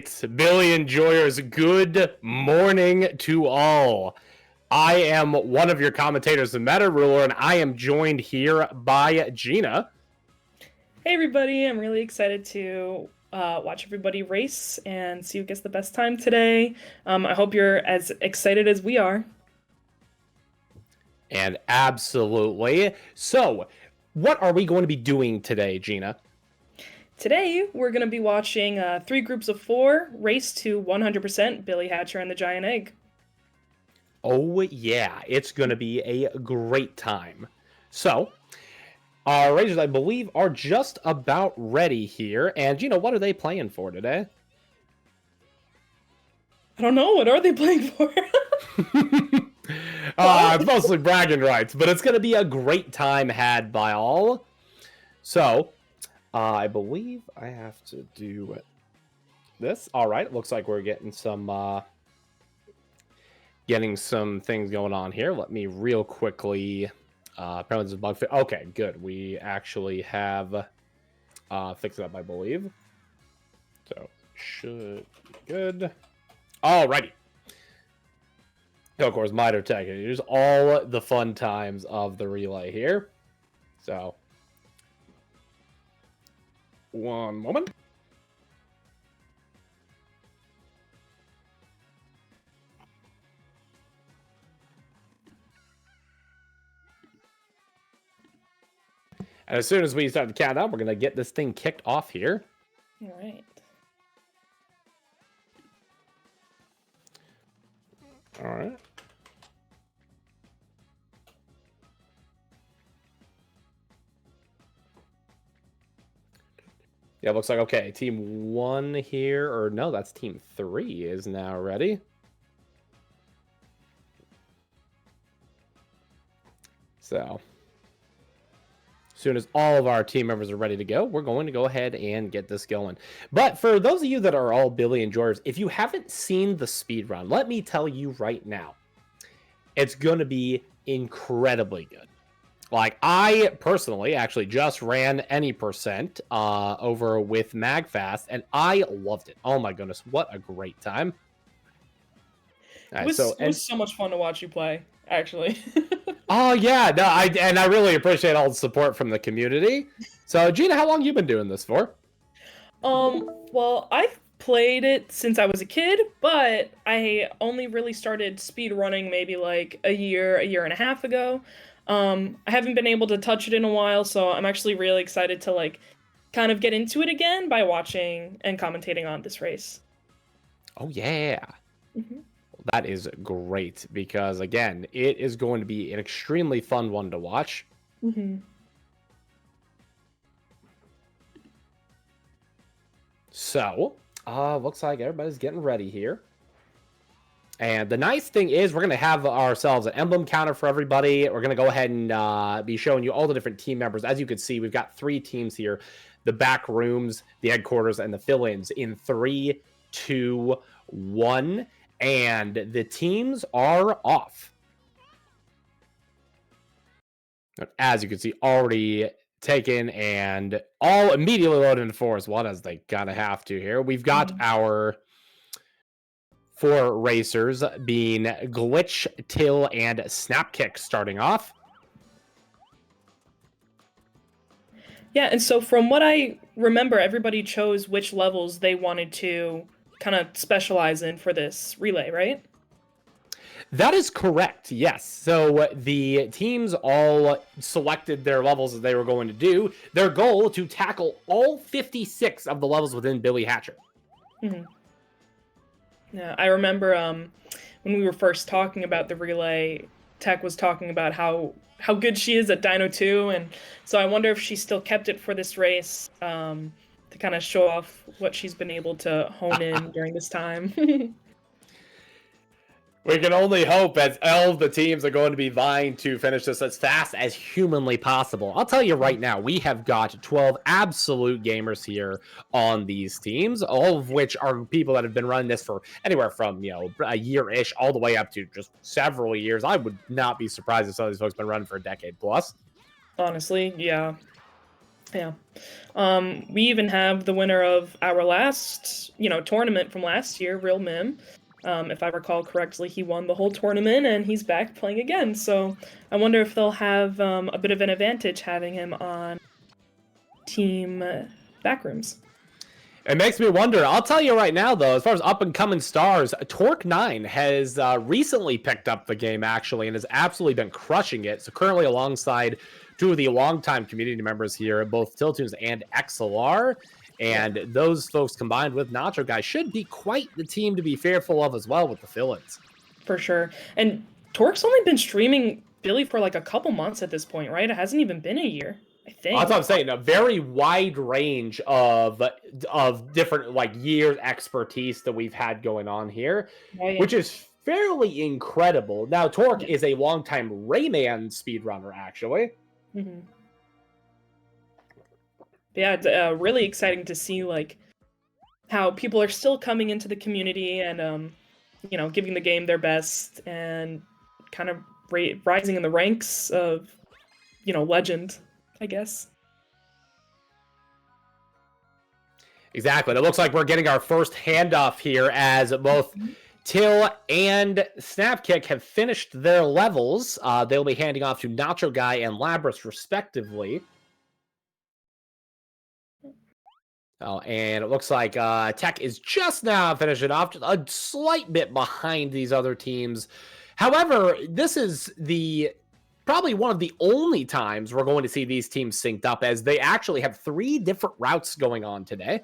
right, Billy enjoyers, good morning to all. I am one of your commentators, the Meta Ruler, and I am joined here by Gina. Hey everybody, I'm really excited to watch everybody race and see who gets the best time today. I hope you're as excited as we are. And absolutely. So, what are we going to be doing today, Gina? Today, we're going to be watching 3 groups of 4 race to 100% Billy Hatcher and the Giant Egg. Oh, yeah, it's going to be a great time. So, our Rangers, I believe, are just about ready here. And, Gina, what are they playing for today? I don't know, what are they playing for? It's mostly bragging rights, but it's going to be a great time had by all. So, I believe I have to do this. All right, it looks like we're getting some things going on here. Let me real quickly. Apparently, there's a bug fix. Okay, good. We actually have fixed it up, I believe. So should be good. Alrighty. Of course, Miter Tech. Here's all the fun times of the relay here. So, one moment. And as soon as we start the countdown, we're going to get this thing kicked off here. All right. All right. Yeah, looks like, okay, team 1 here, or no, that's team 3 is now ready. So, as soon as all of our team members are ready to go, we're going to go ahead and get this going. But for those of you that are all Billy enjoyers, if you haven't seen the speed run, let me tell you right now, it's going to be incredibly good. Like, I personally actually just ran any percent over with MagFast, and I loved it. Oh my goodness, what a great time. It was so much fun to watch you play, actually. Oh yeah, no, I really appreciate all the support from the community. So Gina, how long you been doing this for? Well, I've played it since I was a kid, but I only really started speed running maybe like a year and a half ago. I haven't been able to touch it in a while, so I'm actually really excited to like kind of get into it again by watching and commentating on this race. Oh yeah. Mm-hmm. That is great because again, it is going to be an extremely fun one to watch. Mm-hmm. So, looks like everybody's getting ready here. And the nice thing is we're going to have ourselves an emblem counter for everybody. We're going to go ahead and be showing you all the different team members. As you can see, we've got 3 teams here. The back rooms, the headquarters, and the fill-ins in 3, 2, 1. And the teams are off. As you can see, already taken and all immediately loaded into 4 as well, as they kind of have to here. We've got our 4 racers being Glitch, Till, and Snapkick starting off. Yeah, and so from what I remember, everybody chose which levels they wanted to kind of specialize in for this relay, right? That is correct, yes. So the teams all selected their levels that they were going to do. Their goal to tackle all 56 of the levels within Billy Hatcher. Mm-hmm. Yeah, I remember when we were first talking about the relay, Tech was talking about how good she is at Dino 2, and so I wonder if she still kept it for this race to kind of show off what she's been able to hone in during this time. We can only hope as all of the teams are going to be vying to finish this as fast as humanly possible. I'll tell you right now, we have got 12 absolute gamers here on these teams, all of which are people that have been running this for anywhere from, a year-ish all the way up to just several years. I would not be surprised if some of these folks have been running for a decade plus. Honestly, yeah. Yeah. We even have the winner of our last, tournament from last year, Real Mim. If I recall correctly, he won the whole tournament and he's back playing again. So I wonder if they'll have a bit of an advantage having him on team Backrooms. It makes me wonder. I'll tell you right now, though, as far as up-and-coming stars, Torque9 has recently picked up the game, actually, and has absolutely been crushing it. So currently alongside two of the longtime community members here, both Tiltoons and XLR. And those folks combined with Nacho Guy should be quite the team to be fearful of as well with the fill-ins. For sure. And Torque's only been streaming Billy for like a couple months at this point, right? It hasn't even been a year, I think. That's what I'm saying. A very wide range of different like years expertise that we've had going on here, which is fairly incredible. Now, Torque is a longtime Rayman speedrunner, actually. Mm-hmm. Yeah, it's really exciting to see like how people are still coming into the community and giving the game their best and kind of rising in the ranks of legend, I guess. Exactly. It looks like we're getting our first handoff here as both Till and Snapkick have finished their levels. They'll be handing off to Nacho Guy and Labrys respectively. Oh, and it looks like Tech is just now finishing off, just a slight bit behind these other teams. However, this is probably one of the only times we're going to see these teams synced up, as they actually have 3 different routes going on today.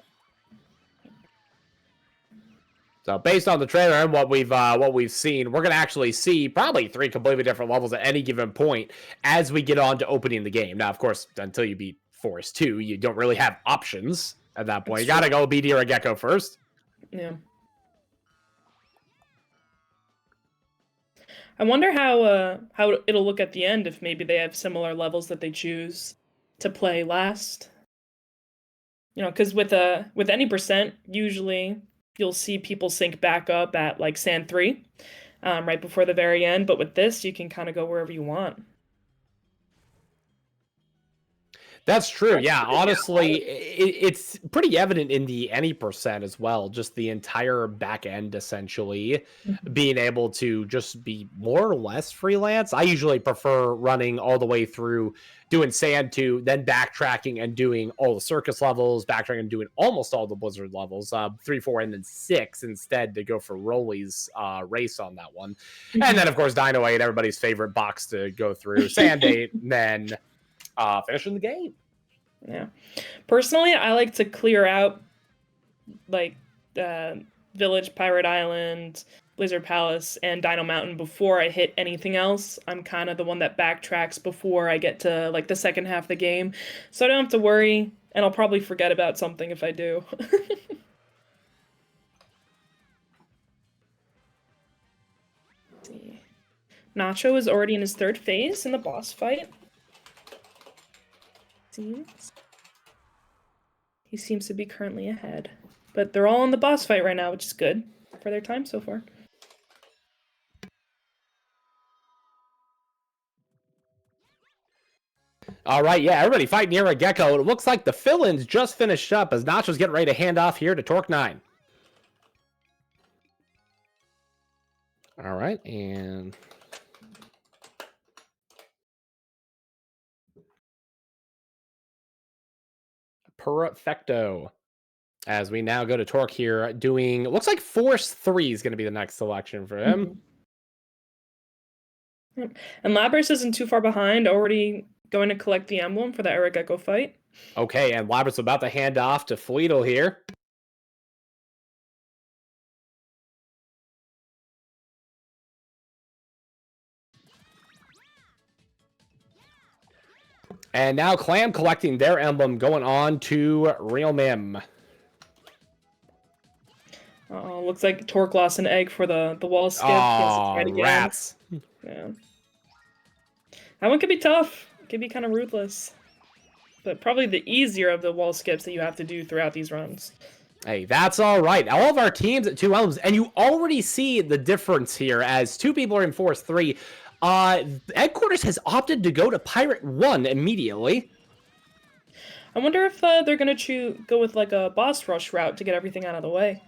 So based on the trailer and what we've seen, we're going to actually see probably 3 completely different levels at any given point as we get on to opening the game. Now, of course, until you beat Forest 2, you don't really have options at that point. You got to go BD or Gecko first. Yeah. I wonder how it'll look at the end if maybe they have similar levels that they choose to play last. Because with any percent, usually you'll see people sync back up at like Sand 3 right before the very end. But with this, you can kind of go wherever you want. That's true. Yeah, honestly, it's pretty evident in the any percent as well. Just the entire back end, essentially, being able to just be more or less freelance. I usually prefer running all the way through, doing Sand 2, then backtracking and doing all the circus levels, backtracking and doing almost all the Blizzard levels, 3, 4, and then 6 instead to go for Rolly's race on that one. And then, of course, Dino 8, everybody's favorite box to go through, Sand 8, and then finishing the game. Yeah. Personally, I like to clear out like Village, Pirate Island, Blizzard Palace, and Dino Mountain before I hit anything else. I'm kind of the one that backtracks before I get to like the second half of the game. So I don't have to worry, and I'll probably forget about something if I do. Nacho is already in his 3rd phase in the boss fight. He seems to be currently ahead. But they're all in the boss fight right now, which is good for their time so far. All right, yeah, everybody fighting here at Gecko. It looks like the fill-ins just finished up as Nacho's getting ready to hand off here to Torque9. All right, and perfecto. As we now go to Torque here, doing, looks like Force 3 is going to be the next selection for him. And Labrys isn't too far behind, already going to collect the emblem for the Eric Gecko fight. Okay, and Labrys about to hand off to Fleetle here. And now Clam collecting their emblem, going on to Real Mim. Looks like Torque lost an egg for the wall skip. Oh, rats. Yeah. That one could be tough. It could be kind of ruthless. But probably the easier of the wall skips that you have to do throughout these runs. Hey, that's all right. All of our teams at 2 emblems, and you already see the difference here as 2 people are in Force 3. Headquarters has opted to go to Pirate 1 immediately. I wonder if they're gonna go with like a boss rush route to get everything out of the way.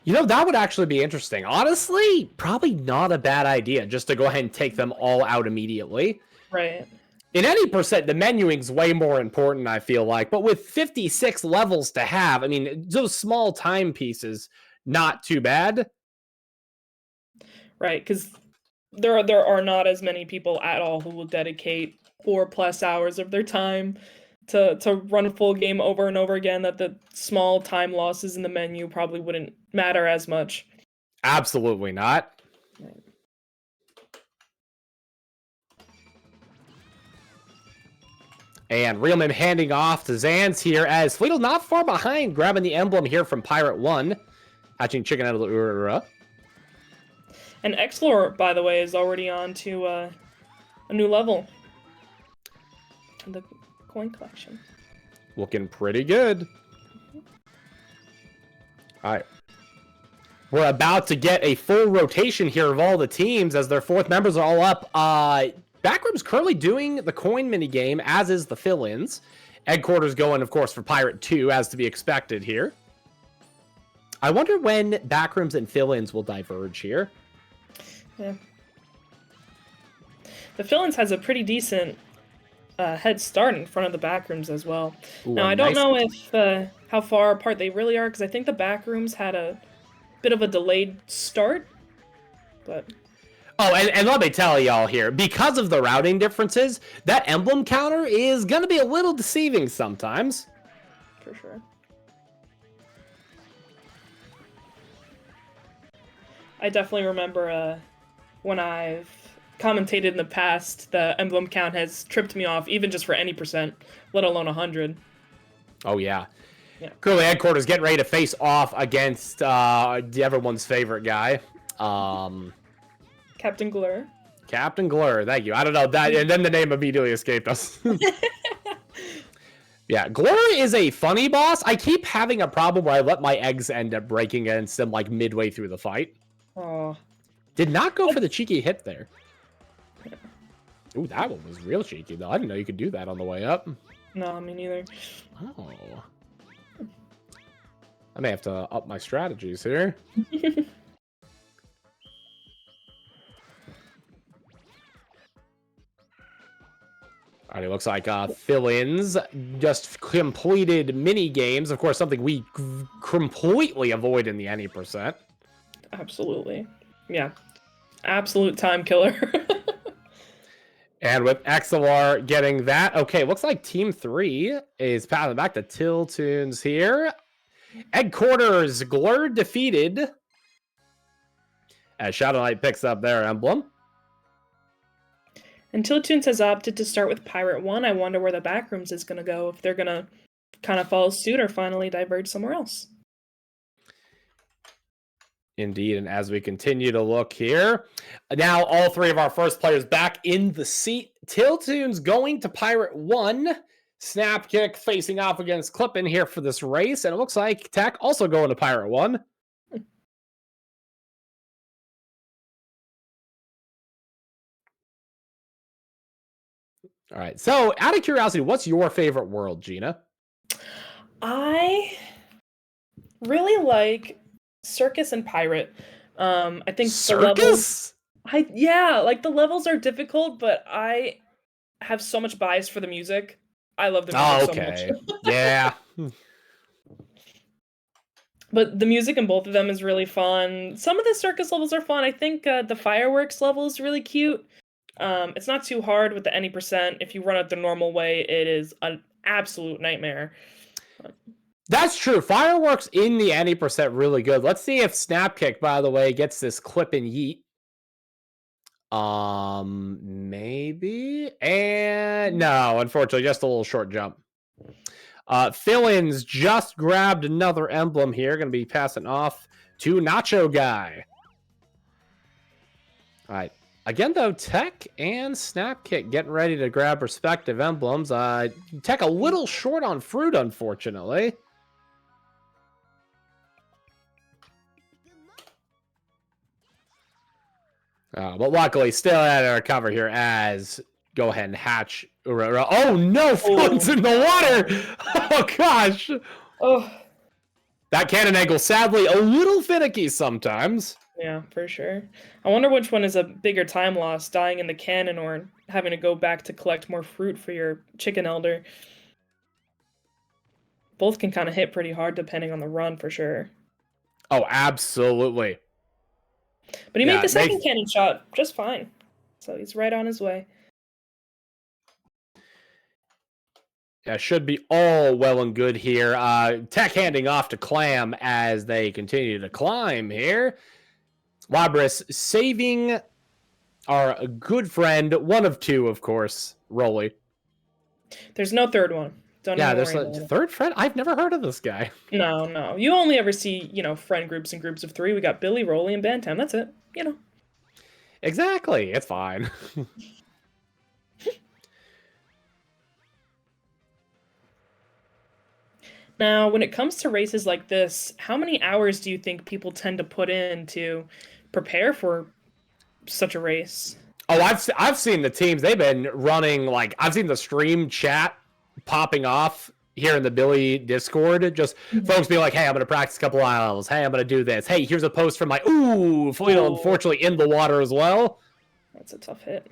You know, that would actually be interesting. Honestly, probably not a bad idea just to go ahead and take them all out immediately. Right. In any percent, the menuing's way more important, I feel like. But with 56 levels to have, I mean, those small timepieces, not too bad. Right, because there are not as many people at all who will dedicate 4+ hours of their time to run a full game over and over again, that the small time losses in the menu probably wouldn't matter as much. Absolutely not. Right. And Realman handing off to Zans here as Fleetle not far behind, grabbing the emblem here from Pirate 1. Hatching chicken out of the Urara. And Exlor, by the way, is already on to a new level in the coin collection. Looking pretty good. All right. We're about to get a full rotation here of all the teams as their fourth members are all up. Backrooms currently doing the coin minigame, as is the fill-ins. Headquarters going, of course, for Pirate 2, as to be expected here. I wonder when Backrooms and fill-ins will diverge here. Yeah. The fill-ins has a pretty decent head start in front of the Backrooms as well. Ooh, now, I don't know if how far apart they really are, because I think the Backrooms had a bit of a delayed start, but... Oh, and let me tell y'all here, because of the routing differences, that emblem counter is going to be a little deceiving sometimes. For sure. I definitely remember when I've commentated in the past, the emblem count has tripped me off, even just for any percent, let alone 100. Oh, yeah. Yeah. Currently, Headquarters getting ready to face off against everyone's favorite guy. Captain Glur. Captain Glur, thank you. I don't know that, and then the name immediately escaped us. Yeah, Glur is a funny boss. I keep having a problem where I let my eggs end up breaking against him like midway through the fight. Oh. Did not go for the cheeky hit there. Ooh, that one was real cheeky though. I didn't know you could do that on the way up. No, me neither. Oh. I may have to up my strategies here. Alright, it looks like fill-ins just completed mini games. Of course, something we completely avoid in the any percent. Absolutely. Yeah. Absolute time killer. And with XLR getting that, okay, looks like Team 3 is passing back to Tiltoons here. Headquarters, Glur defeated. As Shadow Knight picks up their emblem. And Tiltoons has opted to start with Pirate 1. I wonder where the Backrooms is going to go, if they're going to kind of follow suit or finally diverge somewhere else. Indeed, and as we continue to look here, now all three of our first players back in the seat. Tiltoons going to Pirate 1. Snapkick facing off against Clippin here for this race, and it looks like Tech also going to Pirate 1. All right, so out of curiosity, what's your favorite world, Gina? I really like Circus and Pirate. I think Circus? the levels are difficult, but I have so much bias for the music. I love the music so much. Yeah. But the music in both of them is really fun. Some of the circus levels are fun. I think the fireworks level is really cute. It's not too hard with the any percent. If you run it the normal way, it is an absolute nightmare. That's true. Fireworks in the any percent really good. Let's see if Snapkick, by the way, gets this clip and yeet. Maybe. And no, unfortunately, just a little short jump. Fill-ins just grabbed another emblem here. Going to be passing off to Nacho Guy. All right. Again, though, Tech and Snapkick getting ready to grab respective emblems. Tech a little short on fruit, unfortunately. But luckily, still had to recover here as go ahead and hatch. Oh no, Felon's in the water! Oh gosh! Oh, That cannon angle, sadly, a little finicky sometimes. yeah, for sure. I wonder which one is a bigger time loss, dying in the cannon or having to go back to collect more fruit for your chicken elder. Both can kind of hit pretty hard depending on the run, for sure. Oh, absolutely. But he made the second cannon shot just fine. So he's right on his way. Yeah, should be all well and good here. Tech handing off to Clam as they continue to climb here. Labras saving our good friend, one of two, of course, Rolly. There's no third one. Don't Yeah, there's a third friend? I've never heard of this guy. No. You only ever see, friend groups and groups of 3. We got Billy, Rolly, and Bantam. That's it. Exactly. It's fine. Now, when it comes to races like this, how many hours do you think people tend to put in to prepare for such a race? Oh, I've seen the teams. They've been running, like, I've seen the stream chat popping off here in the Billy Discord. Just folks being like, hey, I'm going to practice a couple hours. Hey, I'm going to do this. Hey, here's a post from my, Foil, unfortunately, in the water as well. That's a tough hit.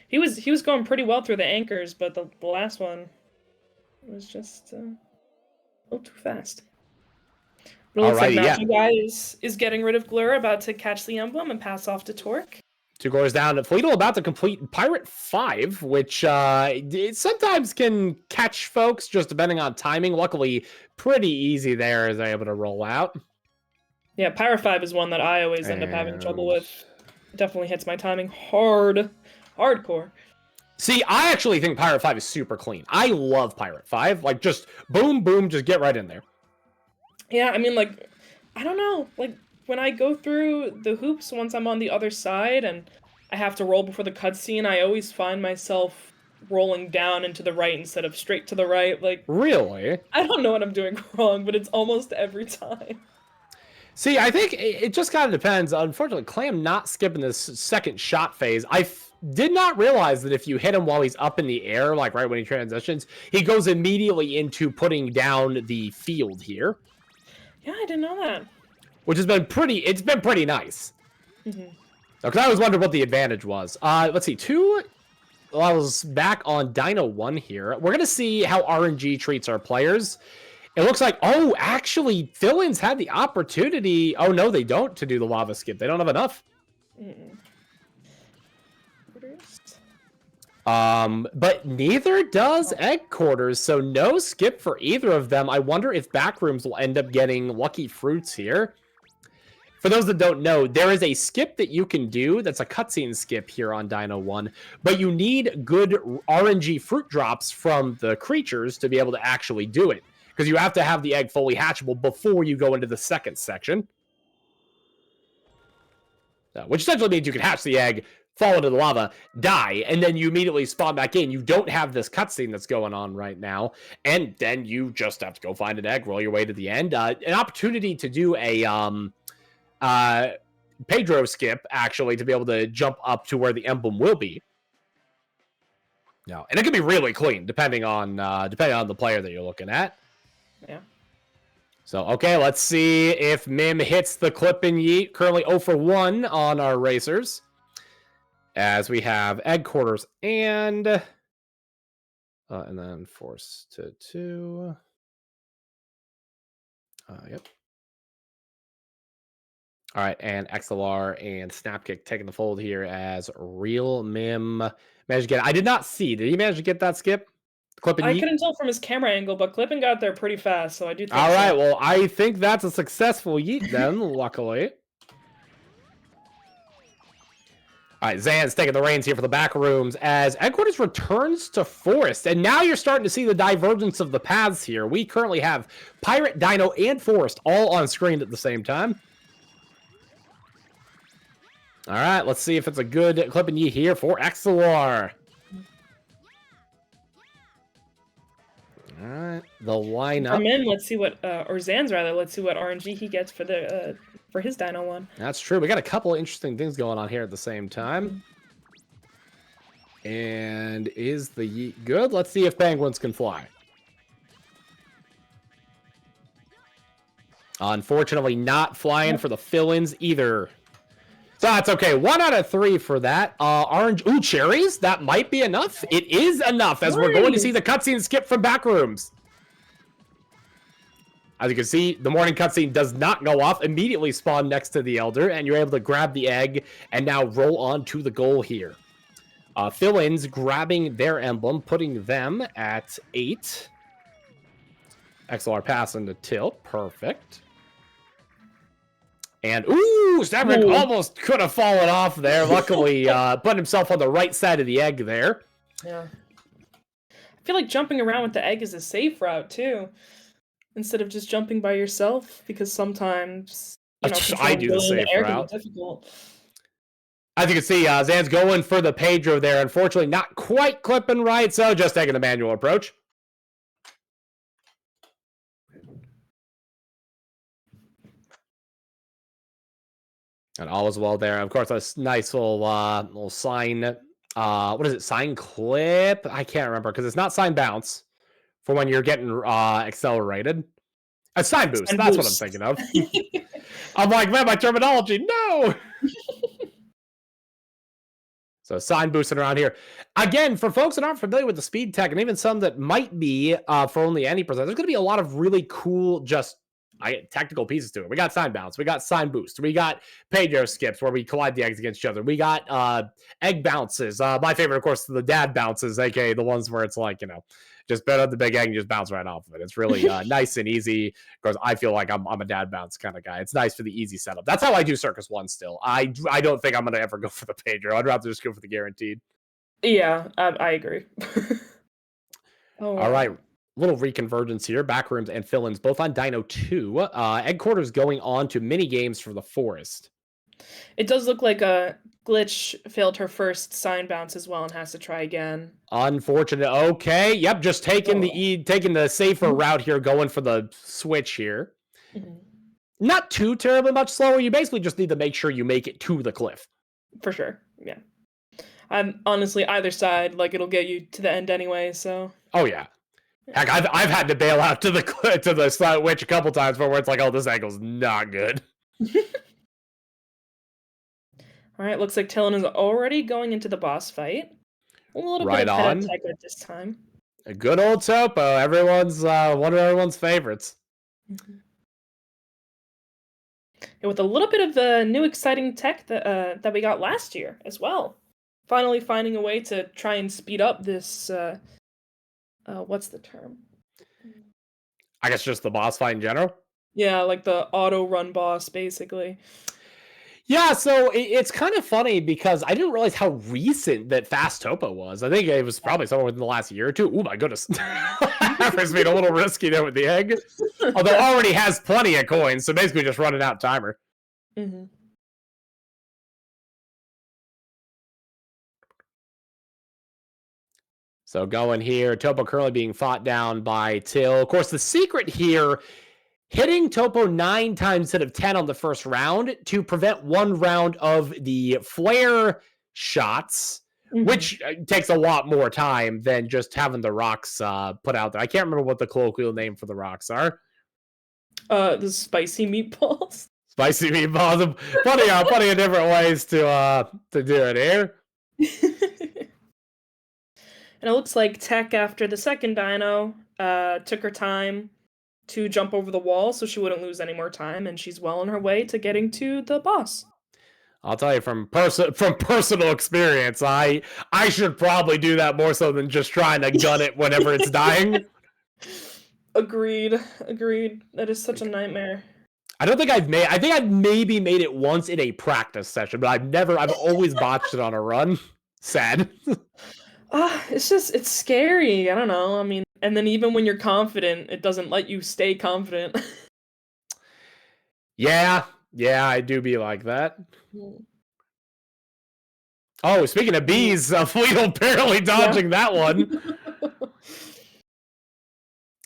He was going pretty well through the anchors, but the last one was just a little too fast. But it looks like Mountain Guy is getting rid of Glura, about to catch the emblem and pass off to Torque. 2 cores down. Fleetle about to complete Pirate 5, which it sometimes can catch folks just depending on timing. Luckily, pretty easy there as they're able to roll out. Yeah, Pirate 5 is one that I always end up having trouble with. It definitely hits my timing hardcore. See, I actually think Pirate 5 is super clean. I love Pirate 5. Like, just boom, boom, just get right in there. Yeah, I mean, like, I don't know. Like, when I go through the hoops once I'm on the other side and I have to roll before the cutscene, I always find myself rolling down and to the right instead of straight to the right. Like, really? I don't know what I'm doing wrong, but it's almost every time. See, I think it just kind of depends. Unfortunately, Clam not skipping this second shot phase. I did not realize that if you hit him while he's up in the air, like right when he transitions, he goes immediately into putting down the field here. Yeah, I didn't know that. Which has been pretty nice. Because I always wondered what the advantage was. Let's see, 2 levels back on Dino 1 here. We're going to see how RNG treats our players. It looks like, actually, Fill-Ins had the opportunity. Oh, no, they don't, to do the lava skip. They don't have enough. But neither does Egg Quarters, so no skip for either of them. I wonder if Backrooms will end up getting lucky fruits here. For those that don't know, there is a skip that you can do that's a cutscene skip here on Dino 1, but you need good RNG fruit drops from the creatures to be able to actually do it, because you have to have the egg fully hatchable before you go into the second section. Which essentially means you can hatch the egg, fall into the lava, die, and then you immediately spawn back in. You don't have this cutscene that's going on right now, and then you just have to go find an egg, roll your way to the end. An opportunity to do a Pedro skip, actually, to be able to jump up to where the emblem will be. No, and it can be really clean depending on the player that you're looking at. Yeah. So, okay, let's see if Mim hits the clip and yeet. Currently 0 for 1 on our racers. As we have Egg Quarters and then Force to 2. Yep. All right, and XLR and Snapkick taking the fold here as Real Mim managed to get it. I did not see. Did he manage to get that skip? Clip and I couldn't tell from his camera angle, but Clippin got there pretty fast, so I do think All right, well, I think that's a successful yeet then, luckily. All right, Zan's taking the reins here for the back rooms as Egg Quarters returns to Forest. And now you're starting to see the divergence of the paths here. We currently have Pirate, Dino, and Forest all on screen at the same time. All right, let's see if it's a good clip and yeet here for XLR. All right, the lineup. From in, let's see what, or Zan's rather, let's see what RNG he gets for the for his Dino 1. That's true. We got a couple of interesting things going on here at the same time. And is the yeet good? Let's see if penguins can fly. Unfortunately, not flying for the fill-ins either. So that's okay. 1 out of 3 for that. Orange. Ooh, cherries. That might be enough. It is enough as we're going to see the cutscene skip from Backrooms. As you can see, the morning cutscene does not go off. Immediately spawn next to the Elder, and you're able to grab the egg and now roll on to the goal here. Fill-ins grabbing their emblem, putting them at 8. XLR pass into tilt. Perfect. And, ooh, Stavrik almost could have fallen off there. Luckily, put himself on the right side of the egg there. Yeah. I feel like jumping around with the egg is a safe route, too. Instead of just jumping by yourself, because sometimes, you know, I do the safe route. Difficult. As you can see, Zan's going for the Pedro there. Unfortunately, not quite clipping right, so just taking the manual approach. And all is well there. Of course, a nice little sign. What is it? Sign clip? I can't remember because it's not sign bounce for when you're getting accelerated. A sign boost. That's what I'm thinking of. I'm like, man, my terminology. No. So sign boosting around here. Again, for folks that aren't familiar with the speed tech, and even some that might be for only any percent, there's going to be a lot of really cool technical pieces to it. We got sign bounce. We got sign boost. We got Pedro skips where we collide the eggs against each other. We got egg bounces. My favorite, of course, the dad bounces, aka the ones where it's like, you know, just bet up the big egg and just bounce right off of it. It's really nice and easy because I feel like I'm a dad bounce kind of guy. It's nice for the easy setup. That's how I do Circus 1 still. I don't think I'm going to ever go for the Pedro. I'd rather just go for the guaranteed. Yeah, I agree. All right. Little reconvergence here. Backrooms and fill-ins both on Dino 2. Egg quarters going on to mini games for the forest. It does look like a Glitch failed her first sign bounce as well and has to try again. Unfortunate. Okay. Yep. Just taking the safer route here, going for the switch here. Not too terribly much slower. You basically just need to make sure you make it to the cliff. For sure. Yeah. I'm honestly either side, like it'll get you to the end anyway. So. Oh yeah. Heck, I've had to bail out to the switch a couple times where it's like, oh, this angle's not good. All right, looks like Talon is already going into the boss fight. A little bit of head attack at this time. A good old Topo. Everyone's one of everyone's favorites. And with a little bit of the new exciting tech that we got last year as well. Finally finding a way to try and speed up this. What's the term? I guess just the boss fight in general. Yeah, like the auto run boss, basically. Yeah, so it's kind of funny because I didn't realize how recent that Fast Topo was. I think it was probably somewhere within the last year or two. Oh my goodness. That first made a little risky there with the egg. Although it already has plenty of coins, so basically just running out timer. Mm-hmm. So going here, Topo currently being fought down by Till. Of course, the secret here, hitting Topo 9 times instead of 10 on the first round to prevent one round of the flare shots, which takes a lot more time than just having the rocks put out there. I can't remember what the colloquial name for the rocks are. The spicy meatballs. Spicy meatballs. Plenty of different ways to do it here. And it looks like Tech, after the second dino, took her time to jump over the wall so she wouldn't lose any more time, and she's well on her way to getting to the boss. I'll tell you from personal experience, I should probably do that more so than just trying to gun it whenever it's dying. Agreed. That is such a nightmare. I think I've maybe made it once in a practice session, but I've always botched it on a run. Sad. It's scary. I don't know. I mean, and then even when you're confident, it doesn't let you stay confident. Yeah, I do be like that. Oh, speaking of bees, Fleetle barely dodging that one.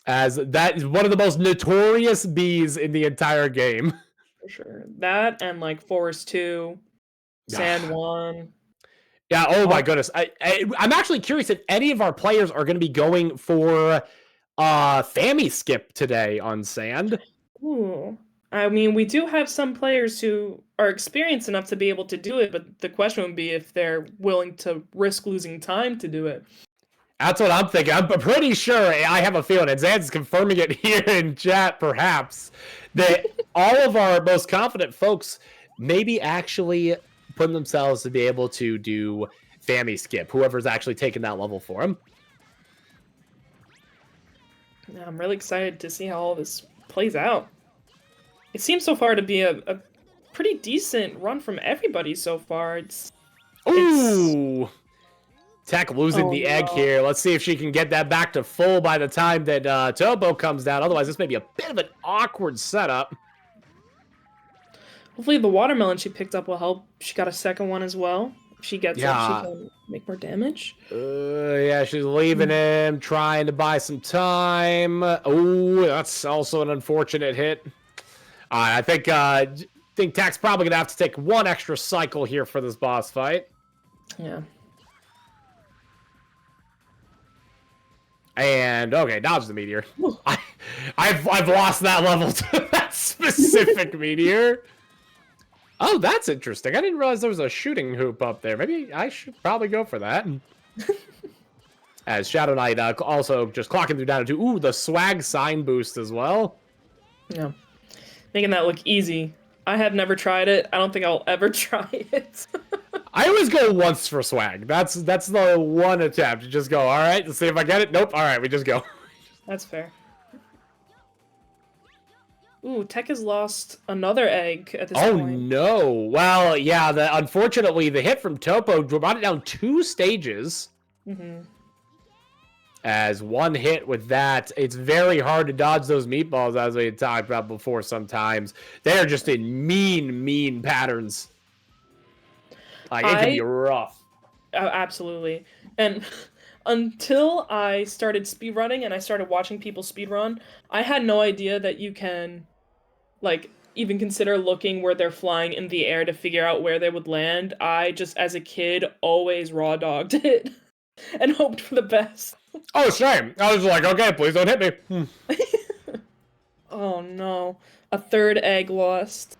As that is one of the most notorious bees in the entire game. For sure. That and like Forest 2, Sand 1. Yeah, oh my goodness. I'm actually curious if any of our players are going to be going for Fammy Skip today on sand. Ooh. I mean, we do have some players who are experienced enough to be able to do it, but the question would be if they're willing to risk losing time to do it. That's what I'm thinking. I'm pretty sure, I have a feeling, and Zan's confirming it here in chat, perhaps, that all of our most confident folks maybe actually putting themselves to be able to do Fammy Skip, whoever's actually taking that level for him. Yeah, I'm really excited to see how all this plays out. It seems so far to be a pretty decent run from everybody so far. Ooh! Tech losing Oh, the egg no. here. Let's see if she can get that back to full by the time that Topo comes down. Otherwise, this may be a bit of an awkward setup. Hopefully the watermelon she picked up will help. She got a second one as well. If she gets it, Yeah. she can make more damage. Yeah, she's leaving him, trying to buy some time. Oh, that's also an unfortunate hit. I think Tech's probably gonna have to take one extra cycle here for this boss fight. Yeah. And okay, dodge the meteor. I've lost that level to that specific meteor. Oh, that's interesting. I didn't realize there was a shooting hoop up there. Maybe I should probably go for that. As Shadow Knight also just clocking through down to ooh, the swag sign boost as well. Yeah. Making that look easy. I have never tried it. I don't think I'll ever try it. I always go once for swag. That's the one attempt. You just go, all right, let's see if I get it. Nope. All right, we just go. That's fair. Ooh, Tech has lost another egg at this point. Oh no. Well, yeah, unfortunately the hit from Topo brought it down 2 stages. Mm-hmm. As one hit with that, it's very hard to dodge those meatballs, as we had talked about before sometimes. They're just in mean patterns. Like, it can be rough. Absolutely. And until I started speedrunning and I started watching people speedrun, I had no idea that you can, like, even consider looking where they're flying in the air to figure out where they would land. I just, as a kid, always raw dogged it and hoped for the best. Oh, same. I was like, okay, please don't hit me. Oh no. A third egg lost.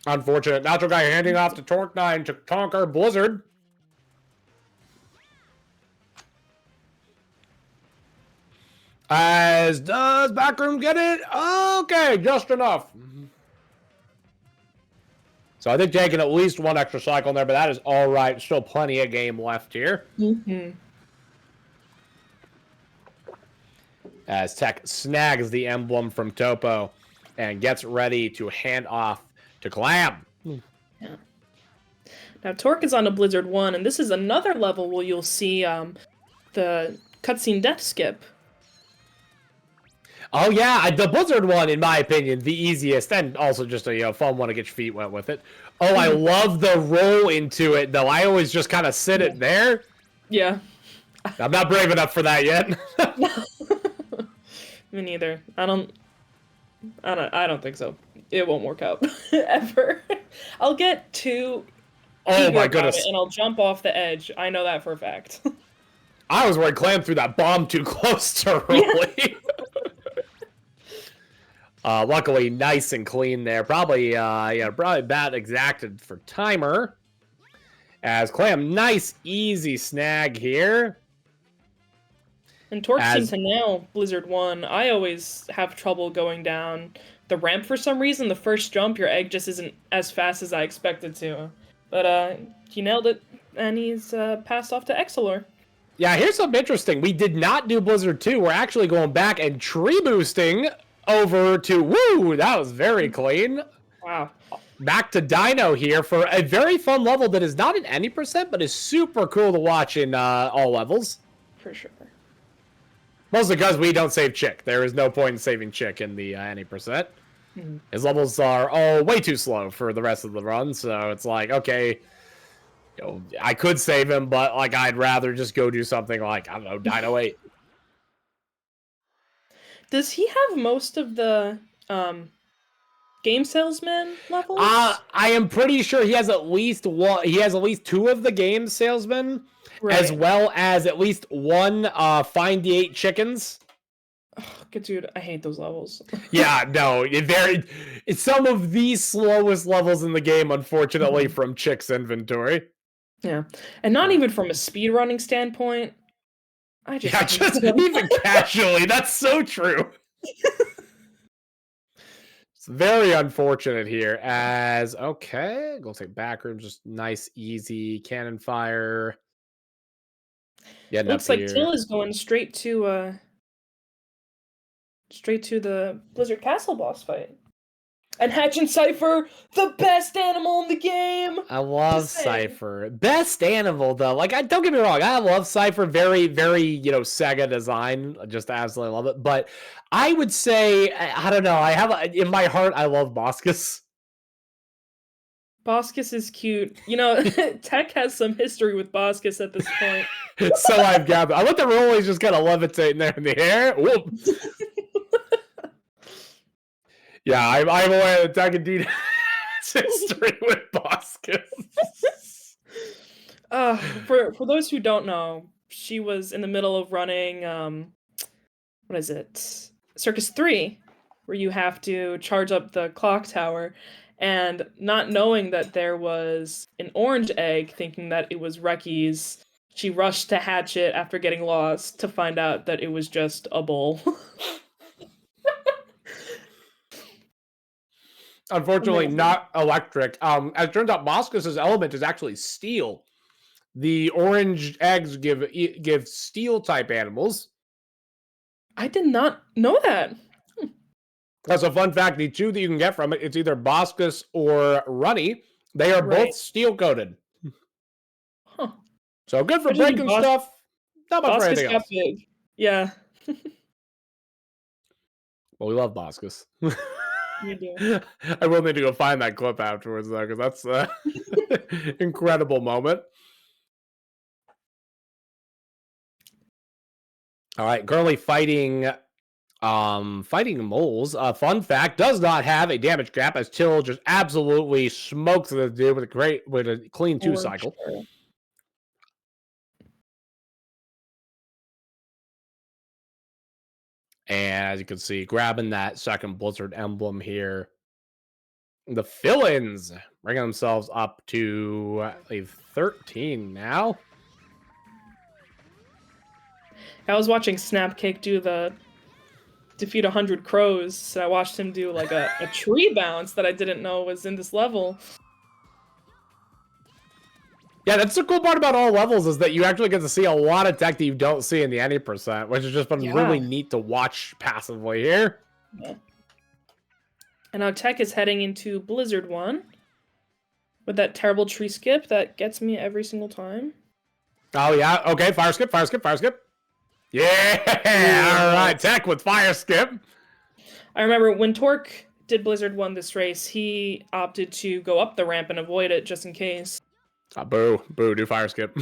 Unfortunate. Natural Guy handing off to Torque9 to conquer Blizzard. As does Backroom get it? Okay, just enough. So I think taking at least one extra cycle in there, but that is all right. Still plenty of game left here. Mm-hmm. As Tech snags the emblem from Topo and gets ready to hand off to Clam. Yeah. Now Torque is on a Blizzard 1, and this is another level where you'll see the cutscene death skip. Oh yeah, the Blizzard one, in my opinion, the easiest, and also just a fun one to get your feet wet with it. Oh, I love the roll into it though. I always just kind of sit it there. Yeah. I'm not brave enough for that yet. Me neither. I don't think so. It won't work out ever. I'll get too Oh my goodness! and I'll jump off the edge. I know that for a fact. I was worried Clam threw that bomb too close to Rolly. Luckily, nice and clean there. Probably bad exacted for timer. As Clam, nice, easy snag here. And Torque seems to nail Blizzard 1. I always have trouble going down the ramp for some reason. The first jump, your egg just isn't as fast as I expected to. But he nailed it, and he's passed off to Exilor. Yeah, here's something interesting. We did not do Blizzard 2. We're actually going back and tree boosting over to... Woo! That was very clean. Wow. Back to Dino here for a very fun level that is not in any percent, but is super cool to watch in all levels. For sure. Mostly because we don't save Chick. There is no point in saving Chick in the any percent. Mm-hmm. His levels are all way too slow for the rest of the run, so it's like, okay, I could save him, but like I'd rather just go do something like, I don't know, Dino 8. Does he have most of the game salesman levels? I am pretty sure he has at least one. He has at least 2 of the game salesmen, as Right. well as at least 1 find the 8 chickens. Good dude, I hate those levels. Yeah, no, it's some of the slowest levels in the game, unfortunately, from Chick's inventory. Yeah, and not even from a speedrunning standpoint. I just Yeah, hate just them. even casually. That's so true. It's very unfortunate here. As okay, go take back room, just nice, easy cannon fire. Getting up Looks like here. Till is going straight to the Blizzard Castle boss fight. And Hatch and Cypher, the best animal in the game. I love Just saying. Cypher. Best animal though. Like, don't get me wrong, I love Cypher. Very, very, Sega design. I just absolutely love it. But I would say, I don't know. In my heart, I love Boskus. Boskus is cute. Tech has some history with Boskus at this point. So I've gathered. I let the rollies just kind of levitating there in the air. Whoop. Yeah, I'm aware that Tech indeed has history with Boskus. For those who don't know, she was in the middle of running what is it? Circus 3, where you have to charge up the clock tower, and not knowing that there was an orange egg, thinking that it was Recky's, she rushed to hatch it after getting lost to find out that it was just a bull. Unfortunately, Amazing. not electric. As it turns out, Boskus's element is actually steel. The orange eggs give steel type animals. I did not know that. That's a fun fact. The 2 that you can get from it, it's either Boskus or Runny. They are Right. both steel coated. Huh. So good for I just think breaking stuff. Not much for Boskus anything got else. big. Yeah, Well, we love Boskus. you do. I will need to go find that clip afterwards, though, because that's incredible moment. All right, currently fighting moles. Fun fact, does not have a damage cap, as Till just absolutely smokes the dude with a clean 2 cycle. Sure. And as you can see, grabbing that second Blizzard emblem here. The fill-ins bringing themselves up to, I believe, 13 now. I was watching Snapcake do the defeat 100 crows. I watched him do like a tree bounce that I didn't know was in this level. Yeah, that's the cool part about all levels, is that you actually get to see a lot of tech that you don't see in the any percent, which has just been really neat to watch passively here. Yeah. And now Tech is heading into Blizzard 1 with that terrible tree skip that gets me every single time. Oh, yeah. Okay, fire skip, fire skip, fire skip. Yeah! All right, Tech with fire skip. I remember when Torque did Blizzard 1 this race, he opted to go up the ramp and avoid it just in case. Boo, do fire skip.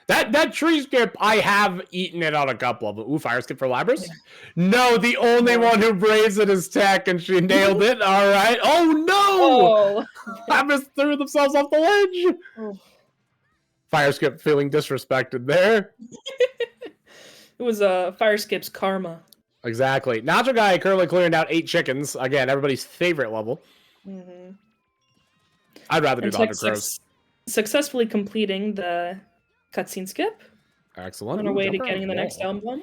That tree skip, I have eaten it on a couple of them. Ooh, fire skip for Libris? Yeah. No, the only one who braves it is Tech, and she nailed it. All right. Oh, no! Oh. Libris threw themselves off the ledge. Oh. Fire skip feeling disrespected there. It was fire skip's karma. Exactly. Nacho Guy currently clearing out 8 chickens. Again, everybody's favorite level. Mm-hmm. I'd rather do the 100 crows. Successfully completing the cutscene skip. Excellent. On our way to getting the next emblem.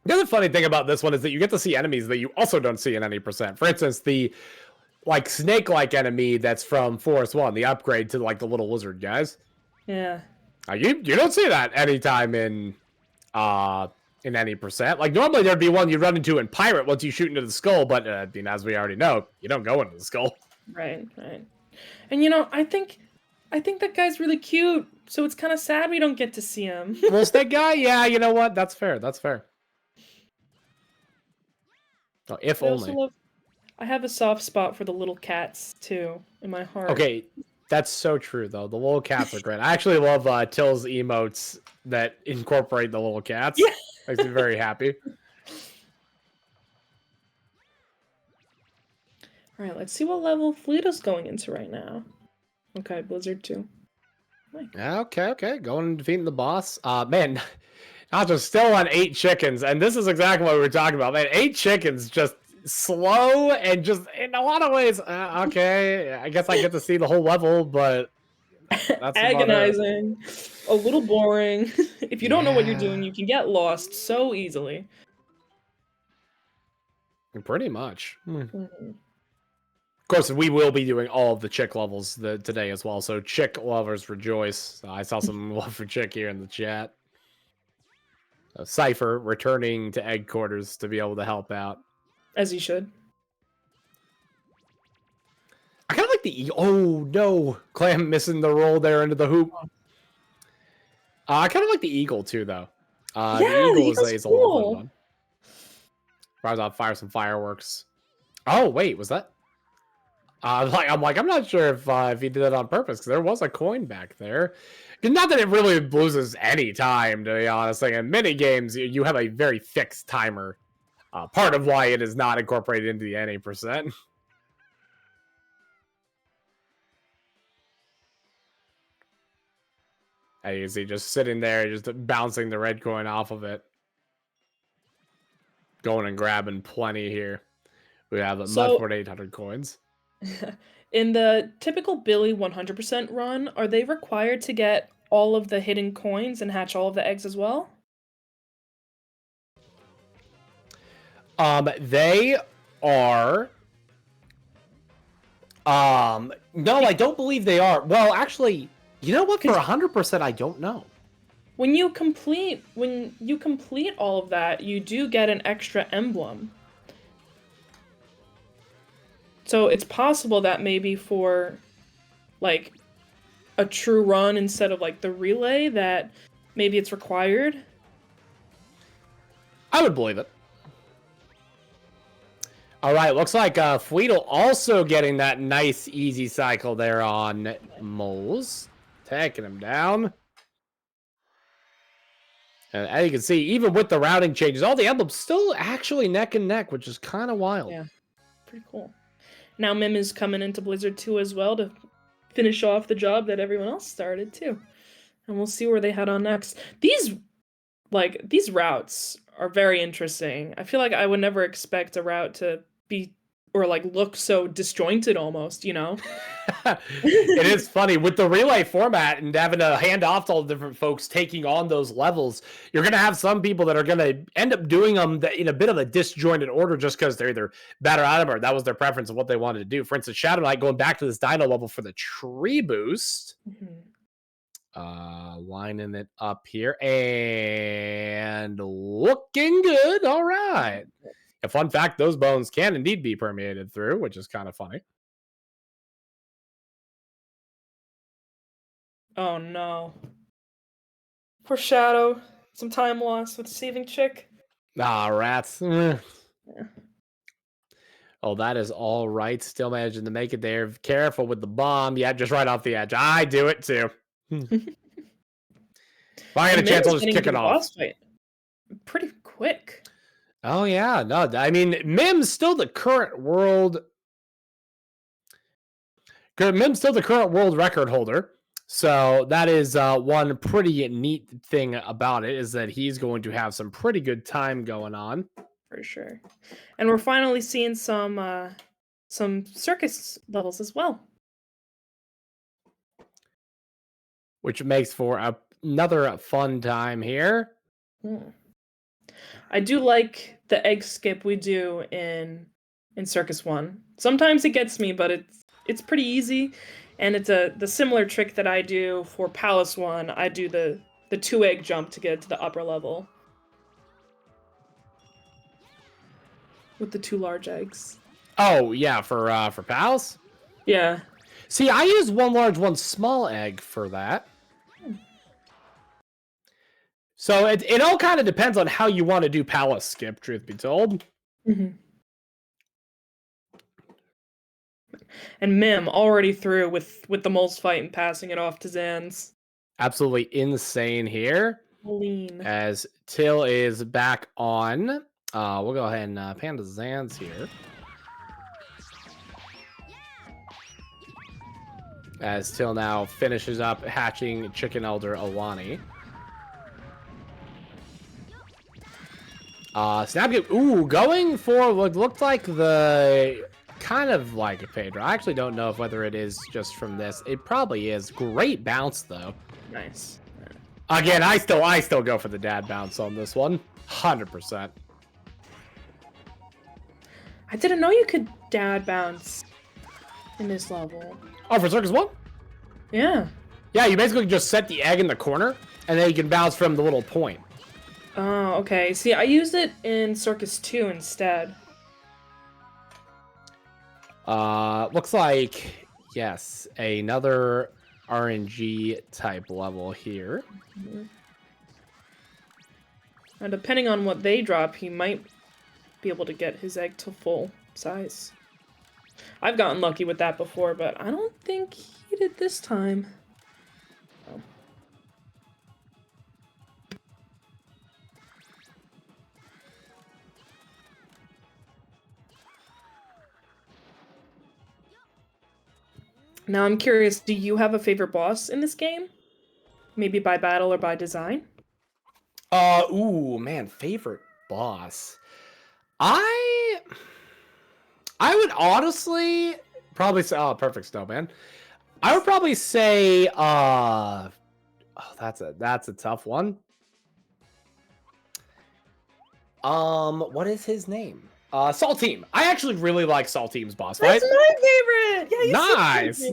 The other funny thing about this one is that you get to see enemies that you also don't see in any percent. For instance, the snake-like enemy that's from Forest 1, the upgrade to the little lizard guys. Yeah. You don't see that anytime in any percent. Normally there'd be one you run into in Pirate once you shoot into the skull, but as we already know, you don't go into the skull. Right. And I think that guy's really cute, so it's kind of sad we don't get to see him. Little snake guy? Yeah, you know what? That's fair. Oh, if only. I have a soft spot for the little cats, too, in my heart. Okay, that's so true, though. The little cats are great. I actually love Till's emotes that incorporate the little cats. Yeah. Makes me very happy. All right, let's see what level Fleeto's going into right now. Okay, Blizzard 2. Okay. Going and defeating the boss. Man, Nacho's still on 8 chickens, and this is exactly what we were talking about. Man, 8 chickens just slow and just in a lot of ways. Okay, I guess I get to see the whole level, but that's Agonizing, a little boring. If you don't know what you're doing, Yeah. you can get lost so easily. Pretty much. Mhm. Of course, we will be doing all of the chick levels today as well. So, chick lovers rejoice. I saw some love for chick here in the chat. Cypher returning to egg quarters to be able to help out. As you should. I kind of like the eagle. Oh no, Clam missing the roll there into the hoop. I kind of like the eagle too, though. Yeah, the eagle Eagle's is a lot of cool. fun. Fires off, fire some fireworks. Oh wait, was that? I'm not sure if he did that on purpose, because there was a coin back there. Not that it really loses any time, to be honest. Like in mini games, you have a very fixed timer. Part of why it is not incorporated into the NA%. And you can see just sitting there, just bouncing the red coin off of it. Going and grabbing plenty here. We have much more than 800 coins. In the typical Billy 100% run, are they required to get all of the hidden coins and hatch all of the eggs as well? They are. No, I don't believe they are. Well, actually, you know what? For 100%, I don't know. When you complete all of that, you do get an extra emblem. So it's possible that maybe for like a true run instead of like the relay, that maybe it's required. I would believe it. All right, looks like Fweedle also getting that nice easy cycle there on Moles. Taking him down. And as you can see, even with the routing changes, all the emblems still actually neck and neck, which is kind of wild. Yeah, pretty cool. Now Mim is coming into Blizzard 2 as well to finish off the job that everyone else started too. And we'll see where they head on next. These routes are very interesting. I feel like I would never expect a route to be or like look so disjointed almost, you know? It is funny with the relay format and having to hand off to all the different folks taking on those levels. You're going to have some people that are going to end up doing them in a bit of a disjointed order just because they're either better at them or that was their preference of what they wanted to do. For instance, Shadow Knight going back to this Dino level for the tree boost. Lining it up here and looking good. All right. A fun fact, those bones can indeed be permeated through, which is kind of funny. Oh no. Poor Shadow. Some time lost with saving Chick. Ah, rats. Yeah. Oh, that is all right. Still managing to make it there. Careful with the bomb. Yeah, just right off the edge. I do it too. If I get a chance, I'll just kick it off. Fight pretty quick. Oh, yeah. No, I mean, Mim's still the current world. Mim's still the current world record holder. So that is one pretty neat thing about it, is that he's going to have some pretty good time going on. For sure. And we're finally seeing some circus levels as well. Which makes for another fun time here. I do like the egg skip we do in Circus 1. Sometimes it gets me, but it's pretty easy. And it's the similar trick that I do for Palace 1. I do the 2 egg jump to get to the upper level. With the 2 large eggs. Oh, yeah, for Palace? Yeah. See, I use 1 large, 1 small egg for that. So it all kind of depends on how you want to do Palace skip, truth be told. And Mim already through with the moles fight and passing it off to Zans. Absolutely insane here. Lean. As Till is back on. We'll go ahead and pan to Zans here. As Till now finishes up hatching Chicken Elder Alani. Snapgip, ooh, going for what looked like the kind of like a Pedro. I actually don't know if whether it is just from this. It probably is. Great bounce though. Nice. Again, I still go for the dad bounce on this one. 100%. I didn't know you could dad bounce in this level. Oh, for Circus 1? Yeah. Yeah, you basically just set the egg in the corner, and then you can bounce from the little point. Oh, okay. See, I used it in Circus 2 instead. Looks like, yes, another RNG type level here. And depending on what they drop, he might be able to get his egg to full size. I've gotten lucky with that before, but I don't think he did this time. Oh. Now I'm curious, do you have a favorite boss in this game? Maybe by battle or by design? Ooh, man, favorite boss. I would honestly probably say, oh, Perfect Snowman. I would probably say, oh, that's a tough one. What is his name? Salteam. I actually really like Salteam's boss fight. That's my favorite. Yeah, Nice.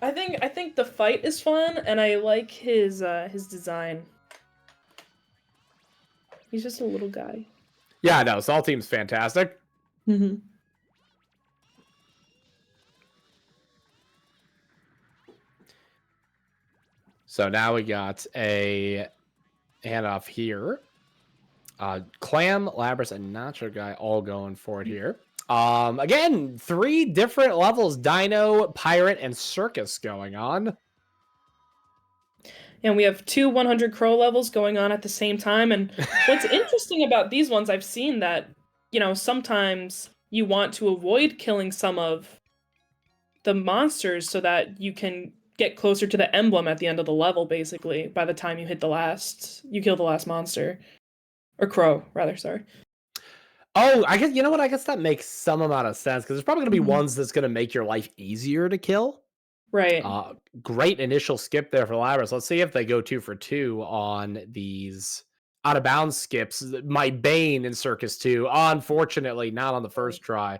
I think the fight is fun, and I like his design. He's just a little guy. Yeah, no, Salteam's fantastic. Mm-hmm. So now we got a handoff here. Clam, Labras, and Nacho Guy all going for it here. Again, 3 different levels: Dino, Pirate, and Circus going on. And we have 2 100 Crow levels going on at the same time. And what's interesting about these ones, I've seen that, you know, sometimes you want to avoid killing some of the monsters so that you can get closer to the emblem at the end of the level, basically, by the time you kill the last monster. Or crow, rather, sorry. Oh, I guess, you know what? I guess that makes some amount of sense, because there's probably going to be Mhm. ones that's going to make your life easier to kill. Right. Great initial skip there for Labras. Let's see if they go 2 for 2 on these out of bounds skips. My bane in Circus 2. Unfortunately, not on the first try.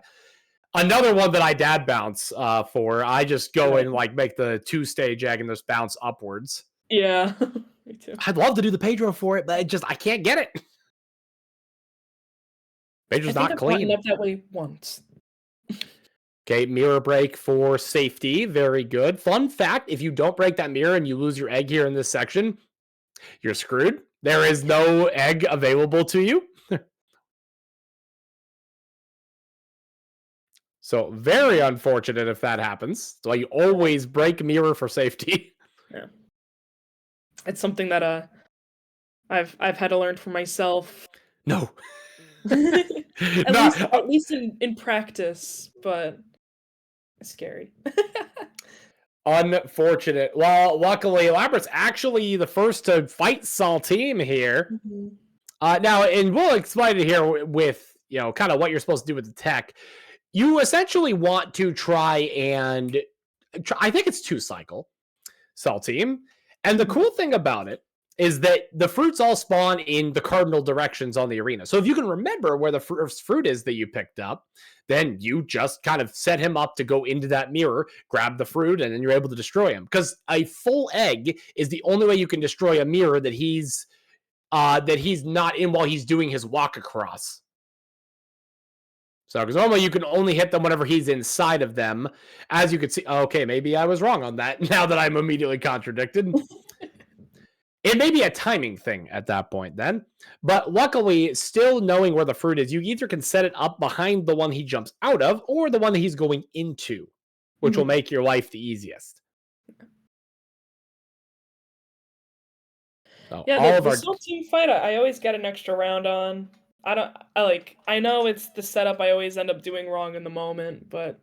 Another one that I dad bounce for. I just go and like make the 2-stage egg and just bounce upwards. Yeah. Me too. I'd love to do the Pedro for it, but I can't get it. Pedro's not clean. I've up that way once. Okay, mirror break for safety. Very good. Fun fact, if you don't break that mirror and you lose your egg here in this section, you're screwed. There is no egg available to you. So very unfortunate if that happens. So you always break mirror for safety. Yeah. It's something that I've had to learn for myself. No. At least in practice, but it's scary. Unfortunate. Well, luckily, Labrat's actually the first to fight Salteam here. Now, and we'll explain it here with, you know, kind of what you're supposed to do with the tech. You essentially want to try and, I think it's 2-cycle Salteam. And the cool thing about it is that the fruits all spawn in the cardinal directions on the arena. So if you can remember where the first fruit is that you picked up, then you just kind of set him up to go into that mirror, grab the fruit, and then you're able to destroy him. Because a full egg is the only way you can destroy a mirror that he's not in while he's doing his walk across. So, because normally you can only hit them whenever he's inside of them. As you can see, okay, maybe I was wrong on that now that I'm immediately contradicted. It may be a timing thing at that point then. But luckily, still knowing where the fruit is, you either can set it up behind the one he jumps out of or the one that he's going into, which will make your life the easiest. So Yeah, the Salteam fight, I always get an extra round on. I know it's the setup I always end up doing wrong in the moment, but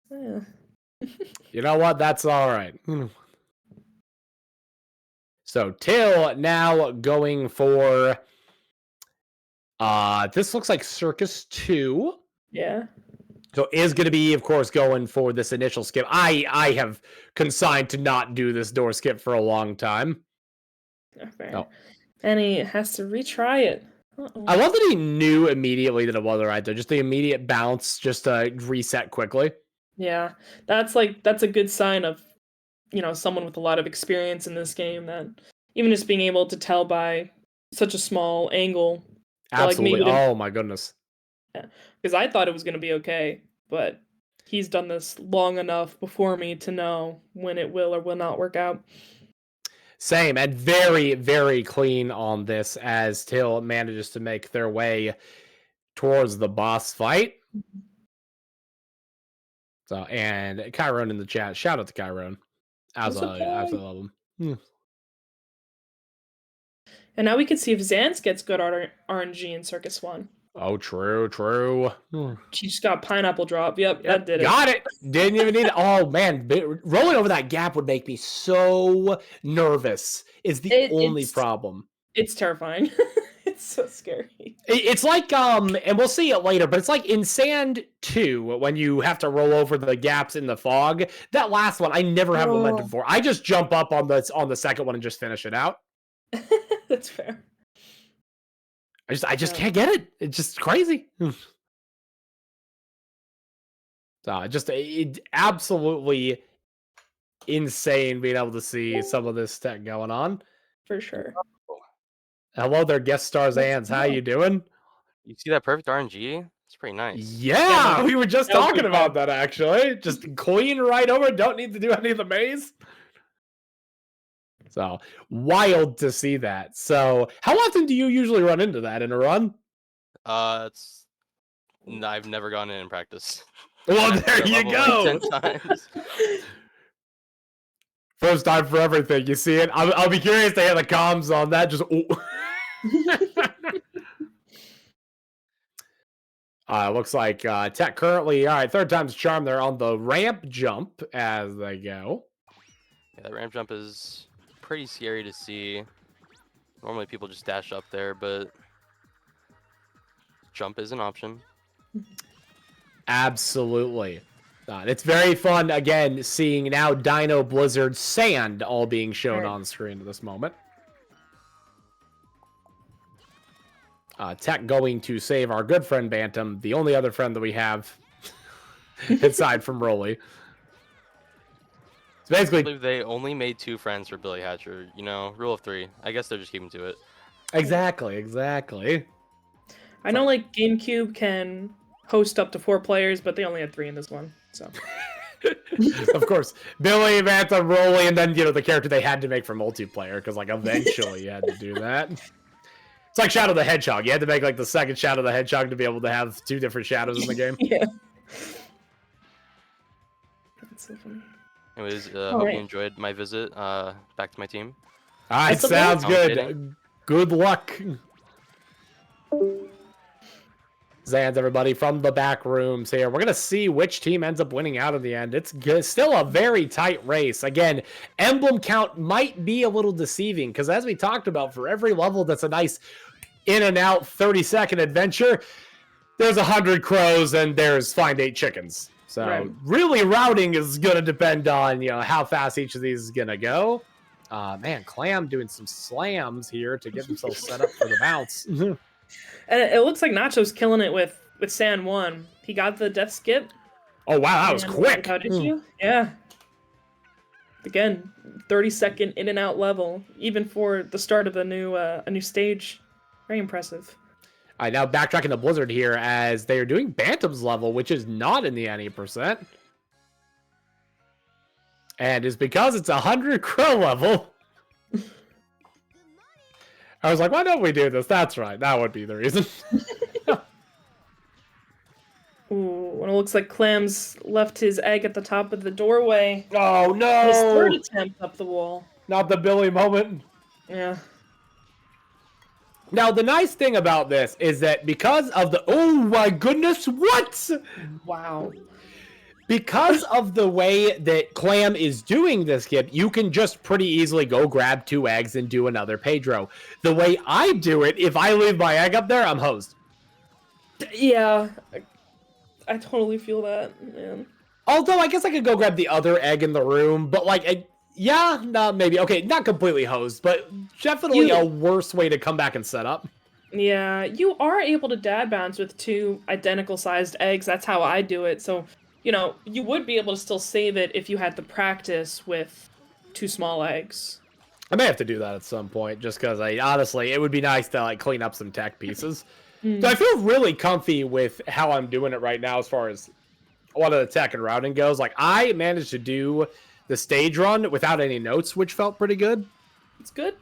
yeah. You know what? That's all right. So Till now going for this looks like Circus 2. Yeah. So is going to be, of course, going for this initial skip. I have consigned to not do this door skip for a long time. Fair. Oh. And he has to retry it. I love that he knew immediately that it wasn't right there. Just the immediate bounce, just to reset quickly. Yeah, that's a good sign of, someone with a lot of experience in this game, that even just being able to tell by such a small angle. Absolutely. Oh my goodness. Because I thought it was going to be okay, but he's done this long enough before me to know when it will or will not work out. Same, and very, very clean on this as Till manages to make their way towards the boss fight. So, and Chiron in the chat. Shout out to Chiron. Absolutely love him. And now we can see if Zans gets good RNG in Circus 1. Oh, true. She just got pineapple drop. Yep, that did it. Got it. Didn't even need it. Oh, man. Rolling over that gap would make me so nervous. Is the only problem. It's terrifying. It's so scary. It's like, and we'll see it later, but it's like in Sand 2, when you have to roll over the gaps in the fog. That last one, I never have momentum for. I just jump up on the second one and just finish it out. That's fair. I just can't get it. It's just crazy. It absolutely insane being able to see some of this tech going on. For sure. Hello there, guest star Zans. How you doing? You see that perfect RNG? It's pretty nice. Yeah, we were just talking about that, actually. Just clean right over. Don't need to do any of the maze. So, wild to see that. So, how often do you usually run into that in a run? I've never gone in practice. Well, there you go. 10 times. First time for everything. You see it? I'll be curious to hear the comms on that. Just looks like Tech currently, all right, third time's charm. They're on the ramp jump as they go. Yeah, that ramp jump is pretty scary to see. Normally people just dash up there, but jump is an option. Absolutely. It's very fun, again, seeing now Dino, Blizzard, Sand all being shown on screen at this moment. Tech going to save our good friend Bantam, the only other friend that we have aside from Rolly. It's basically, I believe they only made 2 friends for Billy Hatcher. Rule of 3. I guess they're just keeping to it. Exactly. I know, like, GameCube can host up to 4 players, but they only had 3 in this one. So, of course, Billy, Bantam, Rolly, and then the character they had to make for multiplayer because eventually you had to do that. It's like Shadow the Hedgehog. You had to make the second Shadow the Hedgehog to be able to have 2 different shadows in the game. Yeah. That's so funny. Anyways, hope you enjoyed my visit back to my team. All right, sounds good. Good luck. Zans, everybody, from the back rooms here. We're going to see which team ends up winning out in the end. It's still a very tight race. Again, emblem count might be a little deceiving because as we talked about, for every level that's a nice in and out 30-second adventure, there's 100 crows and there's find 8 chickens. So really routing is going to depend on, how fast each of these is going to go. Man, Clam doing some slams here to get themselves set up for the bounce. And it looks like Nacho's killing it with Sand 1. He got the death skip. Oh, wow, that was quick. How did you? Yeah. Again, 30-second in and out level, even for the start of a new stage. Very impressive. All right, now backtracking to Blizzard here as they are doing Bantam's level, which is not in the any %. And it's because it's 100 crow level. I was like, why don't we do this? That's right. That would be the reason. Ooh, and it looks like Clams left his egg at the top of the doorway. Oh, no. His third attempt up the wall. Not the Billy moment. Yeah. Now, the nice thing about this is that because of the... Oh, my goodness, what? Wow. Because of the way that Clam is doing this, Skip, you can just pretty easily go grab 2 eggs and do another Pedro. The way I do it, if I leave my egg up there, I'm hosed. Yeah, I totally feel that, man. Although I guess I could go grab the other egg in the room, but like, yeah, no, maybe. Okay, not completely hosed, but definitely a worse way to come back and set up. Yeah, you are able to dad bounce with 2 identical sized eggs. That's how I do it. So, you know, you would be able to still save it if you had the practice with 2 small eggs. I may have to do that at some point, just because honestly, it would be nice to like clean up some tech pieces. So I feel really comfy with how I'm doing it right now as far as a lot of the tech and routing goes. Like, I managed to do the stage run without any notes, which felt pretty good. It's good.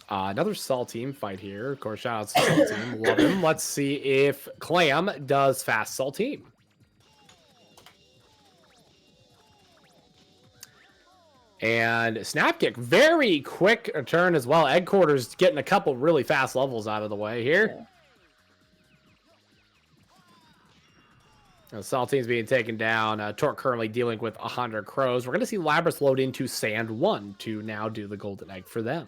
Another Saltine fight here. Of course, shout out to Saltine. Love him. Let's see if Clam does fast Saltine. And Snap Kick, very quick turn as well. Egg Quarters getting a couple really fast levels out of the way here. Yeah. Saltine's being taken down. Torque currently dealing with 100 crows. We're going to see Labrys load into Sand 1 to now do the golden egg for them.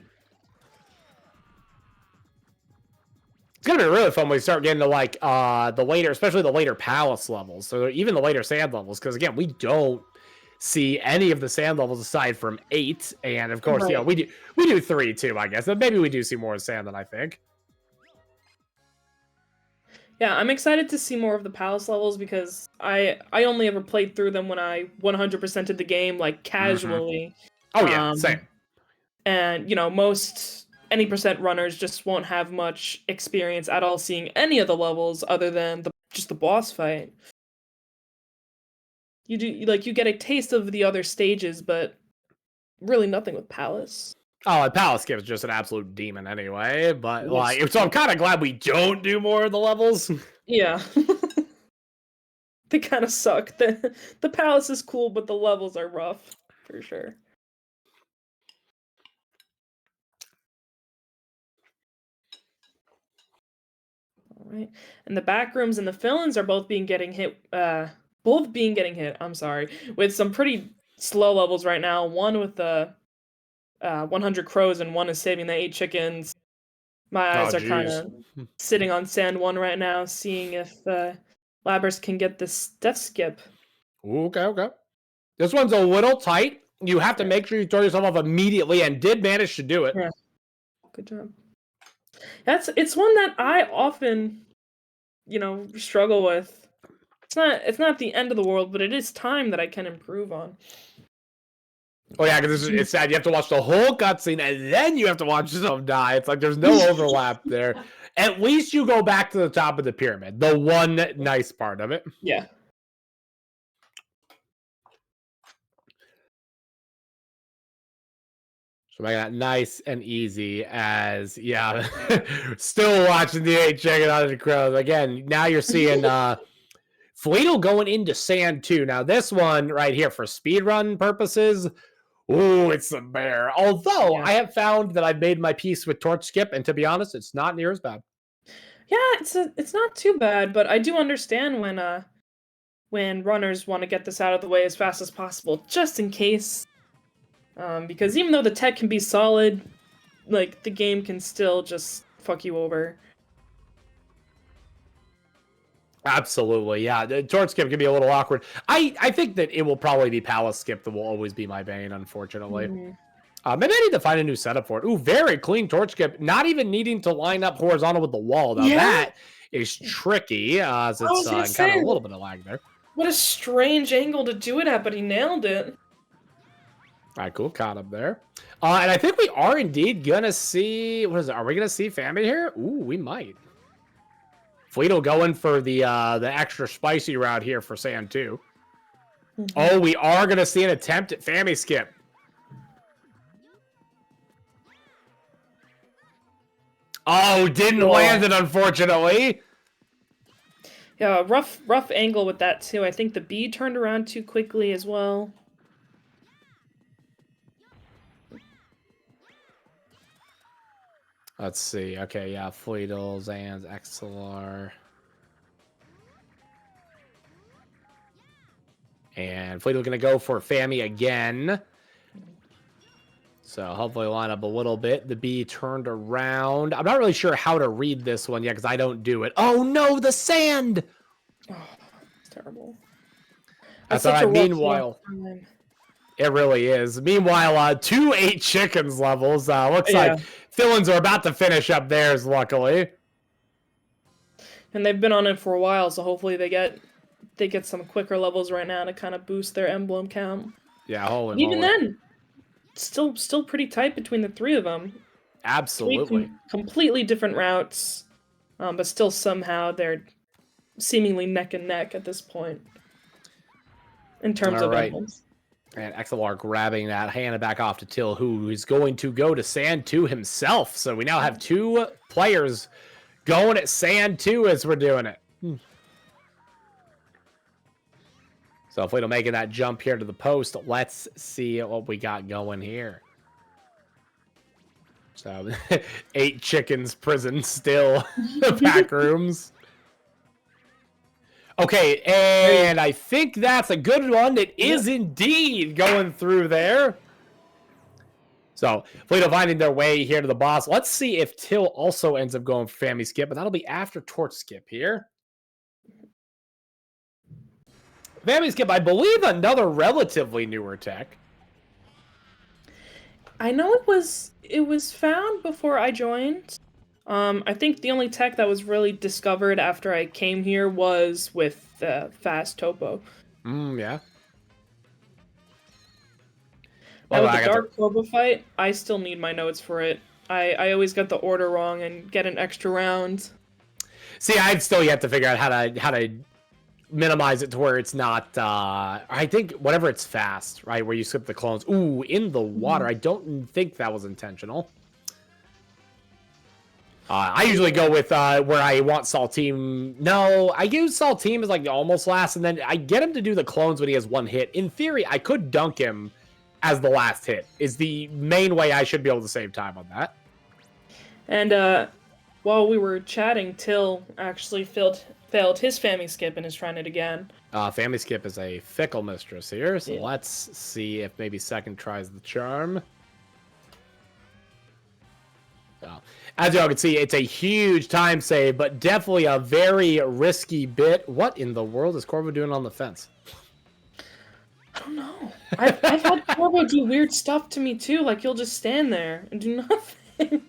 It's going to be really fun when we start getting to like the later, especially the later palace levels. So even the later sand levels, because again, we don't see any of the sand levels aside from 8. And of course, you know, we do 3 too, I guess. But maybe we do see more sand than I think. Yeah, I'm excited to see more of the palace levels because I only ever played through them when I 100%ed the game, like, casually. Oh, yeah, same. And, you know, most any percent runners just won't have much experience at all seeing any of the levels other than just the boss fight. You get a taste of the other stages, but really nothing with Palace. Oh, and Palace Skip is just an absolute demon anyway, but like, so I'm kind of glad we don't do more of the levels. Yeah. They kind of suck. The Palace is cool, but the levels are rough, for sure. All right. And the back rooms and the fill-ins are both being getting hit, I'm sorry, with some pretty slow levels right now. One with the 100 crows and one is saving the 8 chickens. My eyes are kind of sitting on Sand 1 right now, seeing if Labrys can get this death skip. Ooh, okay. This one's a little tight. You have to make sure you throw yourself off immediately, and did manage to do it. Yeah. Good job. It's one that I often, struggle with. It's not the end of the world, but it is time that I can improve on. Oh yeah, because it's sad. You have to watch the whole cutscene, and then you have to watch yourself die. It's like there's no overlap there. At least you go back to the top of the pyramid. The one nice part of it. Yeah. So make that nice and easy as, yeah, still watching the 8 chicken out of the crows. Again, now you're seeing Fleetle going into Sand 2. Now this one right here for speedrun purposes, ooh, it's the bear. Although I have found that I've made my peace with Torch Skip, and to be honest, it's not near as bad. Yeah, it's not too bad, but I do understand when runners want to get this out of the way as fast as possible, just in case. Because even though the tech can be solid, like, the game can still just fuck you over. Absolutely, yeah. The Torch Skip can be a little awkward. I think that it will probably be Palace Skip that will always be my bane, unfortunately. Maybe I need to find a new setup for it. Ooh, very clean Torch Skip. Not even needing to line up horizontal with the wall. Now that is tricky, as it's kind of a little bit of lag there. What a strange angle to do it at, but he nailed it. All right, cool. Caught up there. And I think we are indeed going to see... What is it? Are we going to see Fammy here? Ooh, we might. Fleetle going for the extra spicy route here for Sand 2. Oh, we are going to see an attempt at Fammy Skip. Oh, didn't land it, unfortunately. Yeah, rough angle with that, too. I think the bee turned around too quickly as well. Let's see. Okay, yeah, Fleetle, Zans, XLR. And Fleetwood going to go for Fami again. So hopefully line up a little bit. The B turned around. I'm not really sure how to read this one yet because I don't do it. Oh no, the sand! Oh, it's terrible. That's such all a right. rough Meanwhile, time. it really is. Meanwhile, 2 8 chickens levels. Looks like Fillins are about to finish up theirs, luckily. And they've been on it for a while, so hopefully they get some quicker levels right now to kind of boost their emblem count. Yeah, holy And even moly. then, still pretty tight between the three of them. Absolutely. Completely different routes, but still somehow they're seemingly neck and neck at this point in terms of emblems. And XLR grabbing that, handing back off to Till, who is going to go to Sand 2 himself. So we now have 2 players going at Sand 2 as we're doing it. So if we don't make that jump here to the post, let's see what we got going here. So 8 chickens prison still. The pack rooms. Okay, and I think that's a good one. It is indeed going through there. So Fleeto finding their way here to the boss. Let's see if Till also ends up going for Fami Skip, but that'll be after Torch Skip here. Fami Skip, I believe another relatively newer tech. I know it was found before I joined. I think the only tech that was really discovered after I came here was with fast topo. Yeah. Now with the Dark Corvo fight, I still need my notes for it. I always got the order wrong and get an extra round. See, I'd still yet to figure out how to minimize it to where it's not I think whenever it's fast, right, where you skip the clones. Ooh, in the water. I don't think that was intentional. I usually go with where I want Saltine. No, I use Saltine as like the almost last, and then I get him to do the clones when he has 1 hit. In theory, I could dunk him as the last hit. Is the main way I should be able to save time on that. And while we were chatting, Till actually failed his Fami Skip and is trying it again. Fami Skip is a fickle mistress here, so let's see if maybe second tries the charm. As y'all can see, it's a huge time save, but definitely a very risky bit. What in the world is Corvo doing on the fence? I don't know. I've had Corvo do weird stuff to me too, like he'll just stand there and do nothing.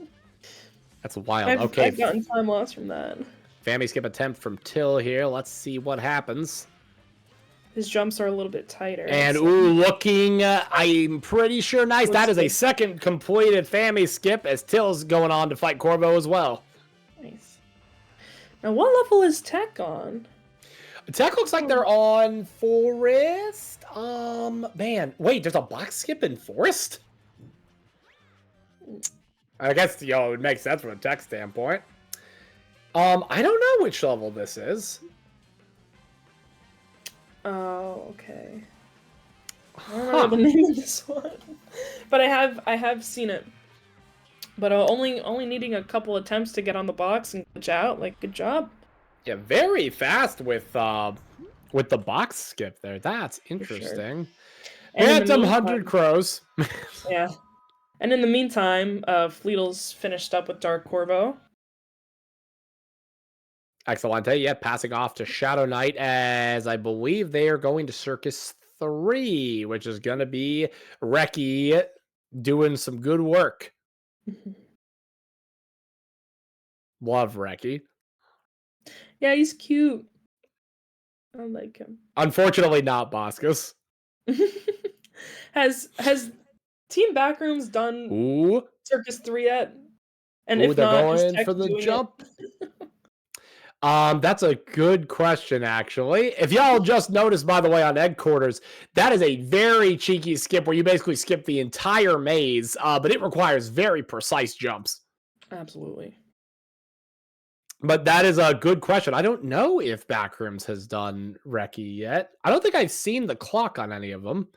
That's wild. I've gotten time loss from that. Fami Skip attempt from Till here. Let's see what happens. His jumps are a little bit tighter. And ooh, looking, I'm pretty sure nice. That is a second completed Fami Skip as Till's going on to fight Corvo as well. Nice. Now, what level is Tech on? Tech looks like they're on Forest. Man, wait, there's a box skip in Forest? I guess, it makes sense from a tech standpoint. I don't know which level this is. Oh, okay. I don't know the name of this one, but I have seen it. But only needing a couple attempts to get on the box and glitch out. Like, good job. Yeah, very fast with the box skip there. That's interesting. Sure. Phantom 100 crows. Yeah. And in the meantime, Fleetle's finished up with Dark Corvo. Excelente, yeah, passing off to Shadow Knight as I believe they are going to Circus 3, which is going to be Reki doing some good work. Love Reki. Yeah, he's cute. I like him. Unfortunately, not Boskus. Has Team Backrooms done Circus 3 yet? And if they're not, going for the jump. That's a good question, actually. If y'all just noticed, by the way, on Headquarters, that is a very cheeky skip where you basically skip the entire maze, but it requires very precise jumps. Absolutely. But that is a good question. I don't know if Backrooms has done Reki yet. I don't think I've seen the clock on any of them.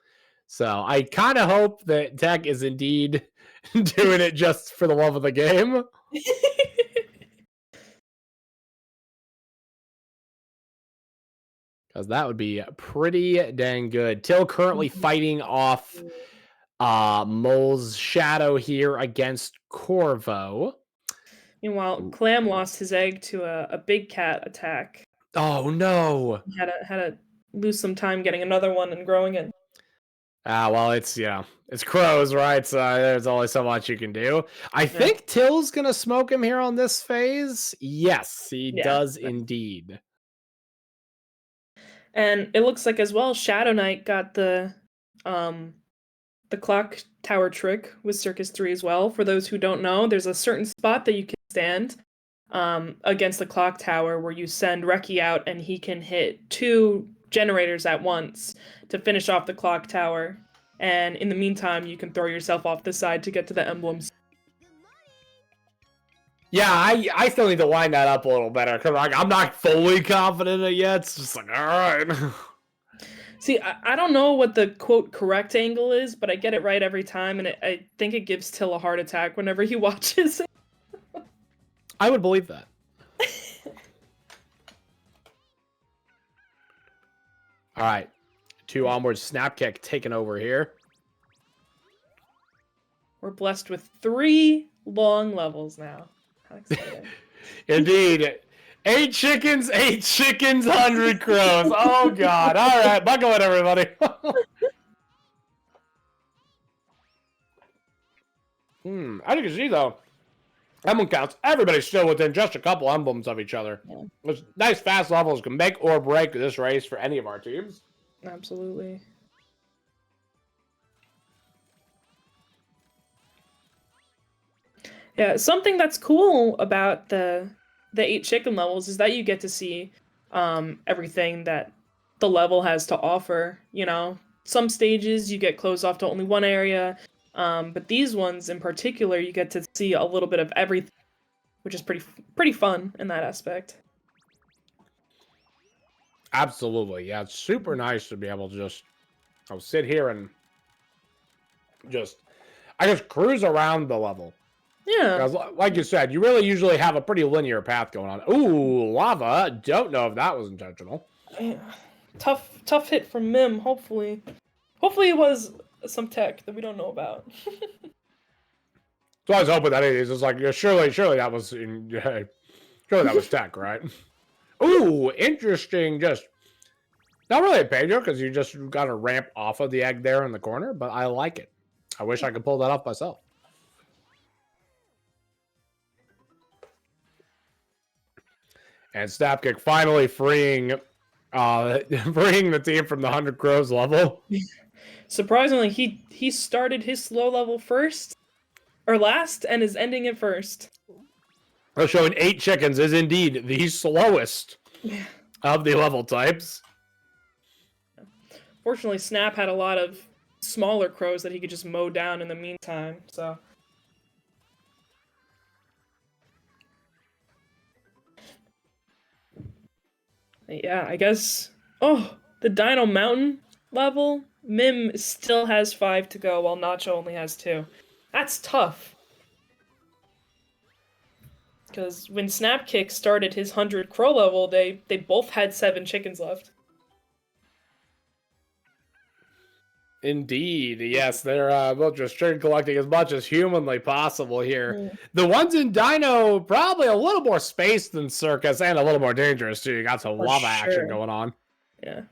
So I kind of hope that Tech is indeed doing it just for the love of the game. because that would be pretty dang good. Till currently fighting off Mole's Shadow here against Corvo. Meanwhile, Clam lost his egg to a big cat attack. Oh no! Had to lose some time getting another one and growing it. Well, it's it's crows, right? So there's only so much you can do. I think Till's gonna smoke him here on this phase. Yes, he does indeed. And it looks like as well, Shadow Knight got the clock tower trick with Circus 3 as well. For those who don't know, there's a certain spot that you can stand against the clock tower where you send Reki out and he can hit 2 generators at once to finish off the clock tower. And in the meantime, you can throw yourself off the side to get to the emblems. Yeah, I still need to line that up a little better because I'm not fully confident in it yet. It's just like, all right. See, I don't know what the quote correct angle is, but I get it right every time, and I think it gives Till a heart attack whenever he watches it. I would believe that. All right. 2 onward snap kick taken over here. We're blessed with 3 long levels now. How exciting. Indeed. 8 chickens, 100 crows. Oh, God. All right. Buckle it, everybody. As you can see, though, emblem counts. Everybody's still within just a couple emblems of each other. Yeah. Which nice fast levels can make or break this race for any of our teams. Absolutely. Yeah, something that's cool about the 8 chicken levels is that you get to see everything that the level has to offer. You know, some stages you get closed off to only one area, but these ones in particular you get to see a little bit of everything, which is pretty fun in that aspect. Absolutely, yeah, it's super nice to be able to just sit here and just cruise around the level. Yeah. Like you said, you really usually have a pretty linear path going on. Ooh, lava. Don't know if that was intentional. Yeah. Tough hit from Mim, hopefully. Hopefully it was some tech that we don't know about. So I was hoping that it is. It's like, surely that was surely that was tech, right? Ooh, interesting. Just not really a Pedro because you just got to ramp off of the egg there in the corner, but I like it. I wish I could pull that off myself. And Snapkick finally freeing the team from the 100 Crows level. Surprisingly, he started his slow level first or last and is ending it first. Showing 8 chickens is indeed the slowest of the level types. Fortunately, Snap had a lot of smaller crows that he could just mow down in the meantime, so. Yeah, I guess. Oh, the Dino Mountain level. Mim still has 5 to go, while Nacho only has 2. That's tough. Because when Snapkick started his 100 crow level, they both had 7 chickens left. Indeed, yes, they're both just chicken collecting as much as humanly possible here. The ones in Dino probably a little more space than Circus and a little more dangerous too. You got some lava action going on. Yeah.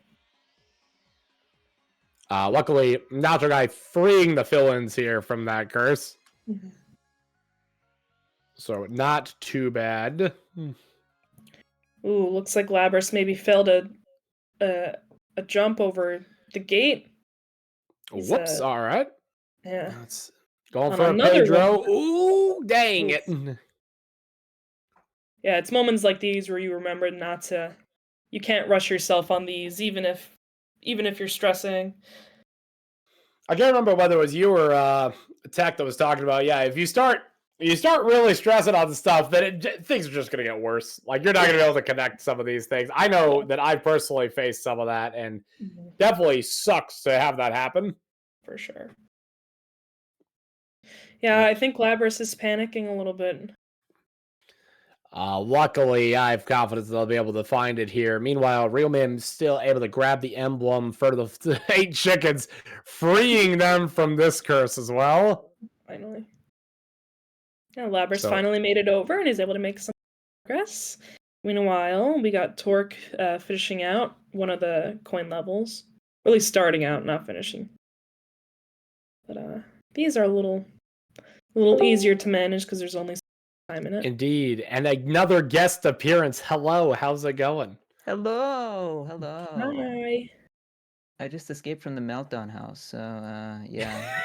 Luckily, Nacho Guy freeing the fill-ins here from that curse. So not too bad. Ooh, looks like Labras maybe failed a jump over the gate. Whoops, all right. Yeah. That's going for a Pedro. One. Ooh, dang it. Yeah, it's moments like these where you remember not to, you can't rush yourself on these, even if you're stressing. I can't remember whether it was you or Tech that was talking about, yeah, if you start really stressing on the stuff, then things are just going to get worse. Like, you're not going to be able to connect some of these things. I know that I personally faced some of that, and definitely sucks to have that happen. For sure. Yeah, I think Labras is panicking a little bit. Luckily, I have confidence they'll be able to find it here. Meanwhile, Real Man's still able to grab the emblem for the 8 chickens, freeing them from this curse as well. Finally. Now Labrys So- finally made it over and is able to make some progress. Meanwhile, we got Torque finishing out one of the coin levels. Or at least starting out, not finishing. But these are a little easier to manage because there's only time in it. Indeed. And another guest appearance. Hello, how's it going? Hello, hello. Hi. I just escaped from the Meltdown house, so yeah.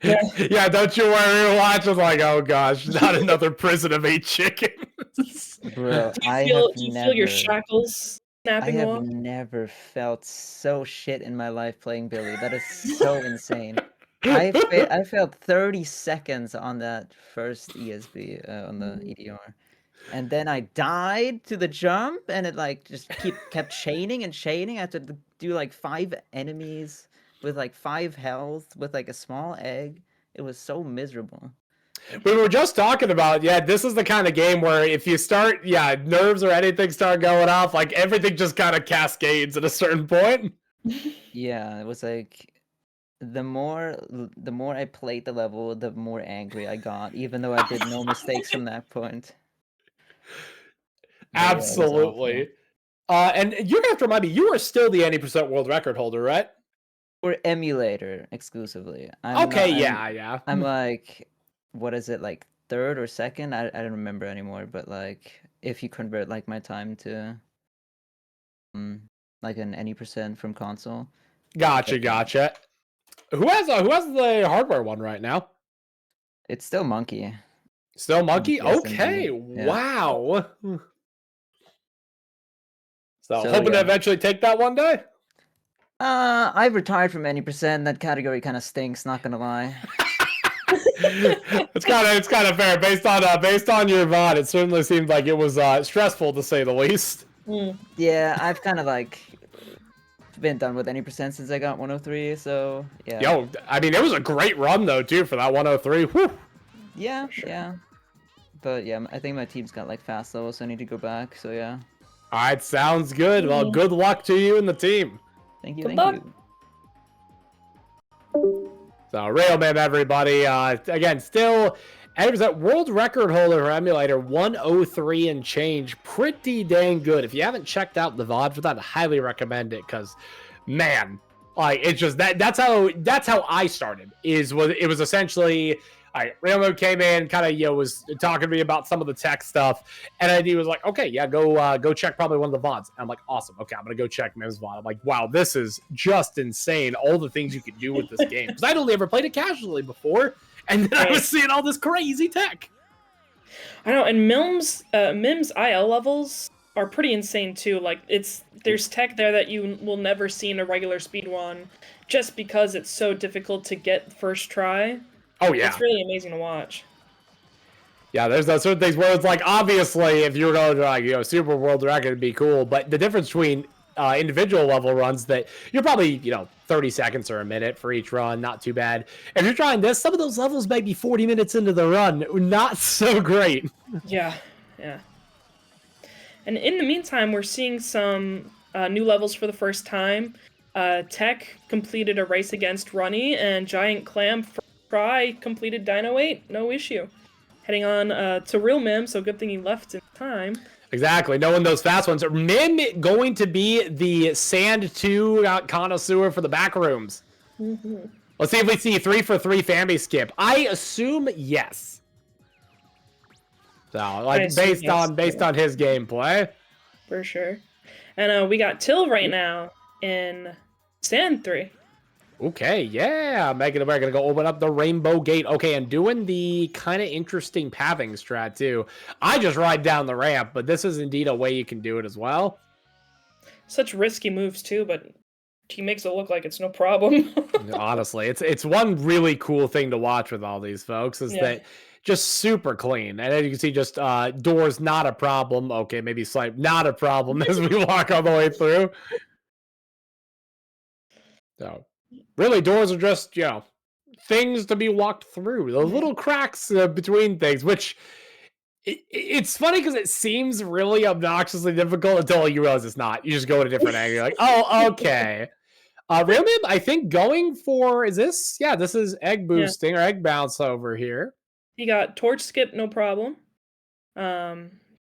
Yeah, don't you worry. Watching like, oh gosh, not another prison of 8 chickens. Bro, Do you I feel, have do you never feel your shackles I snapping have off? never felt so shit in my life playing Billy. That is so insane. I failed 30 seconds on that first ESB on the EDR. And then I died to the jump and it like just kept chaining and chaining. I had to do like 5 enemies with like 5 health with like a small egg. It was so miserable. We were just talking about, yeah, this is the kind of game where if you start, nerves or anything start going off, like everything just kind of cascades at a certain point. Yeah, it was like the more I played the level, the more angry I got, even though I did no mistakes from that point. But yeah, it was awful. Absolutely. And you're gonna have to remind me, you are still the 80% world record holder, right? Or emulator exclusively. I'm Okay, not- yeah. I'm like, what is it, like 3rd or 2nd? I don't remember anymore, but like if you convert like my time to like an any percent from console. Gotcha. Who has the hardware one right now? It's still Monkey. Still Monkey? Yes, Okay, indeed. Yeah. wow. So So, hoping to yeah. eventually take that one day. I've retired from any percent. That category kind of stinks, not gonna lie. it's kind of fair based on your VOD. It certainly seemed like it was stressful to say the least. Yeah, I've kind of like been done with any percent since I got 103. So yeah. Yo, I mean, it was a great run though too for that 103. Whew. Yeah, yeah. But yeah, I think my team's got like fast levels, so I need to go back. So yeah. All right, sounds good. Well, good luck to you and the team. Thank you. Good Thank luck. you. So, Railman, everybody. Again, still 80% world record holder for emulator, 103 and change. Pretty dang good. If you haven't checked out the VOD for that, I highly recommend it because, man, like it's just that's how I started. It was essentially. All right, Railman came in, kind of was talking to me about some of the tech stuff, and he was like, "Okay, yeah, go check probably one of the VODs." And I'm like, "Awesome, okay, I'm gonna go check Mim's VOD." I'm like, "Wow, this is just insane! All the things you can do with this game." Because I'd only ever played it casually before, and then I was seeing all this crazy tech. I know, and Mim's IL levels are pretty insane too. Like there's tech there that you will never see in a regular speedrun, just because it's so difficult to get first try. Oh yeah, It's really amazing to watch. Yeah, there's those certain things where it's like, obviously, if you were going to like super world record, it'd be cool. But the difference between individual level runs that you're probably 30 seconds or a minute for each run, not too bad. If you're trying this, some of those levels may be 40 minutes into the run, not so great. Yeah. And in the meantime, we're seeing some new levels for the first time. Tech completed a race against Runny, and Giant Clam Fry completed Dino 8, no issue. Heading on to Real Mim, so good thing he left in time. Exactly, knowing those fast ones. Mim going to be the Sand 2 connoisseur for the back rooms. Mm-hmm. Let's see if we see 3 for 3 family skip. I assume yes. So, like, based on his gameplay. For sure. And we got Till right now in Sand 3. Okay, yeah. We're going to go open up the Rainbow Gate. Okay, and doing the kind of interesting pathing strat, too. I just ride down the ramp, but this is indeed a way you can do it as well. Such risky moves, too, but he makes it look like it's no problem. Honestly, it's one really cool thing to watch with all these folks is that just super clean. And as you can see, just doors not a problem. Okay, maybe slight not a problem as we walk all the way through. So, really, doors are just, things to be walked through. Those little cracks between things, which It's funny because it seems really obnoxiously difficult until you realize it's not. You just go at a different angle. You're like, oh, okay. Real Mib, I think going for, is this? Yeah, this is egg boosting or egg bounce over here. He got torch skip, no problem.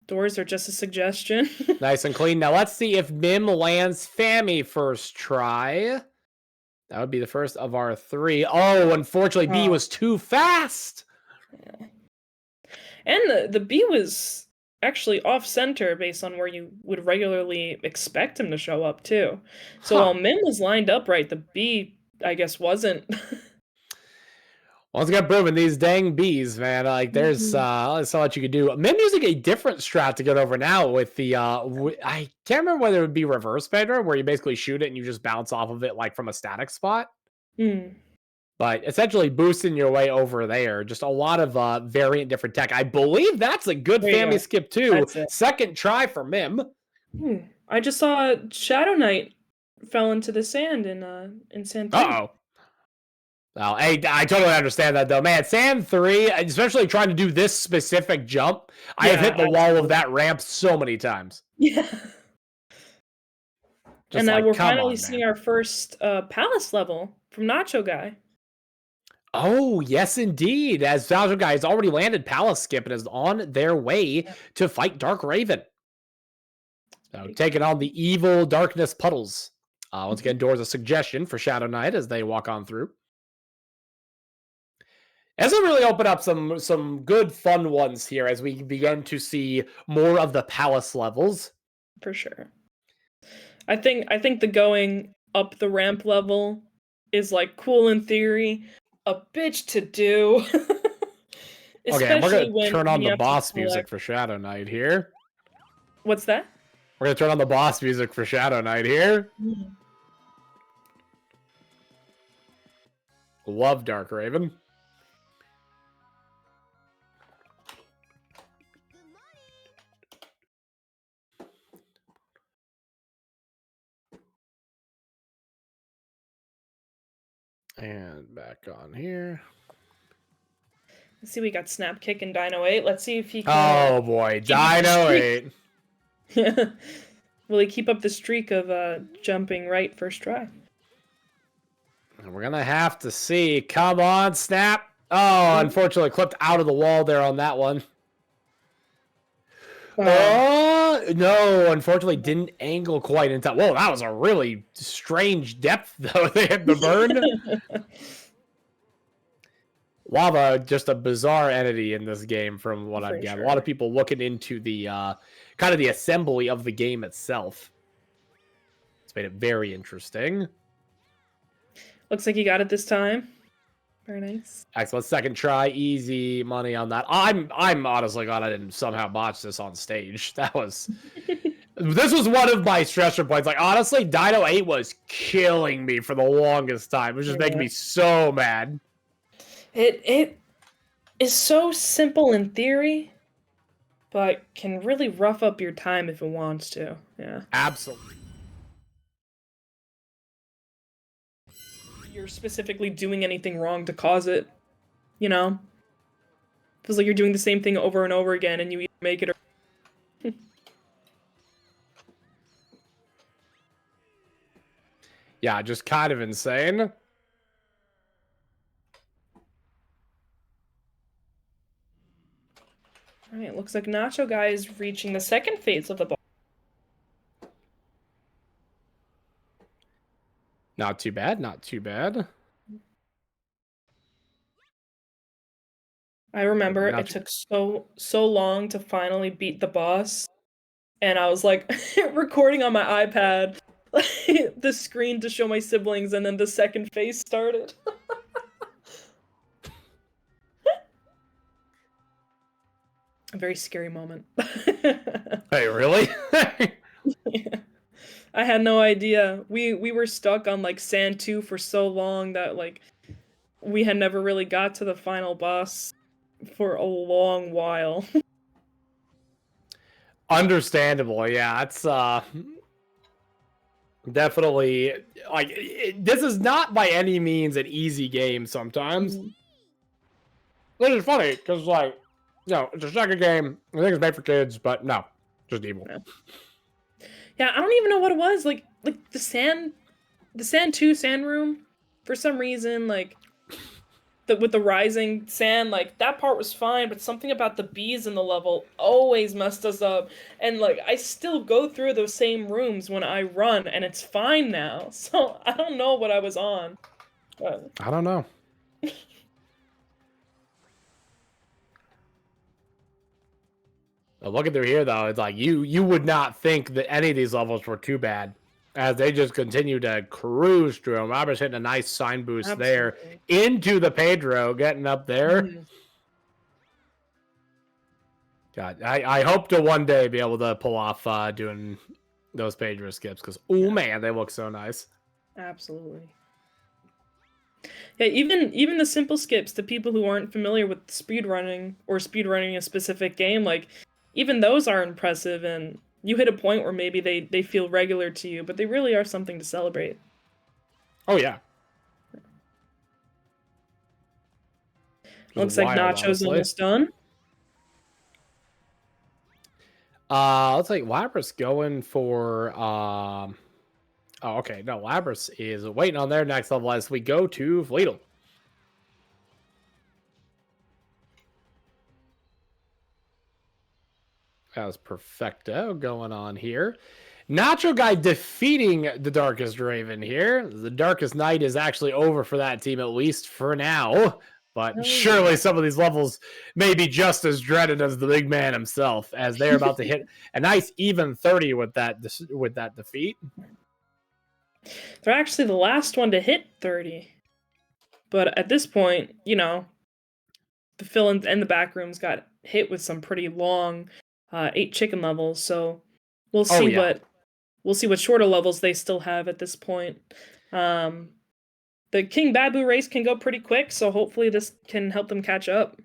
Doors are just a suggestion. Nice and clean. Now let's see if Mim lands Fammy first try. That would be the first of our 3. Oh, unfortunately, B was too fast. Yeah. And the B was actually off center based on where you would regularly expect him to show up too. So while Mim was lined up right, the B I guess wasn't. Once again, proven these dang bees, man. Like there's so much you could do. Mim using a different strat to get over now with the I can't remember whether it would be reverse Pedro, where you basically shoot it and you just bounce off of it like from a static spot. But essentially boosting your way over there. Just a lot of variant different tech. I believe that's a good family skip too. Second try for Mim. I just saw Shadow Knight fell into the sand in Sand 3. Uh-oh. Well, hey, I totally understand that though, man. Sand 3, especially trying to do this specific jump, I have hit the wall of that ramp so many times. Yeah. Just and like, we're come finally on, seeing man. our first palace level from Nacho Guy. Oh, yes, indeed. As Nacho Guy has already landed Palace Skip and is on their way to fight Dark Raven. So taking on the evil Darkness Puddles. Once again, doors a suggestion for Shadow Knight as they walk on through. As we really open up some good fun ones here as we begin to see more of the palace levels. For sure. I think the going up the ramp level is like cool in theory, a bitch to do. Okay, we're gonna turn on the boss music for Shadow Knight here. What's that? We're gonna turn on the boss music for Shadow Knight here. Love Dark Raven. And back on here. Let's see, we got Snap Kick and Dino 8. Let's see if he can. Oh boy, Dino 8. Will he keep up the streak of jumping right first try? And we're gonna have to see. Come on, Snap. Oh, unfortunately clipped out of the wall there on that one. Oh, no, unfortunately didn't angle quite in time. Whoa, that was a really strange depth, though. They had the burn. Lava, just a bizarre entity in this game from what I've got. A lot of people looking into the kind of the assembly of the game itself. It's made it very interesting. Looks like he got it this time. Very nice. Excellent. Second try. Easy money on that. I'm honestly glad I didn't somehow botch this on stage. That was... This was one of my stressor points. Like, honestly, Dino 8 was killing me for the longest time. It was just making me so mad. It is so simple in theory, but can really rough up your time if it wants to. Yeah. Absolutely. You're specifically doing anything wrong to cause it, you know? Feels like you're doing the same thing over and over again and you either make it or... Yeah, just kind of insane. Alright, looks like Nacho Guy is reaching the second phase of the ball. Not too bad, not too bad. I remember it took so long to finally beat the boss. And I was like recording on my iPad the screen to show my siblings, and then the second phase started. A very scary moment. Hey, really? Yeah. I had no idea. We were stuck on like Sand 2 for so long that like we had never really got to the final boss for a long while. Understandable, yeah. It's definitely like this is not by any means an easy game sometimes. Which is funny because like No, it's a soccer game. I think it's made for kids, but no, just evil. Yeah, I don't even know what it was. Like the sand 2 sand room, for some reason, like with the rising sand, like that part was fine, but something about the bees in the level always messed us up. And like I still go through those same rooms when I run, and it's fine now. So I don't know what I was on. I don't know. Looking through here, though, it's like you would not think that any of these levels were too bad, as they just continue to cruise through them. Robert's hitting a nice sign boost there Absolutely. into the Pedro, getting up there. Mhm. God, I hope to one day be able to pull off doing those Pedro skips, because oh man, they look so nice. Absolutely. Yeah, even the simple skips, the people who aren't familiar with speedrunning or speedrunning a specific game, like even those are impressive, and you hit a point where maybe they feel regular to you, but they really are something to celebrate. Oh yeah. Looks like Wild, Nacho's honestly. almost done. Looks like Labrys going for oh, okay. No, Labrys is waiting on their next level as we go to Vleetle. That's Perfecto going on here. Nacho Guy defeating the Darkest Raven here. The Darkest Night is actually over for that team, at least for now. But Oh, surely yeah. some of these levels may be just as dreaded as the big man himself, as they're about to hit a nice even 30 with that defeat. They're actually the last one to hit 30. But at this point, you know, the fill-ins and the back rooms got hit with some pretty long 8 chicken levels, so we'll Oh, see yeah. what shorter levels they still have at this point. The King Babu race can go pretty quick, so hopefully this can help them catch up.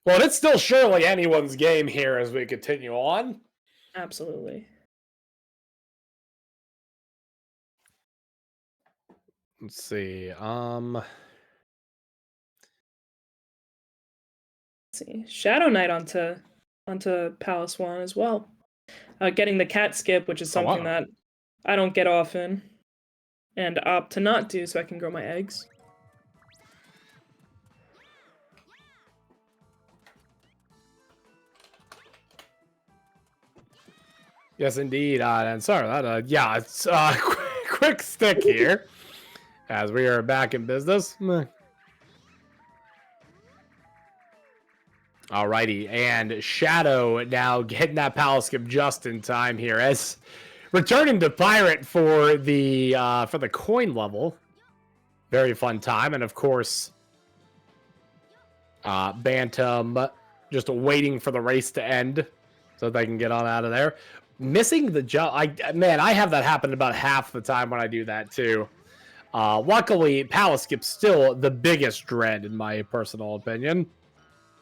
Well, it's still surely anyone's game here as we continue on. Absolutely. Let's see. Let's see. Shadow Knight onto Palace 1 as well. Getting the cat skip, which is Oh, wow. something that I don't get often, and opt to not do so I can grow my eggs. Yes, indeed. And sorry, that yeah, it's quick stick here as we are back in business. Alrighty, and Shadow now getting that palace skip just in time here as returning to Pirate for the coin level. Very fun time, and of course, Bantam just waiting for the race to end so they can get on out of there. Missing the jump, I have that happen about half the time when I do that too. Luckily, palace skip's still the biggest dread in my personal opinion.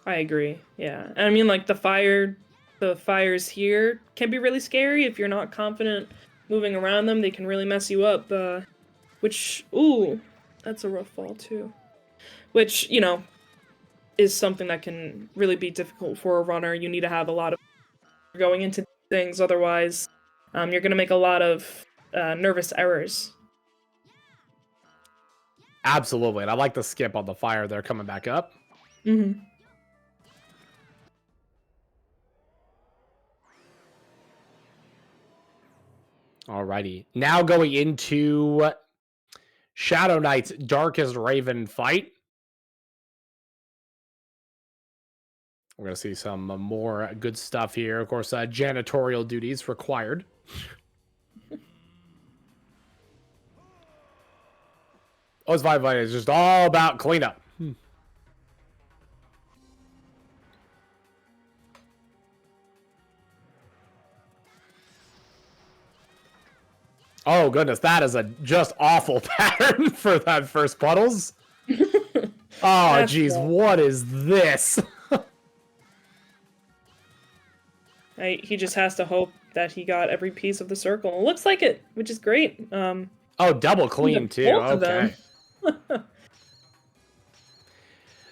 I agree. Yeah. And I mean, like the fires here can be really scary if you're not confident moving around them. They can really mess you up. Which, ooh, that's a rough fall too. Which, you know, is something that can really be difficult for a runner. You need to have a lot of going into things. Otherwise, you're going to make a lot of nervous errors. Absolutely, and I like the skip on the fire there coming back up. Mm-hmm. Alrighty, now going into Shadow Knight's Darkest Raven fight. We're going to see some more good stuff here. Of course, janitorial duties required. Oh, it's fine. It's just all about cleanup. Oh, goodness. That is a just awful pattern for that first puddles. Oh, geez. What is this? He just has to hope that he got every piece of the circle. It looks like it, which is great. Oh, double clean, too. Okay.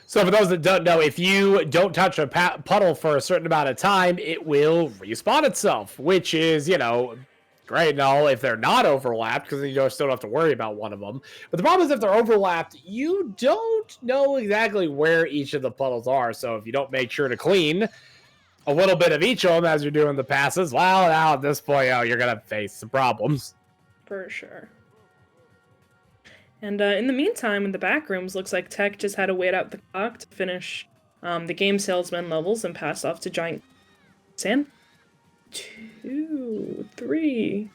So for those that don't know, if you don't touch a puddle for a certain amount of time, it will respawn itself, which is, great and all if they're not overlapped, because then you still don't have to worry about one of them. But the problem is if they're overlapped, you don't know exactly where each of the puddles are. So if you don't make sure to clean a little bit of each of them as you're doing the passes, well, now at this point, you're going to face some problems. For sure. And in the meantime, in the back rooms, looks like Tech just had to wait out the clock to finish the game salesman levels and pass off to Giant Sand. 2, 3.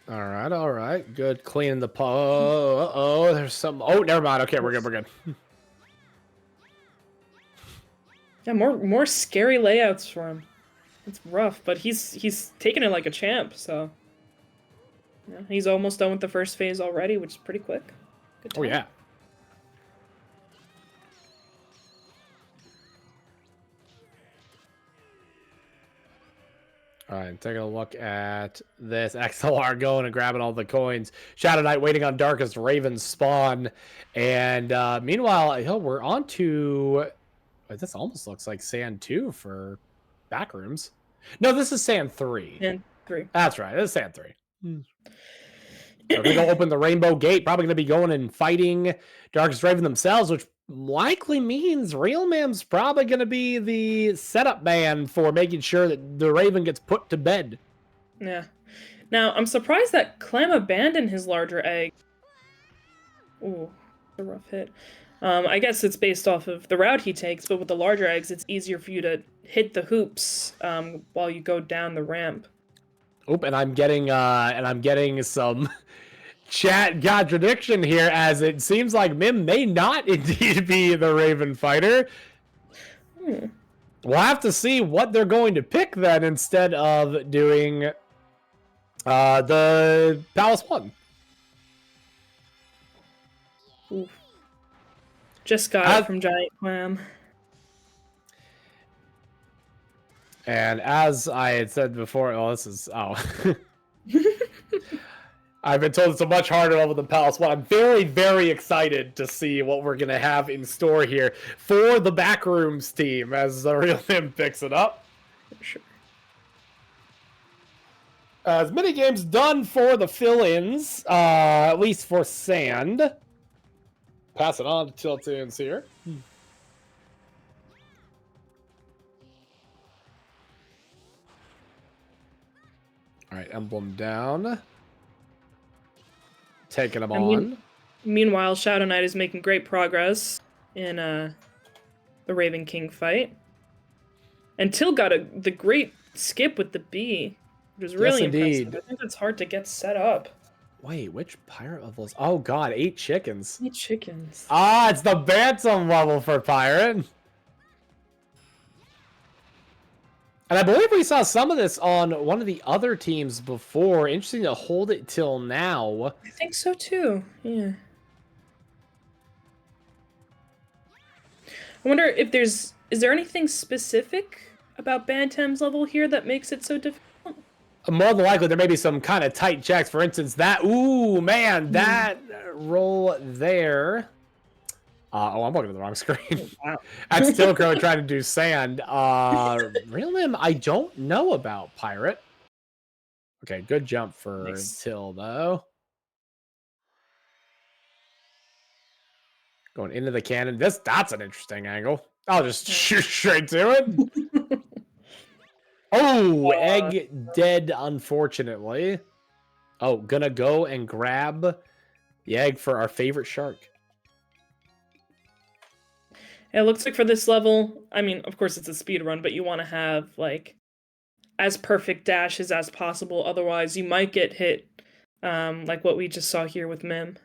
All right. Good cleaning the oh, there's some. Oh, never mind. Okay, we're good. Yeah, more scary layouts for him. It's rough, but he's taking it like a champ, so yeah, he's almost done with the first phase already, which is pretty quick. Good Oh time. yeah. All right, taking a look at this. XLR going and grabbing all the coins. Shadow Knight waiting on Darkest Raven spawn. And meanwhile, we're on to... This almost looks like Sand 2 for backrooms. No, this is Sand 3. And 3. That's right, this is Sand 3. They're going to go open the Rainbow Gate. Probably going to be going and fighting Darkest Raven themselves, which likely means Realmam's probably going to be the setup man for making sure that the Raven gets put to bed. Yeah. Now, I'm surprised that Clam abandoned his larger egg. Ooh, a rough hit. I guess it's based off of the route he takes, but with the larger eggs, it's easier for you to hit the hoops while you go down the ramp. Oop, and I'm getting some chat contradiction here, as it seems like Mim may not indeed be the Raven fighter. We'll have to see what they're going to pick then instead of doing the Palace 1. Oof. Just got it from Giant Clam. And as I had said before, I've been told it's a much harder level than Palace 1. I'm very, very excited to see what we're going to have in store here for the Backrooms team as the Real Mim picks it up. For sure. As many games done for the fill-ins, at least for Sand. Pass it on to Tiltunes here. All right, Emblem down. Taking them on. Meanwhile, Shadow Knight is making great progress in the Raven King fight. And Till got the great skip with the bee, which was really impressive. Indeed. I think it's hard to get set up. Wait, which pirate level is... Oh, God, 8 chickens. 8 chickens. Ah, it's the Bantam level for pirate. And I believe we saw some of this on one of the other teams before. Interesting to hold it till now. I think so, too. Yeah. I wonder if is there anything specific about Bantam's level here that makes it so difficult? More than likely, there may be some kind of tight checks. For instance, that... Ooh, man, that roll there... I'm looking at the wrong screen. Wow. That's Tilcrow trying to do Sand. Real Mim, I don't know about Pirate. Okay, good jump for Nice. Till, though. Going into the cannon. That's an interesting angle. I'll just shoot straight to it. Oh, egg dead, unfortunately. Oh, gonna go and grab the egg for our favorite shark. It looks like for this level, I mean, of course it's a speed run, but you want to have, like, as perfect dashes as possible. Otherwise, you might get hit, like what we just saw here with Mim.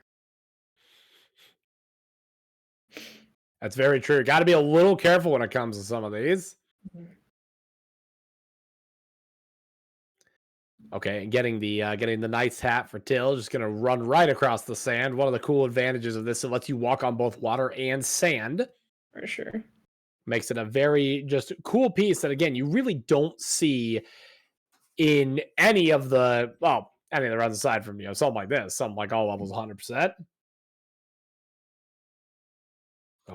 That's very true. Got to be a little careful when it comes to some of these. Okay, getting the nice hat for Till. Just gonna run right across the sand. One of the cool advantages of this, it lets you walk on both water and sand. For sure. Makes it a very just cool piece that, again, you really don't see in any of the runs aside from something like this, something like all levels 100%.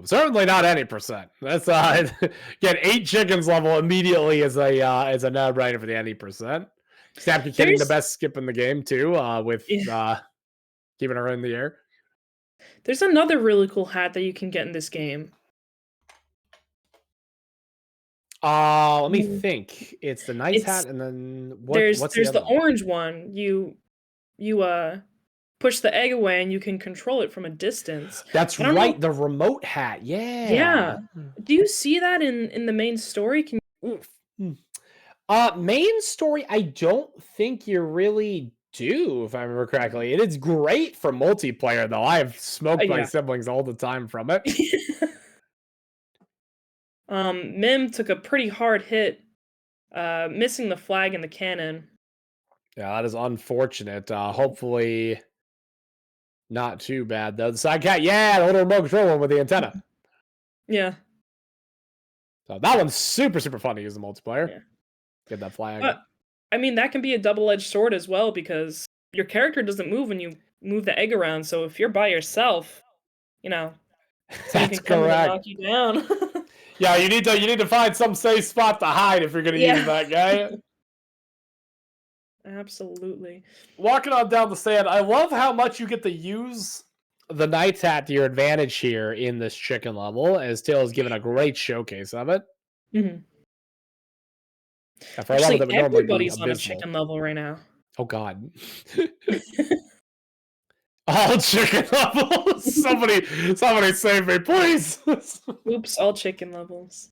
Certainly not any percent. That's get 8 chickens level immediately is a no-brainer for the any percent. Snapky Kidding, the best skip in the game too, with keeping her in the air. There's another really cool hat that you can get in this game. Let me think. It's the nice hat, and then there's what's the orange one. You push the egg away, and you can control it from a distance. That's right, the remote hat. Yeah. Yeah. Do you see that in the main story? Can you... Main story, I don't think you really do, if I remember correctly. It is great for multiplayer, though. I have smoked my siblings all the time from it. Mim took a pretty hard hit, missing the flag in the cannon. Yeah, that is unfortunate. Hopefully not too bad, though. The side cat, the little remote control one with the antenna. Yeah. So that one's super, super fun to use in multiplayer. Yeah. Get that flag. But, I mean, that can be a double-edged sword as well, because your character doesn't move when you move the egg around, so if you're by yourself, that's correct. Knock you down. Yeah, you need to find some safe spot to hide if you're gonna use that guy. Absolutely. Walking on down the sand, I love how much you get to use the Knight's hat to your advantage here in this chicken level, as Tail has given a great showcase of it. Mm-hmm. Actually, everybody's on a chicken level right now. Oh God. All chicken levels. Somebody save me, please. Oops, all chicken levels.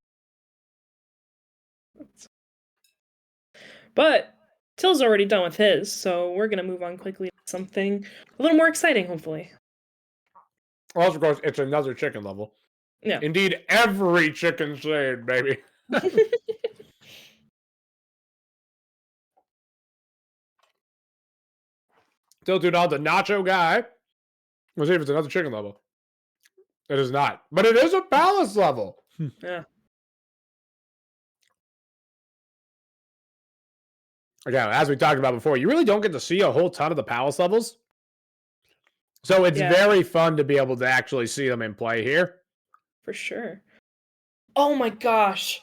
But Till's already done with his, so we're gonna move on quickly to something a little more exciting, hopefully. Also, of course, it's another chicken level. Yeah. Indeed, every chicken saved, baby. Still tuned on the nacho guy. We'll see if it's another chicken level. It is not. But it is a palace level. Yeah. Again, as we talked about before, you really don't get to see a whole ton of the palace levels. So it's very fun to be able to actually see them in play here. For sure. Oh my gosh.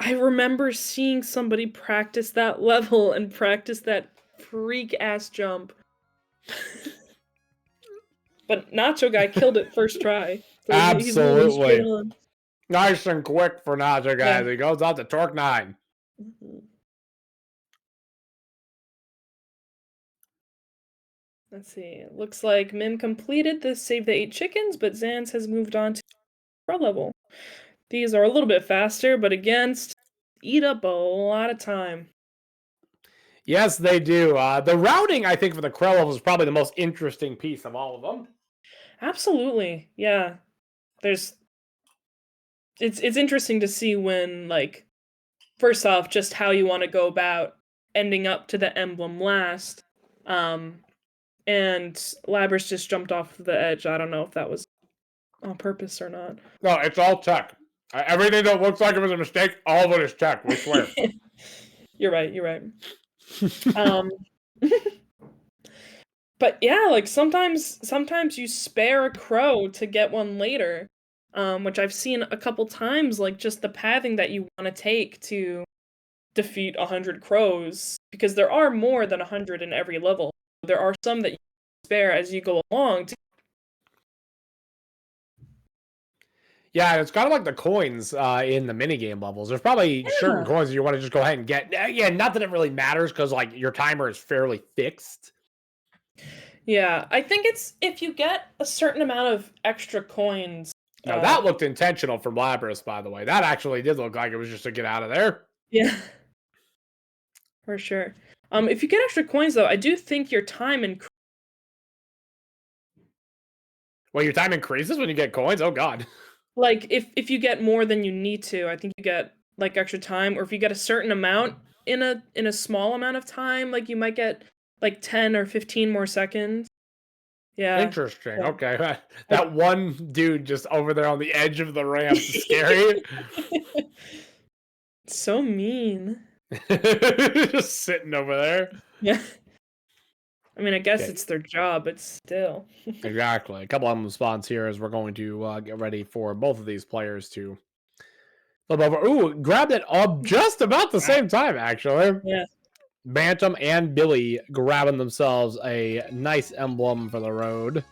I remember seeing somebody practice that level and practice that freak-ass jump. But Nacho Guy killed it first try. So absolutely. Nice and quick for Nacho Guy. He goes out to Torque 9. Mm-hmm. Let's see. It looks like Mim completed the Save the 8 Chickens, but Zans has moved on to pro level. These are a little bit faster, but again, eat up a lot of time. Yes, they do. The routing, I think, for the Crow level is probably the most interesting piece of all of them. Absolutely, yeah. It's interesting to see when, like, first off, just how you want to go about ending up to the emblem last. And Labrys just jumped off the edge. I don't know if that was on purpose or not. No, it's all tech. Everything that looks like it was a mistake, all of it is tech. We swear. You're right. But yeah, like sometimes you spare a crow to get one later, which I've seen a couple times. Like just the pathing that you want to take to defeat 100 crows, because there are more than 100 in every level. There are some that you spare as you go along. Yeah, it's kind of like the coins in the minigame levels. There's probably certain coins that you want to just go ahead and get. Yeah, not that it really matters because like your timer is fairly fixed. Yeah, I think it's if you get a certain amount of extra coins. Now that looked intentional from Labrys, by the way. That actually did look like it was just to get out of there. Yeah, for sure. If you get extra coins, though, I do think your time increases. Well, your time increases when you get coins? Oh, God. Like, if you get more than you need to, I think you get, like, extra time. Or if you get a certain amount in a small amount of time, like, you might get, like, 10 or 15 more seconds. Yeah. Interesting. Yeah. Okay. That one dude just over there on the edge of the ramp is scary. So mean. Just sitting over there. Yeah. I mean, I guess Okay. it's their job, but still. Exactly. A couple of spots here as we're going to get ready for both of these players to flip over. Ooh, grabbed it up just about the same time, actually. Yeah. Bantam and Billy grabbing themselves a nice emblem for the road.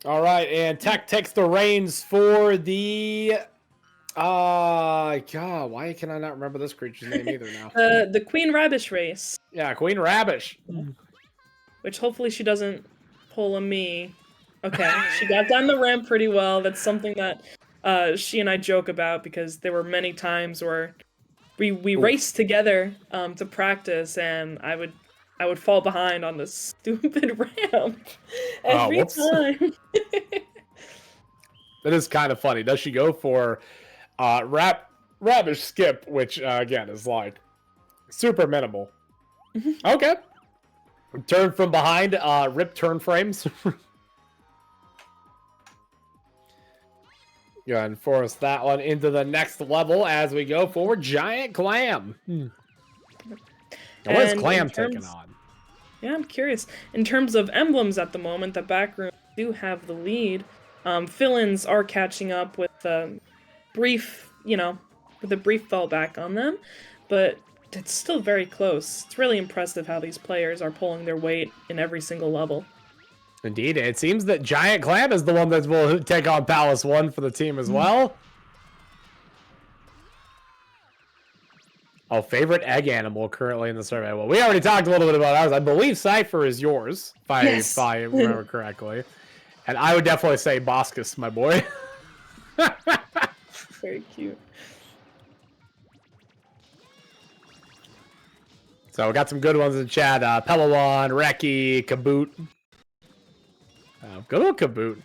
All right, and Tech takes the reins for the God, why can I not remember this creature's name either now? The Queen Rabish race, Yeah, Queen Rabish. which hopefully she doesn't pull a me. Okay, she got down the ramp pretty well. That's something that she and I joke about because there were many times where we raced together to practice, and I would fall behind on this stupid ramp every whoops. time. That is kind of funny. Does she go for Rabish skip, which again is like super minimal? Okay. Turn from behind, rip turn frames. Go ahead and force that one into the next level as we go for Giant Clam. Now, what is And Clam in taking terms- on? Yeah, I'm curious. In terms of emblems at the moment, the back room do have the lead. Fill-ins are catching up with brief, with a brief fallback on them, but it's still very close. It's really impressive how these players are pulling their weight in every single level. Indeed, it seems that Giant Clam is the one that will take on Palace 1 for the team as well. Oh, favorite egg animal currently in the survey. Well, we already talked a little bit about ours. I believe Cypher is yours, if I remember correctly. And I would definitely say Boscus, my boy. Very cute. So we got some good ones in chat. Pelawan, Reki, Kaboot. Good old Kaboot.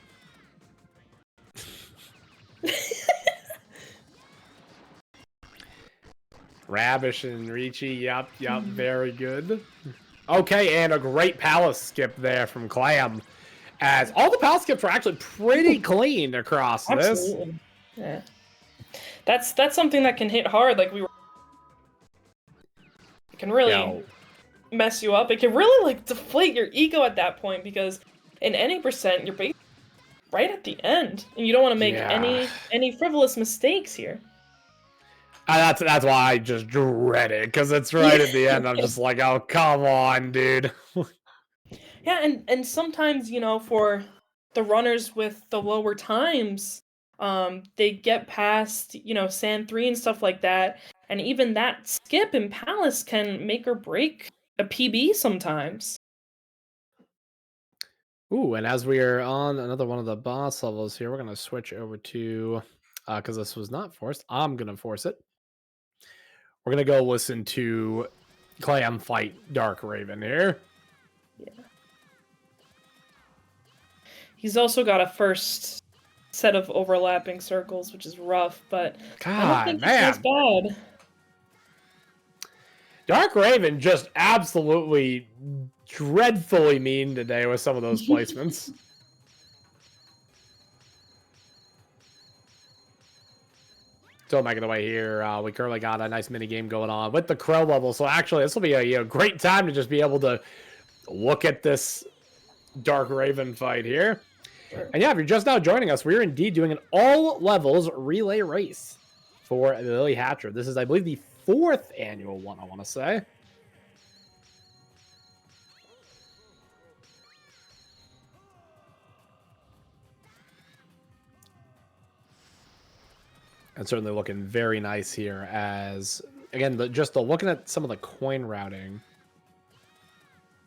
Rabish and Ricci. Yep, very good. Okay, and a great Palace skip there from Clam. As all the Palace skips were actually pretty clean across this. Absolutely. Yeah. That's something that can hit hard. Like it can really mess you up. It can really like deflate your ego at that point because in any percent you're basically right at the end, and you don't want to make any frivolous mistakes here. That's why I just dread it, because it's right at the end. I'm just like, oh, come on, dude. Yeah, and sometimes, for the runners with the lower times, they get past, Sand 3 and stuff like that, and even that skip in Palace can make or break a PB sometimes. Ooh, and as we are on another one of the boss levels here, we're going to switch over to, because this was not forced, I'm going to force it. We're going to go listen to Clam fight Dark Raven here. Yeah. He's also got a first set of overlapping circles, which is rough, but I don't think it's as bad. Dark Raven just absolutely dreadfully mean today with some of those placements. Still making the way here. We currently got a nice mini game going on with the Crow level. So actually, this will be a great time to just be able to look at this Dark Raven fight here. Sure. And yeah, if you're just now joining us, we're indeed doing an all levels relay race for the Lily Hatcher. This is, I believe, the 4th annual one, I want to say. And certainly looking very nice here as, again, just looking at some of the coin routing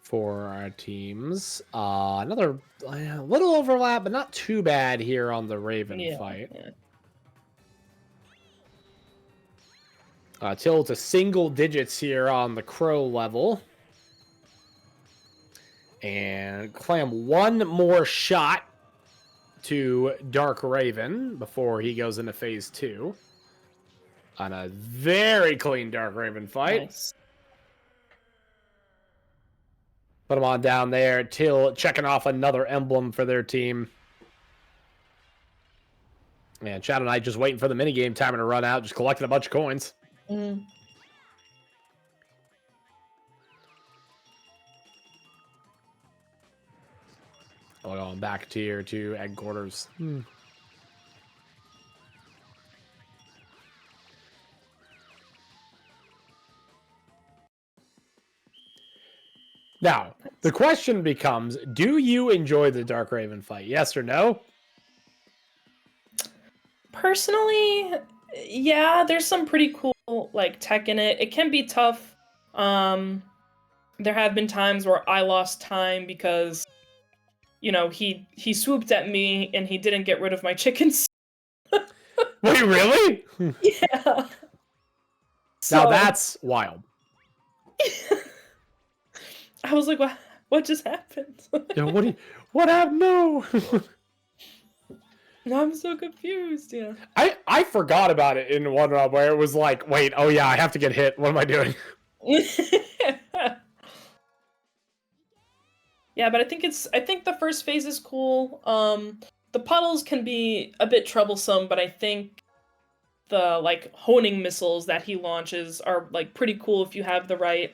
for our teams. Another little overlap, but not too bad here on the Raven fight. Yeah. Till to single digits here on the Crow level. And Clam one more shot to Dark Raven before he goes into phase 2 on a very clean Dark Raven fight. Nice. Put them on down there. Till checking off another emblem for their team. And Chad and I just waiting for the minigame timer to run out, just collecting a bunch of coins. Mm. Oh, going back tier to headquarters. Now, the question becomes, do you enjoy the Dark Raven fight? Yes or no? Personally, yeah, there's some pretty cool like tech in it. It can be tough. There have been times where I lost time because, you know, he swooped at me and he didn't get rid of my chickens. Wait, really? Yeah. Now So, that's wild. I was like, what just happened? Yeah, what happened? No. I'm so confused. Yeah. I forgot about it in one run where it was like, wait, oh yeah, I have to get hit. What am I doing? Yeah, but I think the first phase is cool. The puddles can be a bit troublesome, but I think the like honing missiles that he launches are like pretty cool if you have the right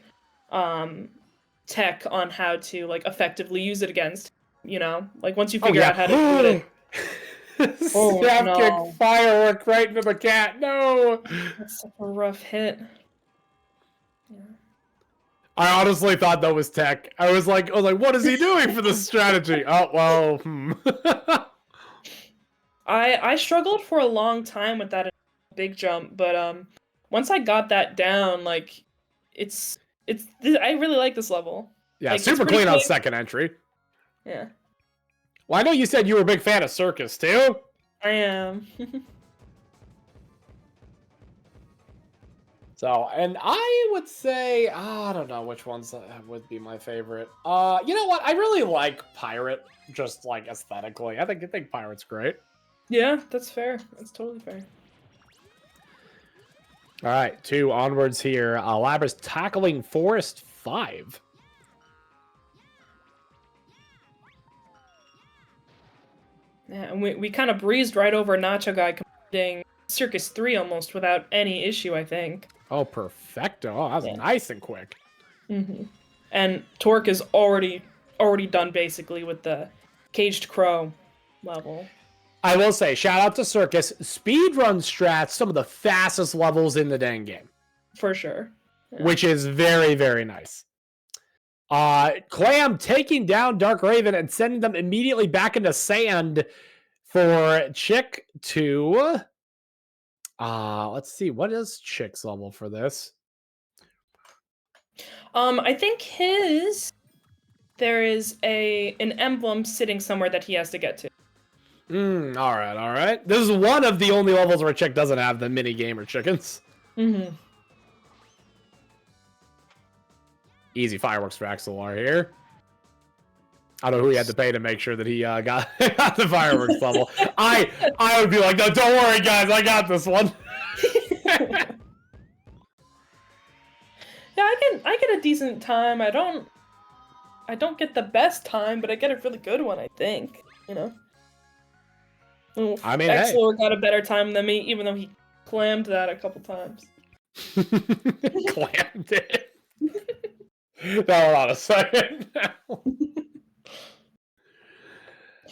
tech on how to like effectively use it against, you know? Like once you figure out how to do it. Oh, Snap no. kick firework right into the cat. No. That's such a rough hit. Yeah. I honestly thought that was tech. I was like, what is he doing for this strategy? Oh well. I struggled for a long time with that big jump, but once I got that down, like it's I really like this level. Yeah, Like, it's super pretty clean on quick. second entry. Yeah, Well, I know you said you were a big fan of Circus too. I am. So, and I would say, I don't know which ones would be my favorite. You know what? I really like Pirate, just like aesthetically. I think Pirate's great. Yeah, that's fair. That's totally fair. All right, 2 onwards here. Labra's tackling Forest 5. Yeah, and we kind of breezed right over Nacho Guy completing Circus 3 almost without any issue, I think. Oh, perfecto. Oh, that was Yeah. nice and quick. And Torque is already done basically with the Caged Crow level. I will say, shout out to Circus. Speedrun strats, some of the fastest levels in the dang game, For sure. Yeah. which is very, very nice. Clam taking down Dark Raven and sending them immediately back into sand for Chick to... let's see. What is Chick's level for this? I think there is an emblem sitting somewhere that he has to get to. All right. This is one of the only levels where Chick doesn't have the mini gamer chickens. Easy fireworks for Axelar here. I don't know who he had to pay to make sure that he got the fireworks level. I would be like, no, don't worry, guys, I got this one. Yeah, I get a decent time. I don't get the best time, but I get a really good one, I think. You know? Ooh, I mean, hey. Axelor got a better time than me, even though he clammed that a couple times. Clammed it. Hold on a second.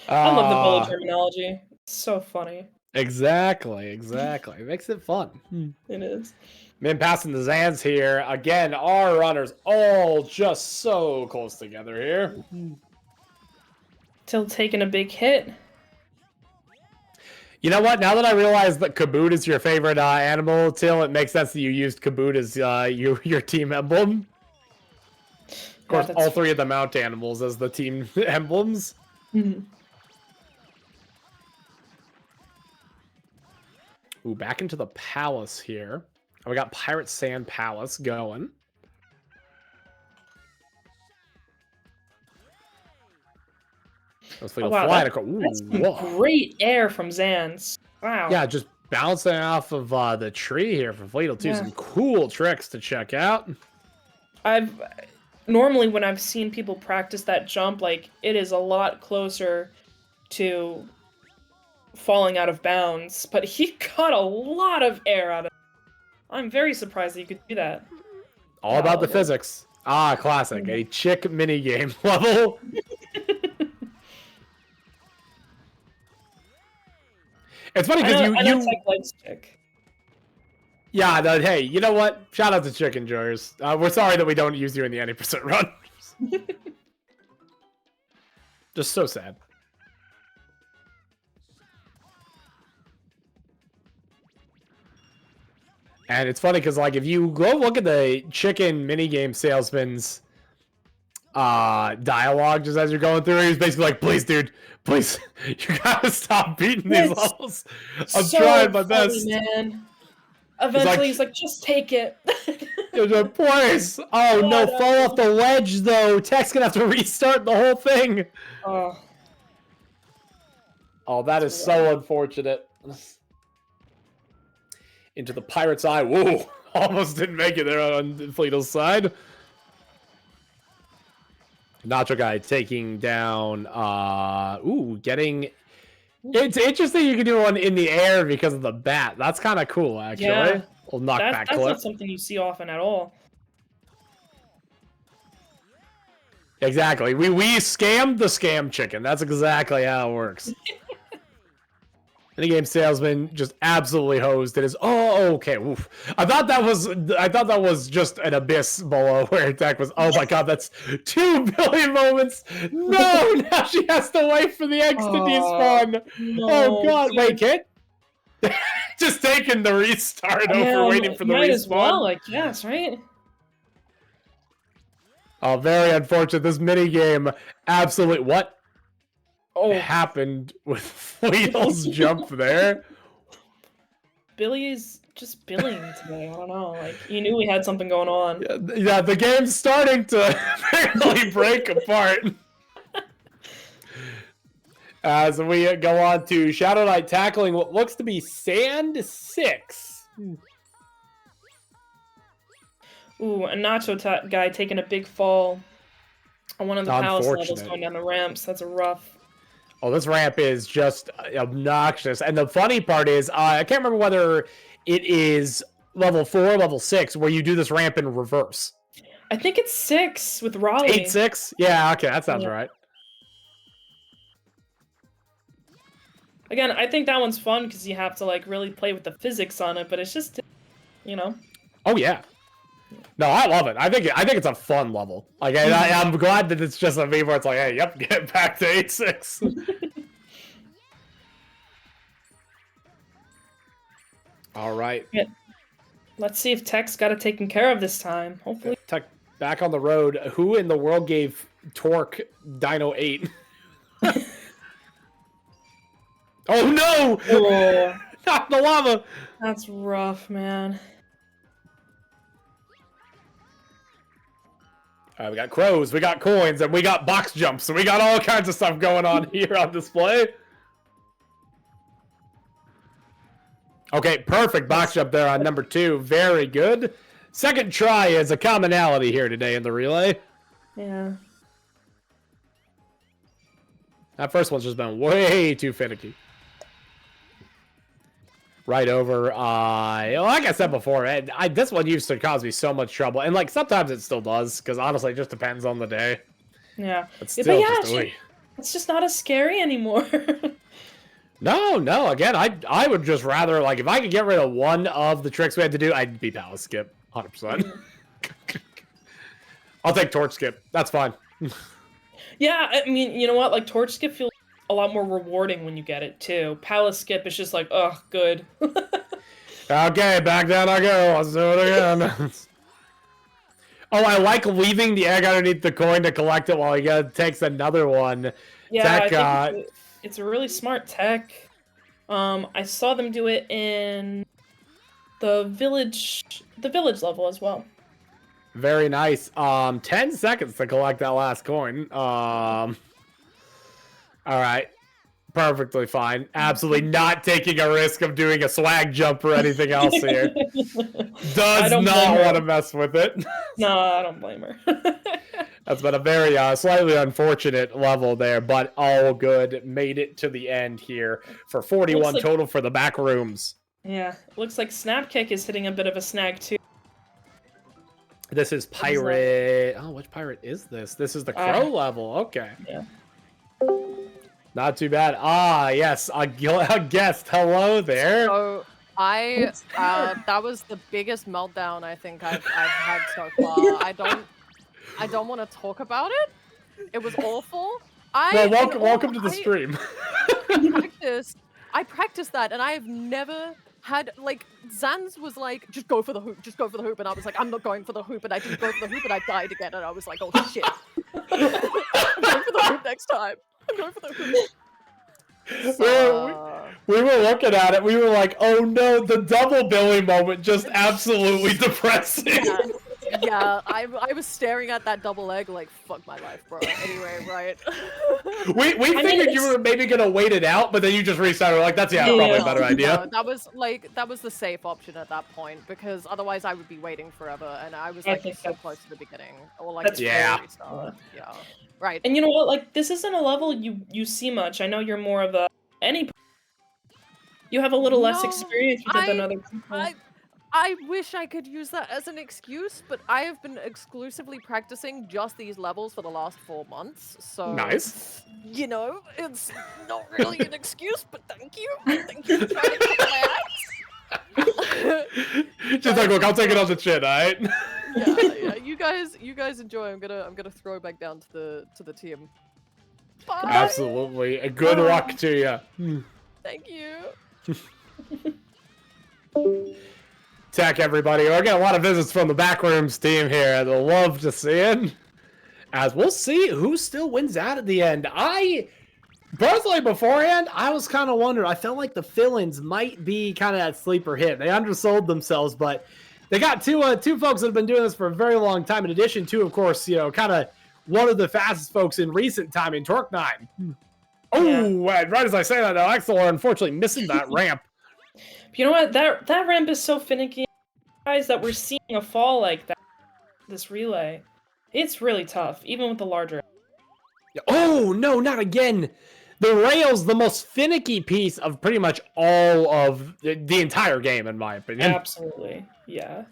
I love the bullet terminology. It's so funny. Exactly. It makes it fun. It is. Man passing the Zans here. Again, our runners all just so close together here. Till taking a big hit. You know what? Now that I realize that Kaboot is your favorite animal, Till, it makes sense that you used Kaboot as your team emblem. Of course, all 3 of the mount animals as the team emblems. Ooh, back into the palace here. We got Pirate Sand Palace going. Oh, wow, that's some great air from Zans. Wow. Yeah, just bouncing off of the tree here for Fleetle too. Yeah. Some cool tricks to check out. normally when I've seen people practice that jump, like it is a lot closer to falling out of bounds, but he got a lot of air out of it. I'm very surprised that you could do that. All about the physics. Ah, classic. A chick mini game level. It's funny because I know Tech likes chick. Yeah, hey, you know what? Shout out to Chick Enjoyers. We're sorry that we don't use you in the 90% run. Just so sad. And it's funny because, like, if you go look at the chicken minigame salesman's dialogue just as you're going through it, he's basically like, please, dude, please, you gotta stop beating these levels. I'm trying my best. Man. Eventually, he's like, just take it. Please. Oh, no, fall off the ledge, though. Tech's gonna have to restart the whole thing. Oh, that is so unfortunate. Into the Pirate's Eye. Whoa, almost didn't make it there on Fleetel's side. Nacho Guy taking down, getting... It's interesting you can do one in the air because of the bat. That's kind of cool, actually. Yeah. Little knockback that's clip. not something you see often at all. Exactly. We scammed the scam chicken. That's exactly how it works. Minigame salesman just absolutely hosed it. Okay. Oof. I thought that was just an abyss below where Tech was. Oh my god, that's 2 billion moments. No, now she has to wait for the X to despawn. No, Oh god, dude. wait, Kit. Just taking the restart over waiting for the might respawn. as well, I guess, right? Oh, very unfortunate. This minigame absolutely what? Oh, Happened with Fleetel's jump there. Billy's just billing today. I don't know. Like, you knew we had something going on. Yeah, the game's starting to apparently break apart. As we go on to Shadow Knight tackling what looks to be Sand 6. Ooh, a Nacho guy taking a big fall on one of the palace levels going down the ramps. That's a rough. Oh, this ramp is just obnoxious. And the funny part is, I can't remember whether it is level 4 or level 6 where you do this ramp in reverse. I think it's 6 with Raleigh. 8-6? Yeah, okay, that sounds right. Again, I think that one's fun because you have to like really play with the physics on it, but it's just, you know. Oh yeah. No, I love it. I think it's a fun level. Like I'm glad that it's just a me where it's like, hey, yep, get back to 8-6. All right. Yeah. Let's see if Tech's got it taken care of this time. Hopefully. Tech back on the road. Who in the world gave Torque Dino 8? Oh no! Oh, Not the lava. that's rough, man. All right, we got crows, we got coins, and we got box jumps. So we got all kinds of stuff going on here on display. Okay, perfect box jump there on number 2. Very good. Second try is a commonality here today in the relay. Yeah. That first one's just been way too finicky. Right over, like I said before, this one used to cause me so much trouble. And, like, sometimes it still does, because honestly, it just depends on the day. Yeah. But But still, yeah, just, it's just not as scary anymore. No, again, I would just rather, like, if I could get rid of one of the tricks we had to do, I'd be Palace Skip, 100%. I'll take Torch Skip. That's fine. Yeah, I mean, you know what? Like, Torch Skip feels a lot more rewarding when you get it, too. Palace Skip is just like, ugh, good. Okay, back down I go. Let's do it again. Oh, I like leaving the egg underneath the coin to collect it while he takes another one. Yeah, Tech, I think it's a really smart tech. I saw them do it in the village level as well. Very nice. 10 seconds to collect that last coin. All right. Perfectly fine. Absolutely not taking a risk of doing a swag jump or anything else here. Does not want to mess with it. No, I don't blame her. That's been a very slightly unfortunate level there, but all good. Made it to the end here for 41 like- total for the back rooms. Yeah, looks like Snapkick is hitting a bit of a snag too. This is pirate. Oh, which pirate is this? This is the crow level. Okay. Yeah. Not too bad. Ah, yes, a guest. Hello there. So that was the biggest meltdown I think I've had so far. I don't want to talk about it. It was awful. Welcome to the stream. I practiced that, and I have never had, like, Zanz was like, just go for the hoop, and I was like, I'm not going for the hoop, and I didn't go for the hoop, and I died again, and I was like, oh shit. I'm going for the hoop next time. I'm going for the hoop. We were looking at it. We were like, "Oh no!" The double Billy moment just absolutely depressing. Yeah, I was staring at that double leg like, "Fuck my life, bro." Anyway, right? we figured you were maybe gonna wait it out, but then you just restarted. Like, that's probably a better idea. No, that was the safe option at that point because otherwise I would be waiting forever, and I was like so close to the beginning or like yeah. Yeah. Right. And you know what? Like, this isn't a level you see much. I know you're more of a you have a little less experience with it than other people. I wish I could use that as an excuse, but I have been exclusively practicing just these levels for the last 4 months, so... Nice. You know, it's not really an excuse, but thank you. Thank you for trying to cover my ass. Just like, look, I'll take it on the chin, alright? Yeah. You guys enjoy. I'm gonna throw back down to the team. Bye. Absolutely. A good luck to you. Thank you. Tech, everybody. We're getting a lot of visits from the Backrooms team here. They'll love to see it. As we'll see who still wins out at the end. Personally, beforehand, I was kind of wondering. I felt like the fill-ins might be kind of that sleeper hit. They undersold themselves, but they got two folks that have been doing this for a very long time. In addition to, of course, kind of one of the fastest folks in recent time in Torque9. Oh, right as I say that, Axel are unfortunately missing that ramp. You know what? That ramp is so finicky, guys, that we're seeing a fall like that. This relay, it's really tough, even with the larger. Oh no, not again! The rail's the most finicky piece of pretty much all of the entire game, in my opinion. Absolutely, yeah.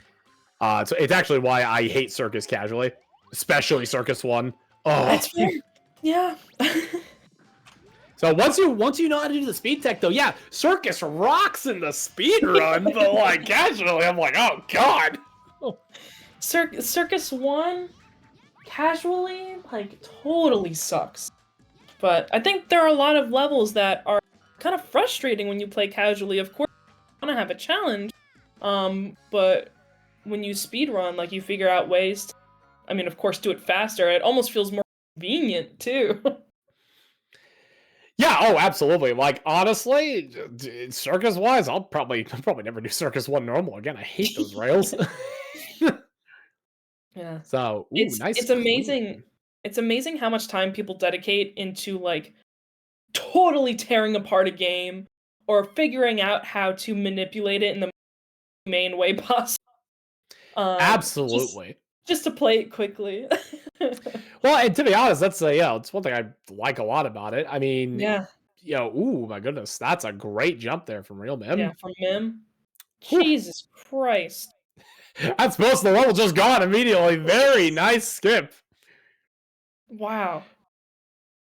So it's actually why I hate Circus casually, especially Circus 1. Oh, That's fair. Yeah. So once you know how to do the speed tech, though, yeah, Circus rocks in the speed run, but like casually, I'm like, oh god. Circus 1, casually, like totally sucks. But I think there are a lot of levels that are kind of frustrating when you play casually. Of course, you want to have a challenge, but when you speedrun, like you figure out ways to, I mean, of course, do it faster. It almost feels more convenient too. Yeah, oh, absolutely. Like, honestly, Circus-wise, I'll probably never do Circus 1 normal again. I hate those rails. Yeah. So, nice. It's amazing. It's amazing how much time people dedicate into, like, totally tearing apart a game or figuring out how to manipulate it in the main way possible. Absolutely. Just to play it quickly. Well, and to be honest, that's it's one thing I like a lot about it. I mean, yeah. Ooh, my goodness, that's a great jump there from Real Mim. Yeah, from Mim. Jesus Christ. That's most of the level just gone immediately. Very nice skip. Wow.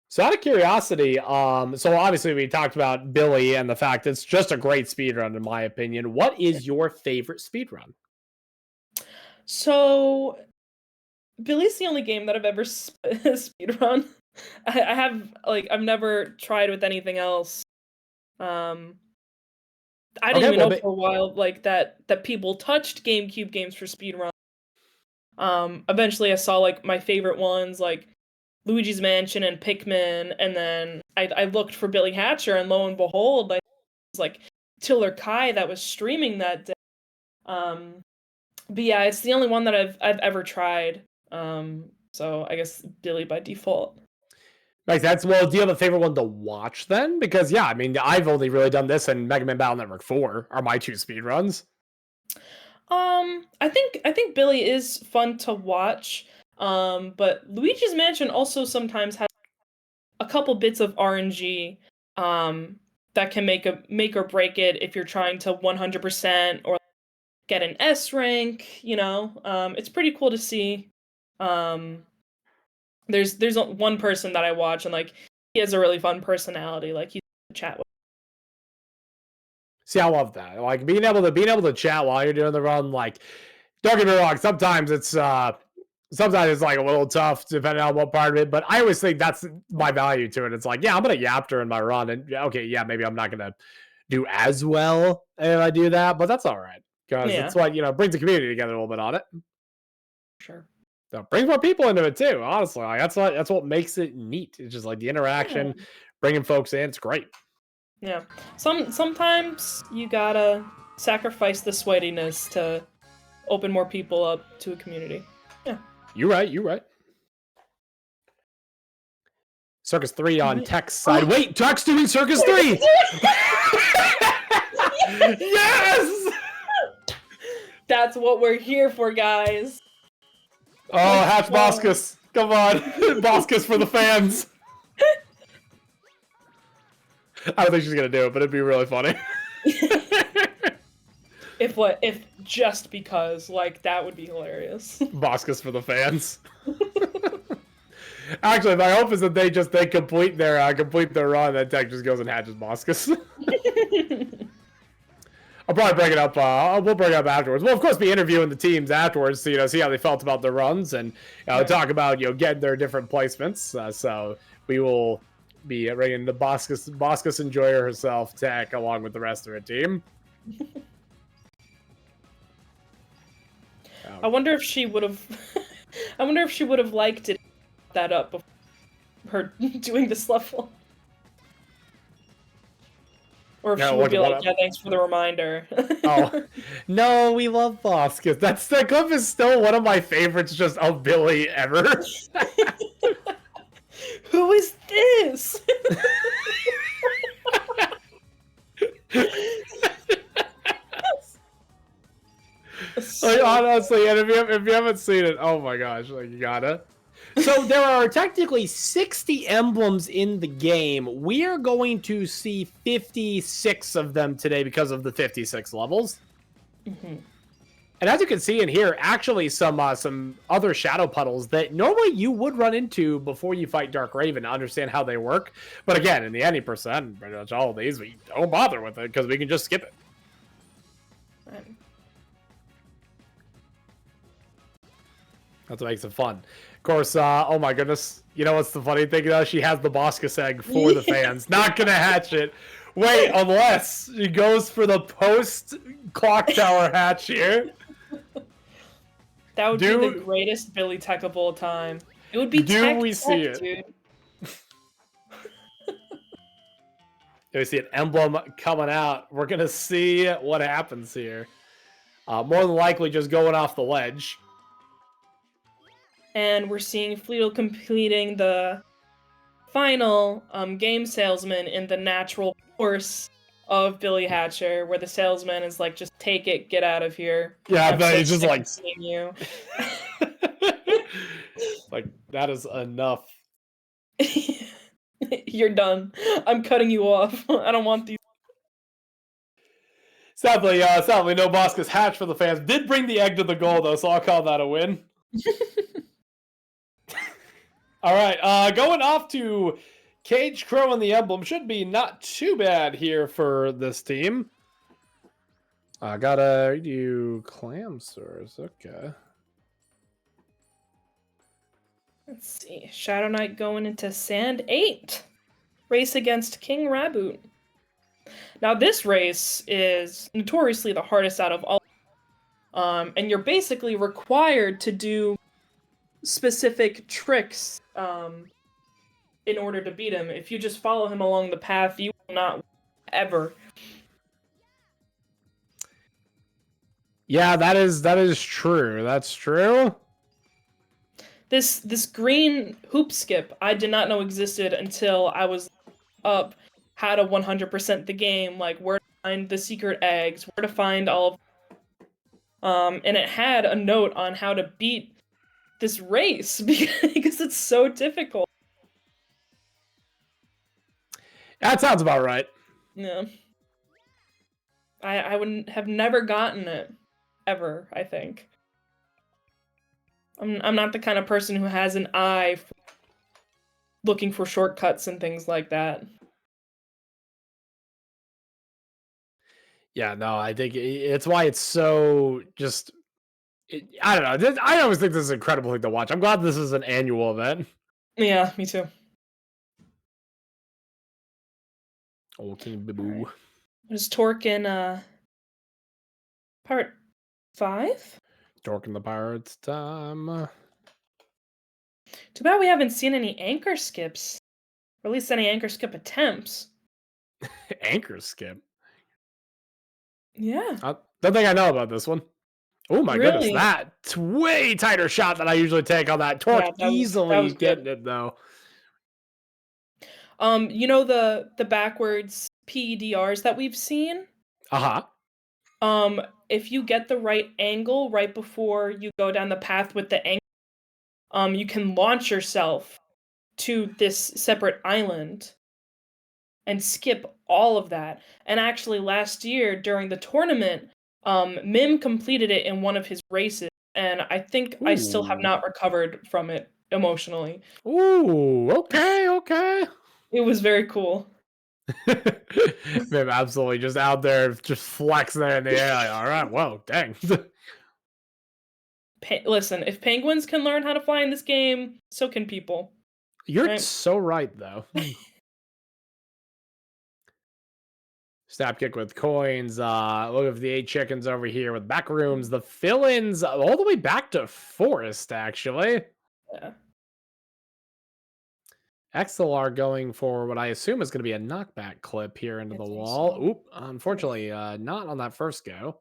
So out of curiosity, so obviously we talked about Billy and the fact it's just a great speedrun in my opinion. What is your favorite speedrun? So Billy's the only game that I've ever speedrun. I have, like, I've never tried with anything else. I didn't even know for a while, like, that people touched GameCube games for speedrun. Eventually I saw, like, my favorite ones, like Luigi's Mansion and Pikmin, and then I looked for Billy Hatcher, and lo and behold, it was, like, Tiller Kai that was streaming that day. But yeah, it's the only one that I've ever tried. So I guess Billy by default. Like that's well. Do you have a favorite one to watch then? Because yeah, I mean, I've only really done this and Mega Man Battle Network 4 are my two speedruns. I think Billy is fun to watch. But Luigi's Mansion also sometimes has a couple bits of RNG that can make or break it if you're trying to 100% or get an S rank, you know. It's pretty cool to see. There's one person that I watch and like he has a really fun personality. Like he's chat with. See, I love that. Like being able to chat while you're doing the run. Like, don't get me wrong. Sometimes it's like a little tough depending on what part of it. But I always think that's my value to it. It's like, yeah, I'm gonna yap during my run, and okay, yeah, maybe I'm not gonna do as well if I do that, but that's all right because it's what brings the community together a little bit on it. Sure. So brings more people into it too. Honestly, like, that's what makes it neat. It's just like the interaction, bringing folks in. It's great. Yeah. Sometimes you gotta sacrifice the sweatiness to open more people up to a community. Yeah. You're right. Circus 3 on Tech's side. Wait, Tech's doing Circus 3! Yes! That's what we're here for, guys. Oh, Hatch Boskus. Come on. Boskus for the fans. I don't think she's going to do it, but it'd be really funny. If just because, like, that would be hilarious. Boskus for the fans. Actually, my hope is that they complete their run, and Tech just goes and hatches Boskus. I'll probably bring it up. We'll bring it up afterwards. We'll of course be interviewing the teams afterwards to see how they felt about their runs and talk about getting their different placements. So we will be bringing the Boskus enjoyer herself, Tech, along with the rest of her team. I wonder if she would have. I wonder if she would have liked it that up before her doing this level. Or if she would be like, yeah, thanks for the reminder. Oh, no, we love Boskus. That clip is still one of my favorites just of Billy ever. Who is this? Like, honestly, and if you haven't seen it, oh my gosh, like you gotta. So there are technically 60 emblems in the game. We are going to see 56 of them today because of the 56 levels. Mm-hmm. And as you can see in here, actually some other shadow puddles that normally you would run into before you fight Dark Raven to understand how they work. But again, in the 90%, pretty much all of these, we don't bother with it because we can just skip it. Right. That's what makes it fun. Of course, oh my goodness. You know what's the funny thing though? She has the Boskus egg for the fans. Not gonna hatch it. Wait, unless she goes for the post clock tower hatch here. That would be the greatest Billy Tech of all time. It would be Do we see it? Dude. Do we see an emblem coming out? We're gonna see what happens here. More than likely just going off the ledge. And we're seeing Fleetle completing the final game salesman in the natural course of Billy Hatcher, where the salesman is like, just take it, get out of here. Yeah, but he's just like seeing you. Like, that is enough. You're done. I'm cutting you off. I don't want these. Sadly, no Boskus hatch for the fans. Did bring the egg to the goal though, so I'll call that a win. All right, going off to Cage Crow and the emblem. Should be not too bad here for this team. I gotta do clam source. Okay. Let's see. Shadow Knight going into Sand 8. Race against King Raboot. Now this race is notoriously the hardest out of all. And you're basically required to do specific tricks in order to beat him. If you just follow him along the path, you will not ever. Yeah, that is true. That's true. This green hoop skip I did not know existed until I was up how to 100% the game, like where to find the secret eggs, where to find all of and it had a note on how to beat this race because it's so difficult. That sounds about right. Yeah. I wouldn't have never gotten it ever, I think. I'm not the kind of person who has an eye for looking for shortcuts and things like that. Yeah, no, I think it's why it's so just. I don't know. I always think this is an incredible thing to watch. I'm glad this is an annual event. Yeah, me too. Oh, King Biboo. There's Torque in part 5? Torque and the Pirates time. Too bad we haven't seen any anchor skips. Or at least any anchor skip attempts. Anchor skip. Yeah. I don't think I know about this one. Oh my goodness, Really? that's way tighter shot than I usually take on that. Torque Yeah, that was easily good. getting it though. You know the backwards PEDRs that we've seen? Uh-huh. If you get the right angle right before you go down the path with the angle, you can launch yourself to this separate island and skip all of that. And actually last year during the tournament, Mim completed it in one of his races, and I think I still have Ooh. not recovered from it emotionally. Ooh, okay. It was very cool. Man, absolutely just out there, just flexing there in the air. Like, all right, whoa, dang. Listen, if penguins can learn how to fly in this game, so can people. You're Right. so right, though. Snap kick with coins. Look at the 8 chickens over here with back rooms. The fill-ins all the way back to Forest, actually. Yeah. XLR going for what I assume is going to be a knockback clip here into I the think wall. so. Oop, unfortunately, not on that first go.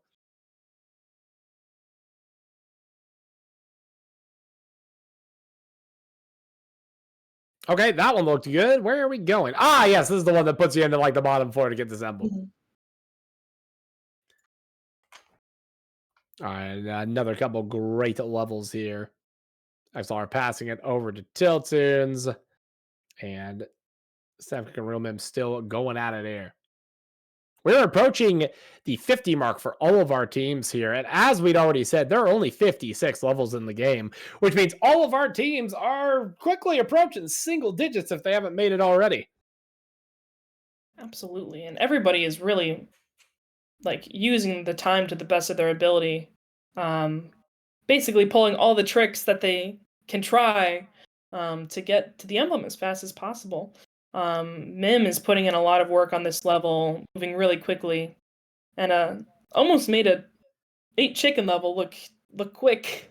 Okay, that one looked good. Where are we going? Ah, yes, this is the one that puts you into like the bottom floor to get this emblem. Mhm. All right, another couple great levels here. XLR passing it over to Tiltoons. And Snap and Real Mim still going at it here. We're approaching the 50 mark for all of our teams here. And as we'd already said, there are only 56 levels in the game, which means all of our teams are quickly approaching single digits if they haven't made it already. Absolutely. And everybody is really like using the time to the best of their ability. Basically pulling all the tricks that they can try to get to the emblem as fast as possible. Mim is putting in a lot of work on this level, moving really quickly, and almost made a 8 chicken level look quick.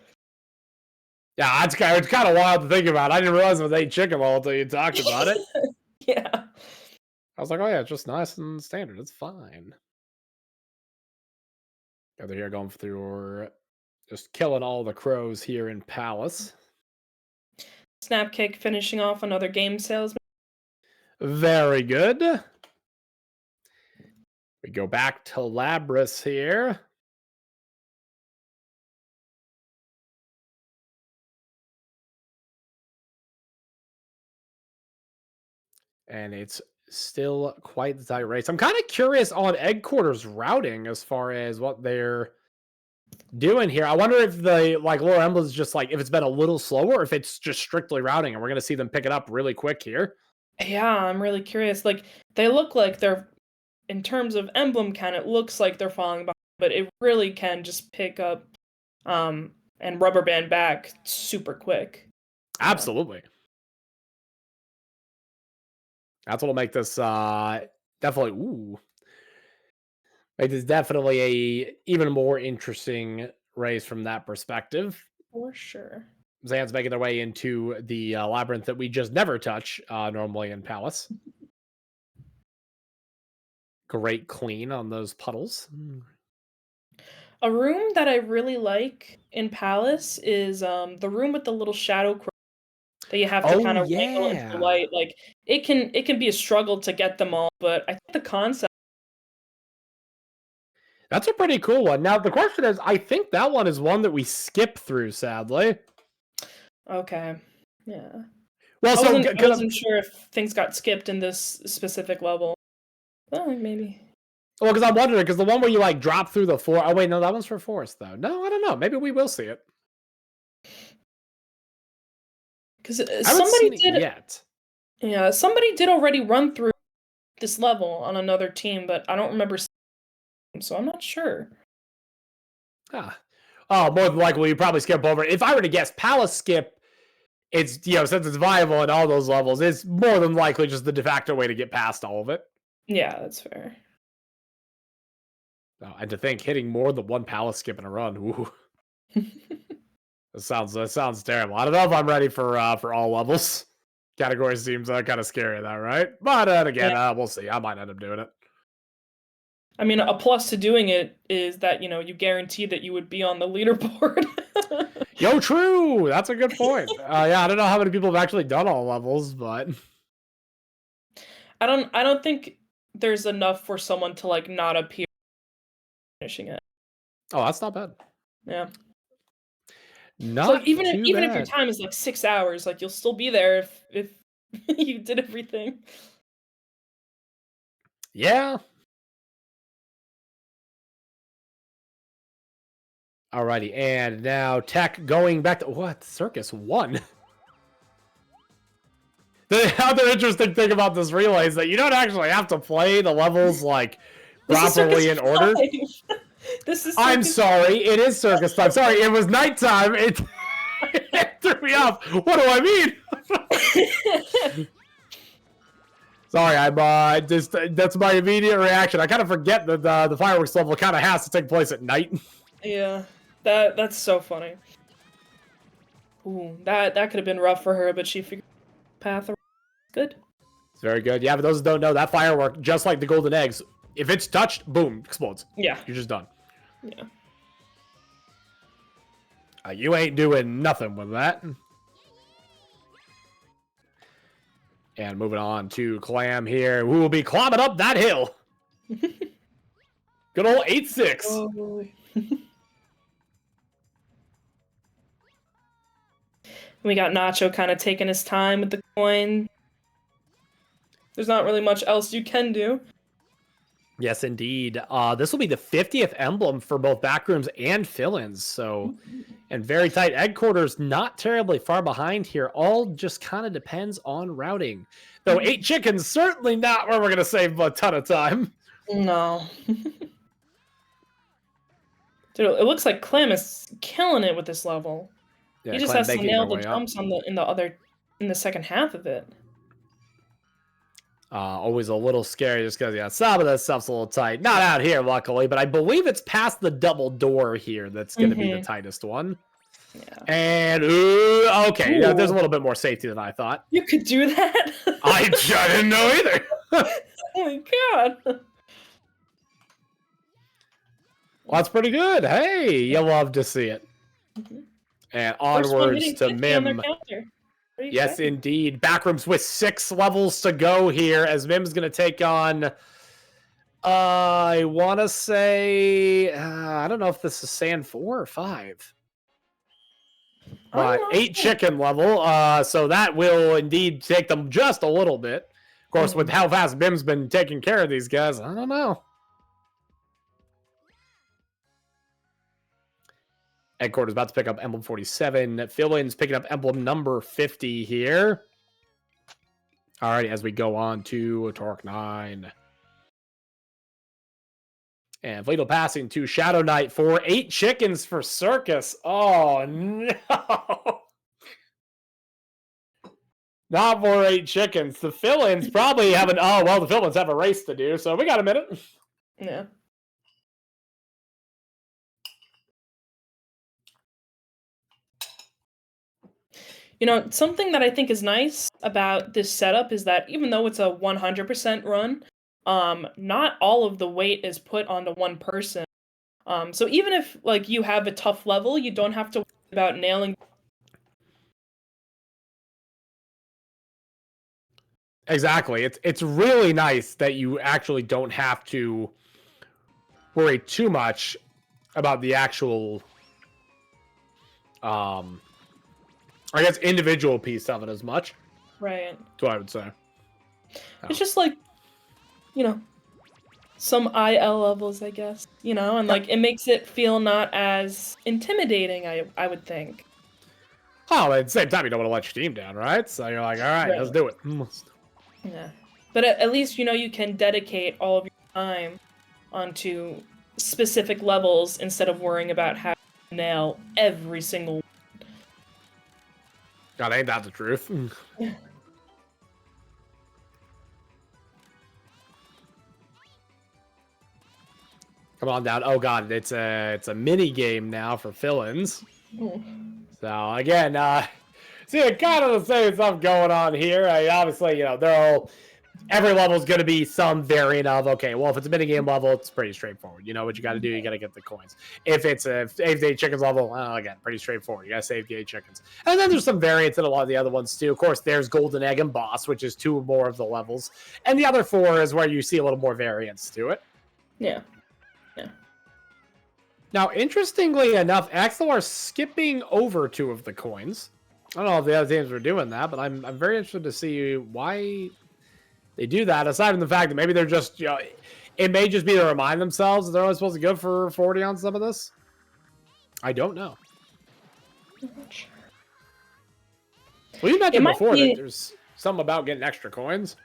Yeah, it's kind of wild to think about. I didn't realize it was 8 chicken level until you talked about it. Yeah. I was like, oh yeah, it's just nice and standard. It's fine. Over here going through just killing all the crows here in Palace. Snap kick finishing off another game salesman. Very good. We go back to Labris here. And it's still quite the tight race. I'm kind of curious on Egg Quarters routing as far as what they're doing here. I wonder if the like lower emblem is just like if it's been a little slower, or if it's just strictly routing, and we're gonna see them pick it up really quick here. Yeah, I'm really curious. Like they look like they're, in terms of emblem count, it looks like they're falling behind, but it really can just pick up and rubber band back super quick. Absolutely. That's what'll make this definitely make this definitely a even more interesting race from that perspective. For sure. Zan's making their way into the labyrinth that we just never touch normally in Palace. Great clean on those puddles. A room that I really like in Palace is the room with the little shadow crow that you have to Oh, kind of wrangle into yeah. the light. Like it can be a struggle to get them all, but I think the concept. That's a pretty cool one. Now, the question is, I think that one is one that we skip through, sadly. Okay. Yeah. Well, I so wasn't sure if things got skipped in this specific level. Oh, maybe. well, because I'm wondering, because the one where you like drop through the floor. Oh wait, no, that one's for Forest though. No, I don't know. Maybe we will see it. Because I haven't somebody seen it did. yet. Yeah, somebody did already run through this level on another team, but I don't remember. So I'm not sure. Ah. Oh, more than likely, you probably skip over it. If I were to guess, Palace skip. It's since it's viable in all those levels, it's more than likely just the de facto way to get past all of it. Yeah, that's fair. Oh, and to think hitting more than one Palace skip in a run. Ooh. That sounds terrible. I don't know if I'm ready for all levels. Category seems kind of scary, though, right? But again, we'll see. I might end up doing it. I mean, a plus to doing it is that you guarantee that you would be on the leaderboard. Yo, true. That's a good point. Yeah, I don't know how many people have actually done all levels, but I don't think there's enough for someone to like not appear finishing it. oh, that's not bad. Yeah. Not So like, even too if your bad. time is like 6 hours, like you'll still be there if you did everything. Yeah. Alrighty, and now Tech going back to what? Circus 1. The other interesting thing about this relay is that you don't actually have to play the levels like properly in order. This is I'm Circus sorry, it is circus time. Sorry, it was nighttime. It, it threw me off. What do I mean? Sorry, I'm just that's my immediate reaction. I kind of forget that the fireworks level kind of has to take place at night. Yeah, that's so funny. Ooh, that could have been rough for her, but she figured the path. Good. It's very good. Yeah, but those who don't know, that firework, just like the golden eggs, if it's touched, boom, explodes. Yeah. You're just done. Yeah. You ain't doing nothing with that. And moving on to Clam here, who will be climbing up that hill. Good old 8-6. Oh. We got Nacho kind of taking his time with the coin. There's not really much else you can do. Yes, indeed. This will be the 50th emblem for both backrooms and fill-ins. So, and very tight egg quarters, not terribly far behind here. All just kind of depends on routing. Though 8 chickens, certainly not where we're going to save a ton of time. No. Dude, it looks like Clem is killing it with this level. Yeah, He just Clam has to making nail their the way up. jumps in the second half of it. Always a little scary just because, yeah, some of that stuff's a little tight. Not out here, luckily, but I believe it's past the double door here that's going to be the tightest one. Yeah. And, okay, yeah, there's a Ooh. little bit more safety than I thought. You could do that? I didn't know either. Oh my god. Well, that's pretty good. Hey, you love to see it. And First one onwards hitting to 50 on their Mim. counter. Pretty Yes, exciting. indeed. Backrooms with 6 levels to go here as Mim's going to take on, I want to say, I don't know if this is Sand 4 or 5. But I'm not 8 sure. chicken level, so that will indeed take them just a little bit. Of course, with how fast Mim's been taking care of these guys, I don't know. Headquarters about to pick up emblem 47. Fill-in's picking up emblem number 50 here. All right, as we go on to Torque 9. And Vleetle passing to Shadow Knight for 8 chickens for Circus. Oh, no. Not for 8 chickens. The fill-ins probably have the fill-ins have a race to do, so we got a minute. Yeah. Something that I think is nice about this setup is that even though it's a 100% run, not all of the weight is put onto one person. So even if like you have a tough level, you don't have to worry about nailing. Exactly. It's really nice that you actually don't have to worry too much about the actual I guess individual piece of it as much. Right. That's what I would say. It's just like, you know, some IL levels, I guess, you know, and like it makes it feel not as intimidating, I would think. Oh, at the same time, you don't want to let your team down, right? So you're like, all right, let's do it. Yeah. But at least, you know, you can dedicate all of your time onto specific levels instead of worrying about how to nail every single. God, ain't that the truth? Come on down. Oh God, it's a mini game now for fill-ins. So again, see, kind of the same stuff going on here. Obviously, you know, they're all every level is going to be some variant of, okay, well, if it's a mini game level, it's pretty straightforward. You know what you got to do? You got to get the coins. If it's a save the 8 chickens level, again, pretty straightforward. You got to save the 8 chickens. And then there's some variants in a lot of the other ones too. Of course, there's Golden Egg and Boss, which is 2 more of the levels. And the other 4 is where you see a little more variance to it. Yeah. Now, interestingly enough, Axel are skipping over 2 of the coins. I don't know if the other teams were doing that, but I'm very interested to see why they do that, aside from the fact that maybe they're just, you know, it may just be to remind themselves that they're only supposed to go for 40 on some of this. I don't know. Well, you mentioned before that there's something about getting extra coins.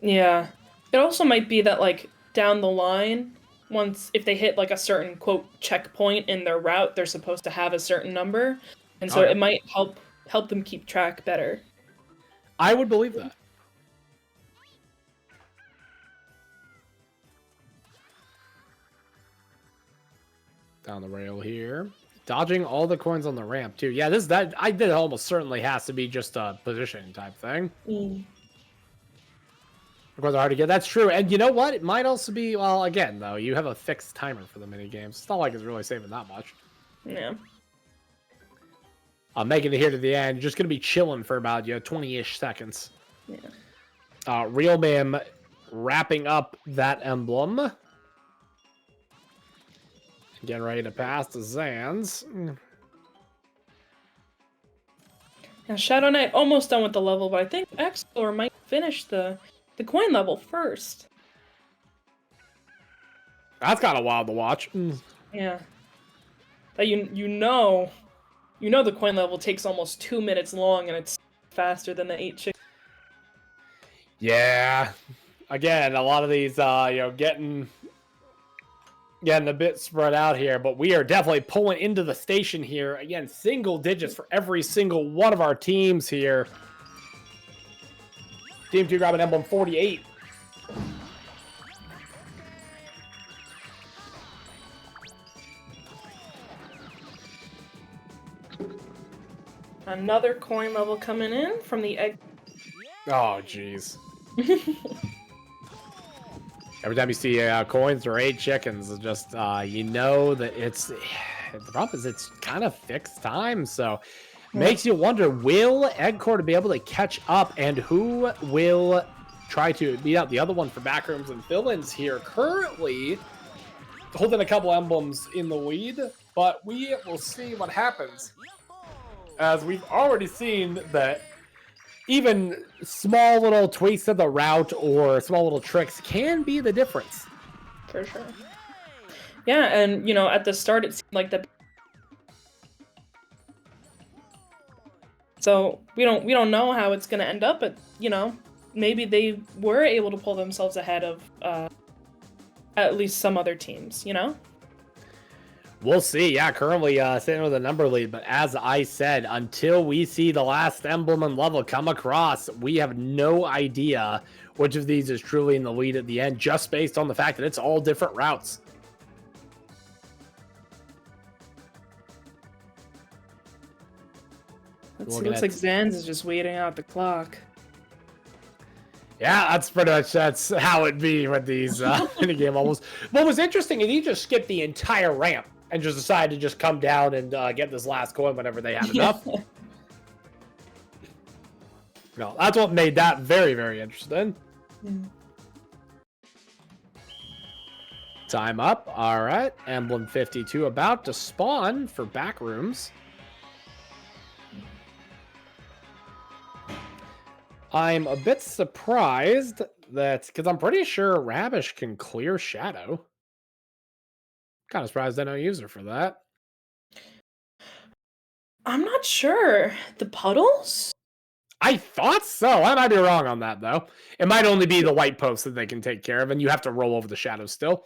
Yeah. It also might be that, like, down the line, if they hit, like, a certain, quote, checkpoint in their route, they're supposed to have a certain number. And so it might help them keep track better. I would believe that. Down the rail here. Dodging all the coins on the ramp, too. Yeah, I did almost certainly has to be just a positioning type thing. Because they're hard to get. That's true. And you know what? It might also be, well, again, though, you have a fixed timer for the mini games. It's not like it's really saving that much. Yeah. Making it here to the end. You're just going to be chilling for about, 20-ish seconds. Yeah. Real Mim wrapping up that emblem. Getting ready to pass to Zans. Now, Shadow Knight almost done with the level, but I think Explore might finish the coin level first. That's kind of wild to watch. Yeah. That you know the coin level takes almost 2 minutes long, and it's faster than the 8 chickens. Yeah. Again, a lot of these, getting a bit spread out here, but we are definitely pulling into the station here. Again, single digits for every single one of our teams here. Team 2 grabbing emblem 48. Another coin level coming in from the egg. Oh, jeez. Every time you see coins or 8 chickens, it's just, you know that it's... The problem is it's kind of fixed time, so... Makes you wonder, will Eggcore be able to catch up, and who will try to beat out the other one for backrooms and fill-ins here? Currently, holding a couple emblems in the lead, but we will see what happens. As we've already seen that even small little tweaks of the route or small little tricks can be the difference. For sure. Yeah, and, at the start it seemed like the... So we don't know how it's going to end up, but maybe they were able to pull themselves ahead of at least some other teams. We'll see. Yeah, currently sitting with a number lead, but as I said, until we see the last emblem and level come across, we have no idea which of these is truly in the lead at the end, just based on the fact that it's all different routes. Looks like Zans is just waiting out the clock. Yeah, that's how it be with these minigame levels. What was interesting is he just skipped the entire ramp and just decided to just come down and get this last coin whenever they had enough. No, that's what made that very, very interesting. Time up. All right. Emblem 52 about to spawn for backrooms. I'm a bit surprised that, because I'm pretty sure Rabish can clear Shadow. Kind of surprised I don't use her for that. I'm not sure. The puddles? I thought so. I might be wrong on that, though. It might only be the white post that they can take care of, and you have to roll over the shadows still.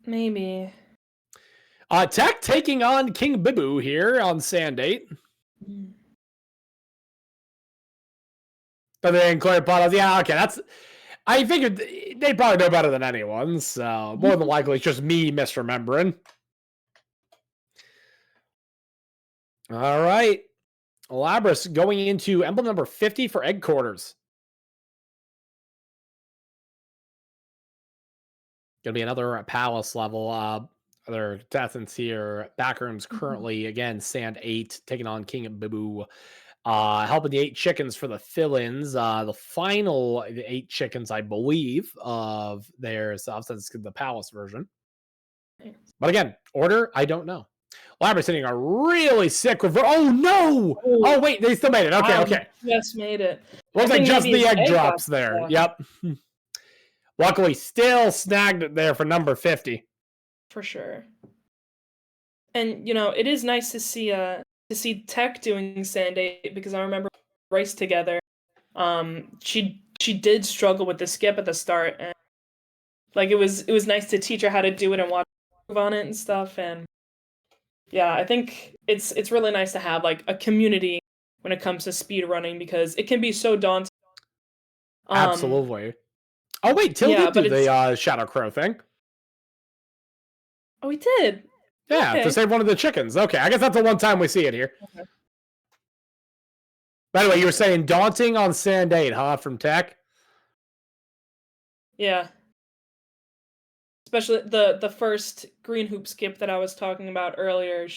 Maybe. Tech taking on King Bibu here on Sand 8. Mm. But they include puddles. Yeah, okay, that's... I figured they probably know better than anyone, so more than likely it's just me misremembering. All right. Labras going into emblem number 50 for Egg Quarters. Gonna be another palace level. Other contestants here. Backrooms currently, again, Sand 8 taking on King Bibu. Helping the 8 chickens for the fill-ins. The final 8 chickens, I believe, of their stuff, since it's the palace version. But again, order, I don't know. Labras hitting a really sick reverse. Oh no! Oh wait, they still made it. Okay, okay. Just made it. Looks I like think just maybe the his egg egg drops got there. stuck. Yep. Luckily, still snagged it there for number 50. For sure. And it is nice to see Tech doing Sand 8 because I remember we raced together. She did struggle with the skip at the start, and like it was nice to teach her how to do it and watch her move on it and stuff. And yeah, I think it's really nice to have like a community when it comes to speed running because it can be so daunting. Absolutely. Oh wait, Till yeah, did but do the Shadow Crow thing. Oh, he did. Yeah, Okay. to save one of the chickens. Okay, I guess that's the one time we see it here. Okay. By the way, you were saying daunting on Sand 8, huh, from Tech? Yeah. Especially the first green hoop skip that I was talking about earlier.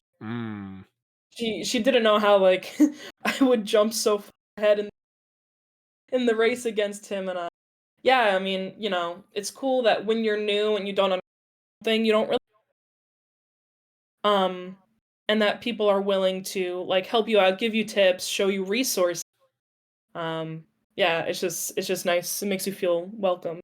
She didn't know how like I would jump so far ahead in the race against him, and yeah, I mean, it's cool that when you're new and you don't understand something, you don't really and that people are willing to like help you out, give you tips, show you resources. Yeah, it's just nice. It makes you feel welcome.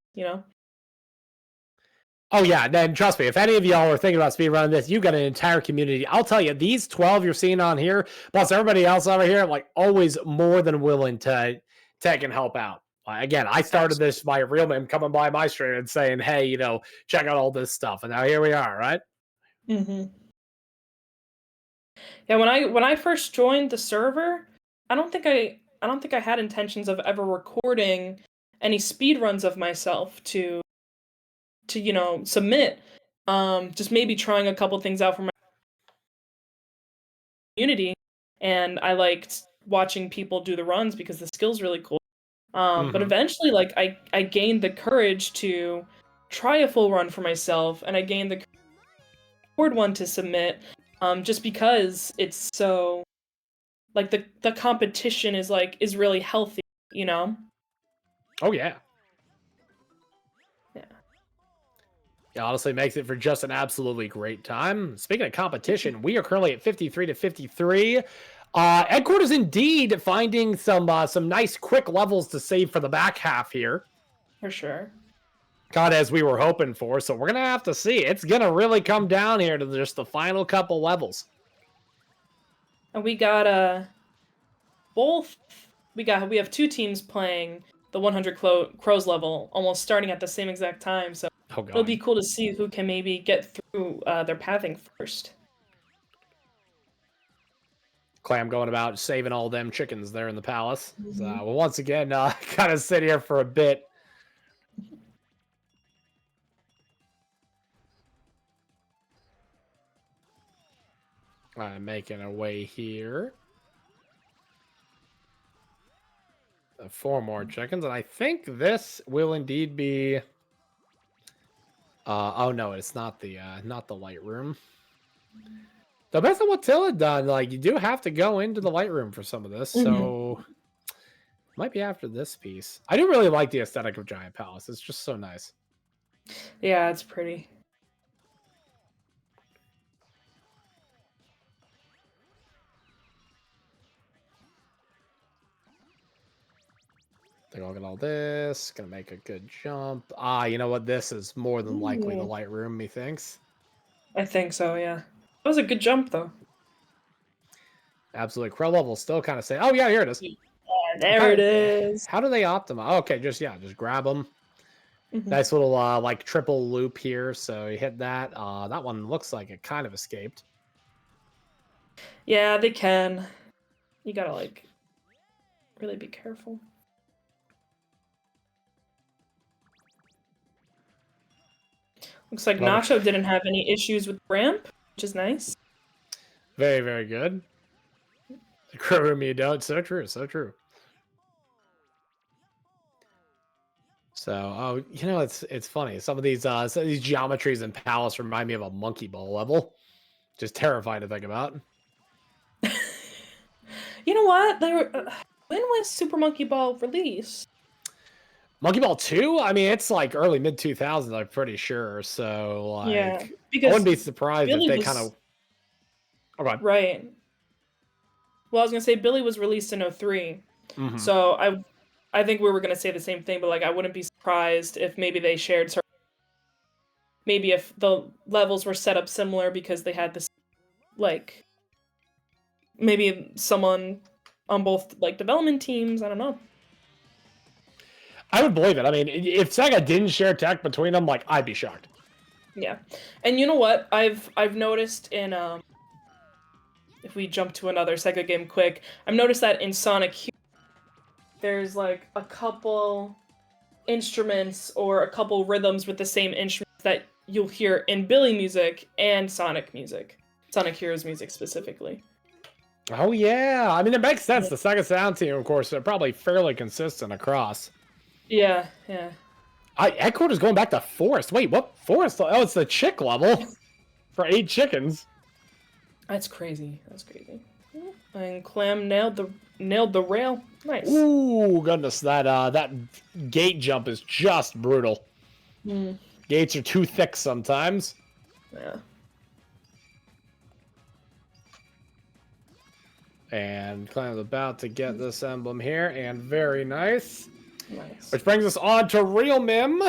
Oh yeah, then trust me, if any of y'all are thinking about speedrunning this, you got an entire community. I'll tell you, these 12 you're seeing on here, plus everybody else over here, like always more than willing to take and help out. Again, I started this by a real man coming by my stream and saying, hey, check out all this stuff. And now here we are, right? Mm-hmm. Yeah, when I first joined the server, I don't think I had intentions of ever recording any speed runs of myself to submit. Just maybe trying a couple things out for my community, and I liked watching people do the runs because the skill's really cool. But eventually, like I gained the courage to try a full run for myself, and I gained the one to submit, just because it's so like the competition is really healthy, Oh yeah. Yeah. It honestly makes it for just an absolutely great time. Speaking of competition, we are currently at 53 to 53. Egg Quarters indeed finding some nice quick levels to save for the back half here. For sure. God, as we were hoping for. So we're going to have to see. It's going to really come down here to just the final couple levels. And we got we have two teams playing the 100 crows level almost starting at the same exact time. So it'll be cool to see who can maybe get through their pathing first. Clam going about saving all them chickens there in the palace. So we'll once again kind of sit here for a bit. Making our way here. 4 more chickens, and I think this will indeed be. Oh no, it's not the light room. Depends on what Till had done. Like you do have to go into the light room for some of this, so might be after this piece. I do really like the aesthetic of Giant Palace. It's just so nice. Yeah, it's pretty. Take a look at all this. Gonna make a good jump. Ah, you know what? This is more than likely the Ooh. light room, methinks. I think so, yeah. That was a good jump, though. Absolutely. Crow level still kind of say, oh, yeah, here it is. There it is. How do they optimize? Okay, just grab them. Mhm. Nice little like triple loop here. So you hit that. That one looks like it kind of escaped. Yeah, they can. You gotta, like, really be careful. Looks like Love it. Nacho didn't have any issues with ramp, which is nice. Very, very good. The crow room you don't. So true. So true. So, oh, you know, it's funny. Some of these geometries in Palace remind me of a monkey ball level. Just terrifying to think about. You know what? They were. When was Super Monkey Ball released? Monkey Ball 2? I mean, it's like early mid 2000s, I'm pretty sure. So, like, Yeah, I because wouldn't be surprised Billy if they was- kind of. Oh, God. right. Well, I was gonna say Billy was released in 03, Mhm. so I think we were gonna say the same thing, but like I wouldn't be surprised if maybe they shared certain. Maybe if the levels were set up similar because they had this, like, maybe someone on both like development teams. I don't know. I would believe it. I mean, if Sega didn't share tech between them, like, I'd be shocked. Yeah, and you know what? I've noticed in if we jump to another Sega game quick, I've noticed that in Sonic Hues, there's like a couple instruments or a couple rhythms with the same instruments that you'll hear in Billy music and Sonic music, Sonic Heroes music specifically. Oh, yeah. I mean, it makes sense. The Sega Sound team, of course, are probably fairly consistent across. Yeah, yeah. Headquarters going back to Forest. Wait, what Forest? Oh, it's the chick level for 8 chickens. That's crazy. That's crazy. And Clam nailed the rail. Nice. Ooh, goodness, that gate jump is just brutal. Mm, Gates are too thick sometimes. yeah. And Clam's about to get this emblem here, and very nice. Nice. Which brings us on to Real Mim.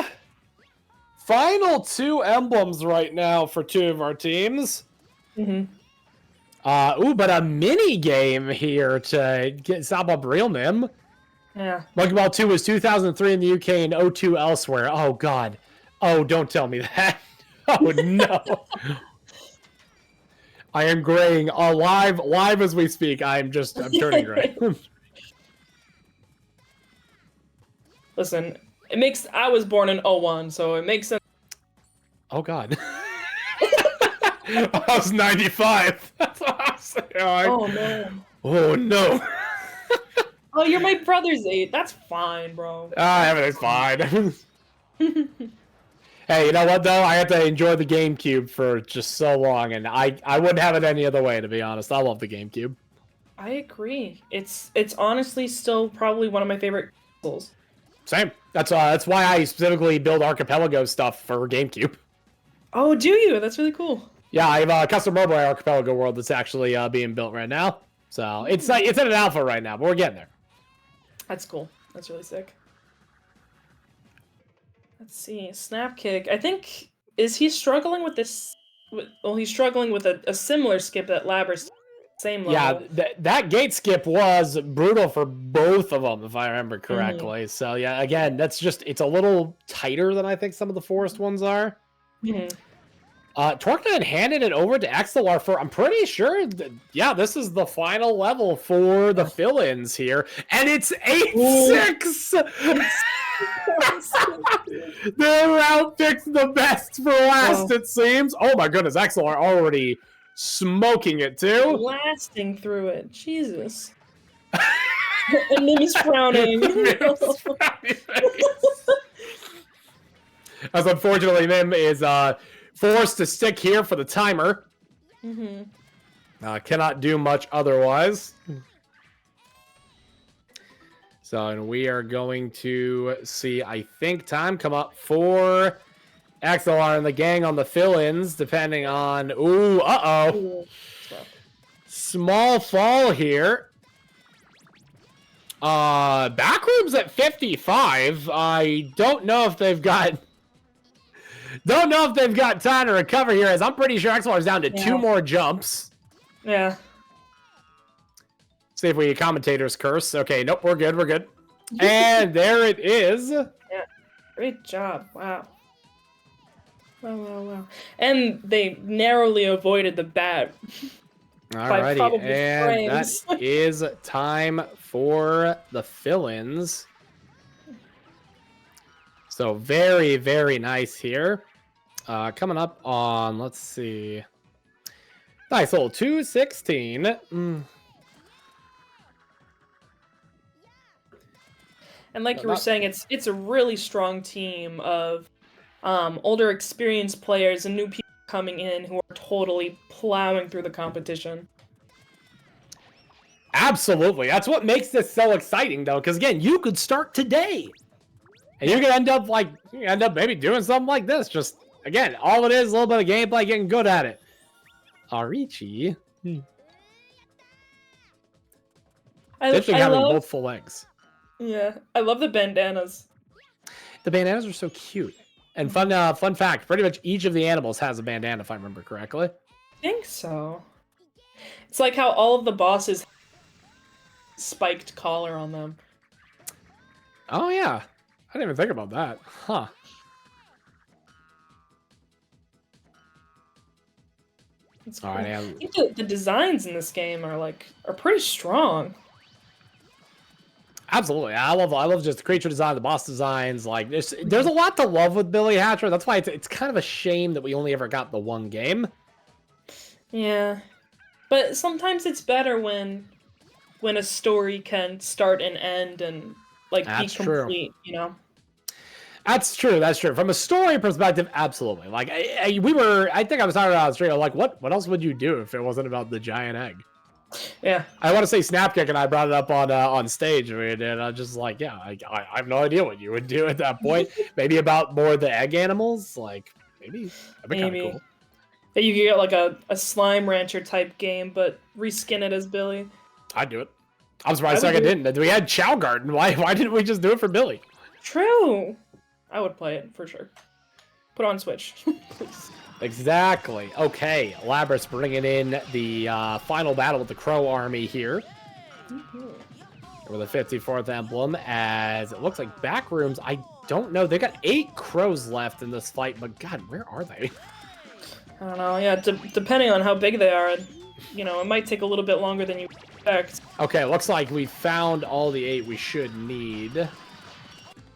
Final 2 emblems right now for 2 of our teams. Mm-hmm. But a mini game here to stop up Real Mim. Yeah. Monkey Ball 2 was 2003 in the UK and 02 elsewhere. Oh, God. Oh, don't tell me that. Oh, no. I am graying live as we speak. I'm turning gray. Listen, I was born in 01, so it makes sense. Oh, God. I was 95. That's what I'm saying. Oh, man. Oh, no. Oh, you're my brother's age. That's fine, bro. Everything's fine. Hey, you know what, though? I had to enjoy the GameCube for just so long, and I wouldn't have it any other way, to be honest. I love the GameCube. I agree. It's honestly still probably one of my favorite consoles. Same. That's why I specifically build Archipelago stuff for GameCube. Oh, do you? That's really cool. Yeah, I have a custom Mobile Archipelago world that's actually being built right now. So it's in an alpha right now, but we're getting there. That's cool. That's really sick. Let's see. Snapkick. I think, is he struggling with this? Well, he's struggling with a similar skip that Labrys, same level. Yeah, that gate skip was brutal for both of them, if I remember correctly. So yeah, again, it's a little tighter than I think some of the Forest ones are. Mhm. Torknine handed it over to Axelar for, I'm pretty sure, this is the final level for the fill-ins here. And it's 8-6! The round picks the best for last, it seems. Oh my goodness, Axelar already smoking it too. Blasting through it. Jesus. And Mimi's frowning. As unfortunately, Mim is forced to stick here for the timer. Cannot do much otherwise. So, and we are going to see, I think, time come up for Axelar and the gang on the fill-ins, depending on... Ooh, uh-oh. Small fall here. Backrooms at 55. I don't know if they've got time to recover here, as I'm pretty sure Exmoor is down to 2 more jumps. Yeah. See if we commentators curse. Okay, nope, we're good. And there it is. Yeah. Great job. Wow. Wow. And they narrowly avoided the bat. Alrighty, probably and frames. that is time for the fill-ins. So very, very nice here. Coming up on, let's see. Nice little 216. And like you were saying, it's a really strong team of older, experienced players and new people coming in who are totally plowing through the competition. Absolutely. That's what makes this so exciting, though, because, again, you could start today. And you could end up, maybe doing something like this. Just, again, all it is a little bit of gameplay, getting good at it. Arichi. Interesting having both full legs. Yeah, I love the bandanas. The bandanas are so cute. And fun fact, pretty much each of the animals has a bandana, if I remember correctly. I think so. It's like how all of the bosses have spiked collar on them. Oh, yeah. I didn't even think about that. Huh. It's cool. All right, I think the designs in this game are pretty strong. Absolutely. I love just the creature design, the boss designs. Like, there's a lot to love with Billy Hatcher. That's why it's kind of a shame that we only ever got the one game. Yeah. But sometimes it's better when a story can start and end and be complete, you know? That's true. From a story perspective, absolutely. Like, I think I was talking about Australia, like, what else would you do if it wasn't about the giant egg? Yeah. I want to say Snapkick and I brought it up on stage, and I'm just like, yeah, I have no idea what you would do at that point. Maybe about more of the egg animals, like maybe that'd be kind of cool. Yeah, you could get like a Slime Rancher type game, but reskin it as Billy. I'd do it. I'm surprised Sega didn't. We had Chow Garden. Why didn't we just do it for Billy? True. I would play it for sure. Put it on Switch, please. Exactly. Okay, Labrys bringing in the final battle with the Crow Army here. With the 54th emblem, as it looks like Backrooms, I don't know. They got 8 crows left in this fight, but God, where are they? I don't know. Yeah, depending on how big they are, it might take a little bit longer than you expect. Okay, looks like we found all the 8 we should need.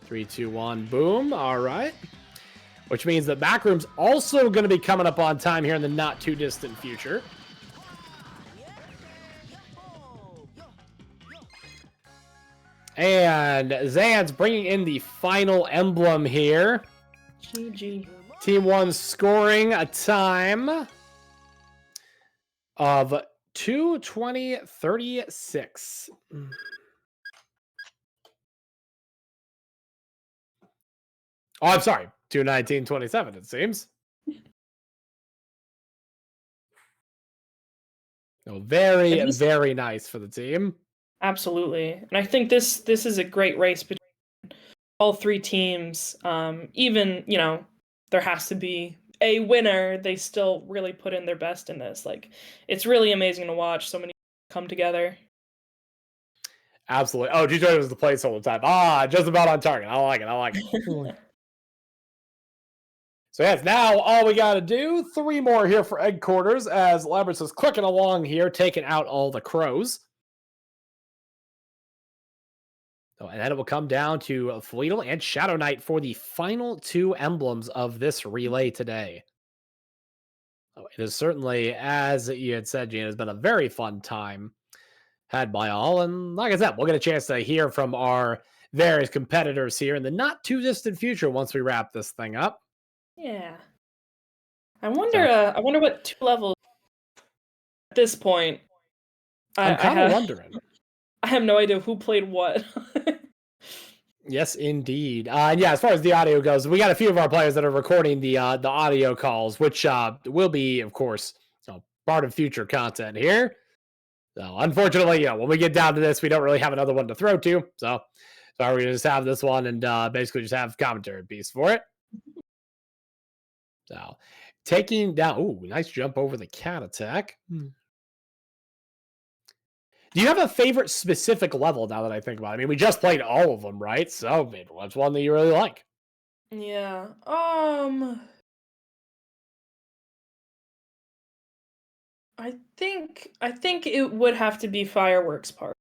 3, 2, 1, boom. All right. Which means that Backrooms also going to be coming up on time here in the not too distant future. And Zan's bringing in the final emblem here. GG. Team 1 scoring a time of 2:20:36. Oh, I'm sorry. 2:19:27, it seems. Oh, very, very nice for the team. Absolutely. And I think this is a great race between all 3 teams. Even, there has to be a winner. They still really put in their best in this. It's really amazing to watch so many come together. Absolutely. Oh, G-Joy was the placeholder type. Just about on target. I like it. So yes, now all we got to do, 3 more here for Egg Quarters, as Labrys is clicking along here, taking out all the crows. So, and then it will come down to Fleetle and Shadow Knight for the final 2 emblems of this relay today. Oh, it is certainly, as you had said, Gene, has been a very fun time had by all. And like I said, we'll get a chance to hear from our various competitors here in the not too distant future once we wrap this thing up. Yeah. I wonder what 2 levels at this point. I'm kind of wondering. I have no idea who played what. Yes, indeed. Yeah, as far as the audio goes, we got a few of our players that are recording the audio calls, which will be, of course, part of future content here. So unfortunately, when we get down to this, we don't really have another one to throw to. So we're gonna just have this one and basically just have commentary piece for it. So taking down. Ooh, nice jump over the cat attack. Do you have a favorite specific level now that I think about it? I mean, we just played all of them, right? So maybe what's one that you really like? Yeah. I think it would have to be Fireworks Park.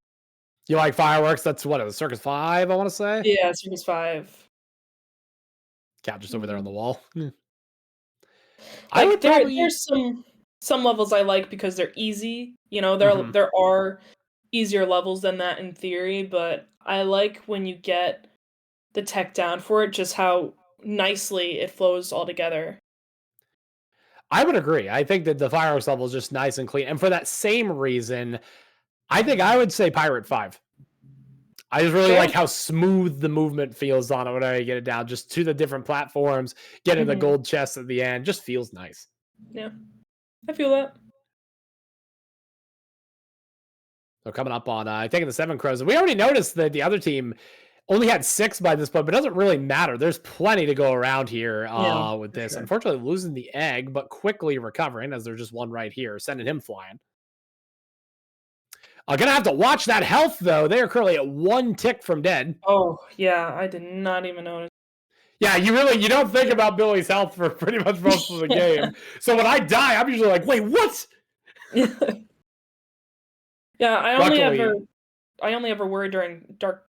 You like fireworks? That's what, the Circus 5, I want to say? Yeah, Circus 5. Cat just over there on the wall. I Like would probably... there's some levels I like because they're easy. Mhm. There are easier levels than that in theory, but I like when you get the tech down for it, just how nicely it flows all together. I would agree. I think that the fireworks level is just nice and clean. And for that same reason, I think I would say Pirate 5. I just really Sure. like how smooth the movement feels on it whenever you get it down, just to the different platforms, getting the Mhm. gold chest at the end, just feels nice. Yeah, I feel that. So coming up on taking the 7 crows. We already noticed that the other team only had 6 by this point, but it doesn't really matter. There's plenty to go around here Yeah, with for this. sure. Unfortunately, losing the egg, but quickly recovering as there's just one right here, sending him flying. Gonna have to watch that health, though. They are currently at 1 tick from dead. Oh, yeah, I did not even notice. Yeah, you don't think about Billy's health for pretty much most of the game. So when I die, I'm usually like, wait, what? Yeah, I Luckily- only ever worry during Dark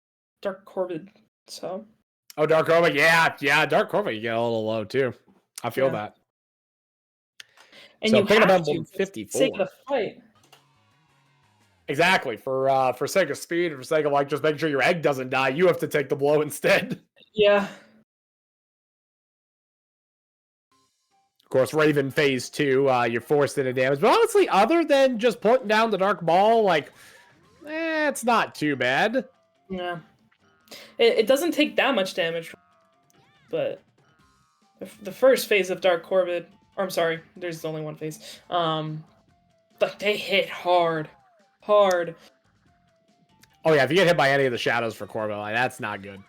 Corvid, so. Oh, Dark Corvid. Yeah, Dark Corvid, you get a little low, too. I feel Yeah. that. And So you picking up have Emblem to, for the 54. sake of the fight. Exactly. For sake of speed, for sake of like just making sure your egg doesn't die, you have to take the blow instead. Yeah. Of course, Raven phase 2, you're forced into damage. But honestly, other than just putting down the Dark Ball, like, it's not too bad. Yeah. It doesn't take that much damage, but the first phase of Dark Corvid, or I'm sorry, there's only one phase. Like they hit hard. Oh yeah, if you get hit by any of the shadows for Corvid, like, that's not good.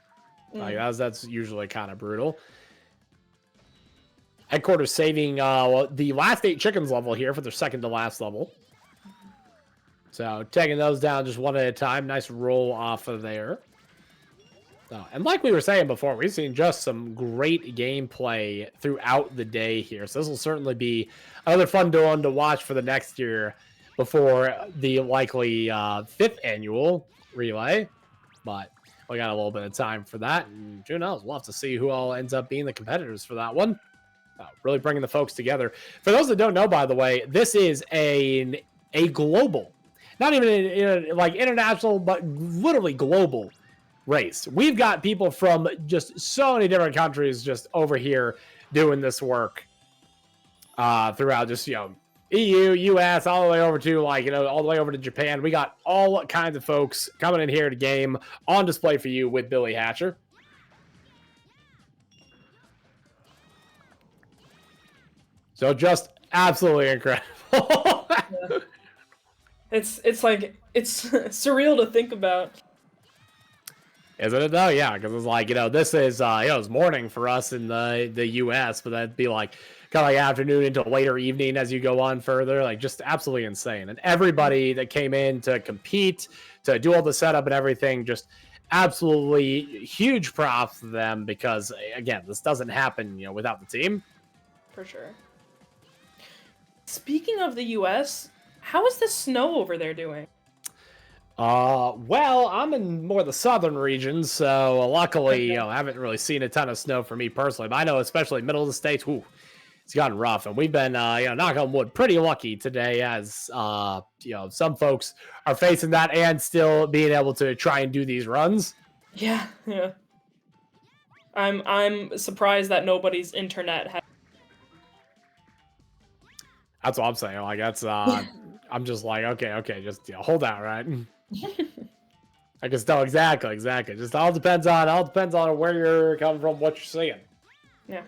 Like that's usually kind of brutal. Headquarters saving the last 8 chickens level here for their second to last level. So taking those down just one at a time. Nice roll off of there. And like we were saying before, we've seen just some great gameplay throughout the day here. So this will certainly be another fun one to watch for the next year before the likely 5th annual relay. But we got a little bit of time for that. And who knows? We'll have to see who all ends up being the competitors for that one. Really bringing the folks together. For those that don't know, by the way, this is a global, not even like international, but literally global race. We've got people from just so many different countries just over here doing this work throughout just, EU, US, all the way over to all the way over to Japan. We got all kinds of folks coming in here to game on display for you with Billy Hatcher. So just absolutely incredible. Yeah. It's like it's surreal to think about. Isn't it though? Yeah, because it's like, this is it's morning for us in the US, but that'd be like kind of like afternoon into later evening as you go on further. Like just absolutely insane. And everybody that came in to compete, to do all the setup and everything, just absolutely huge props to them, because again, this doesn't happen, without the team. For sure. Speaking of the US, how is the snow over there doing? Well, I'm in more the southern regions, so luckily, Okay. I haven't really seen a ton of snow for me personally. But I know, especially middle of the states, it's gotten rough, and we've been, knock on wood, pretty lucky today, as some folks are facing that and still being able to try and do these runs. Yeah. I'm surprised that nobody's internet has. That's what I'm saying. Like that's, I'm just like, okay, just hold out, right? I can tell exactly. Just all depends on where you're coming from, what you're seeing. Yeah.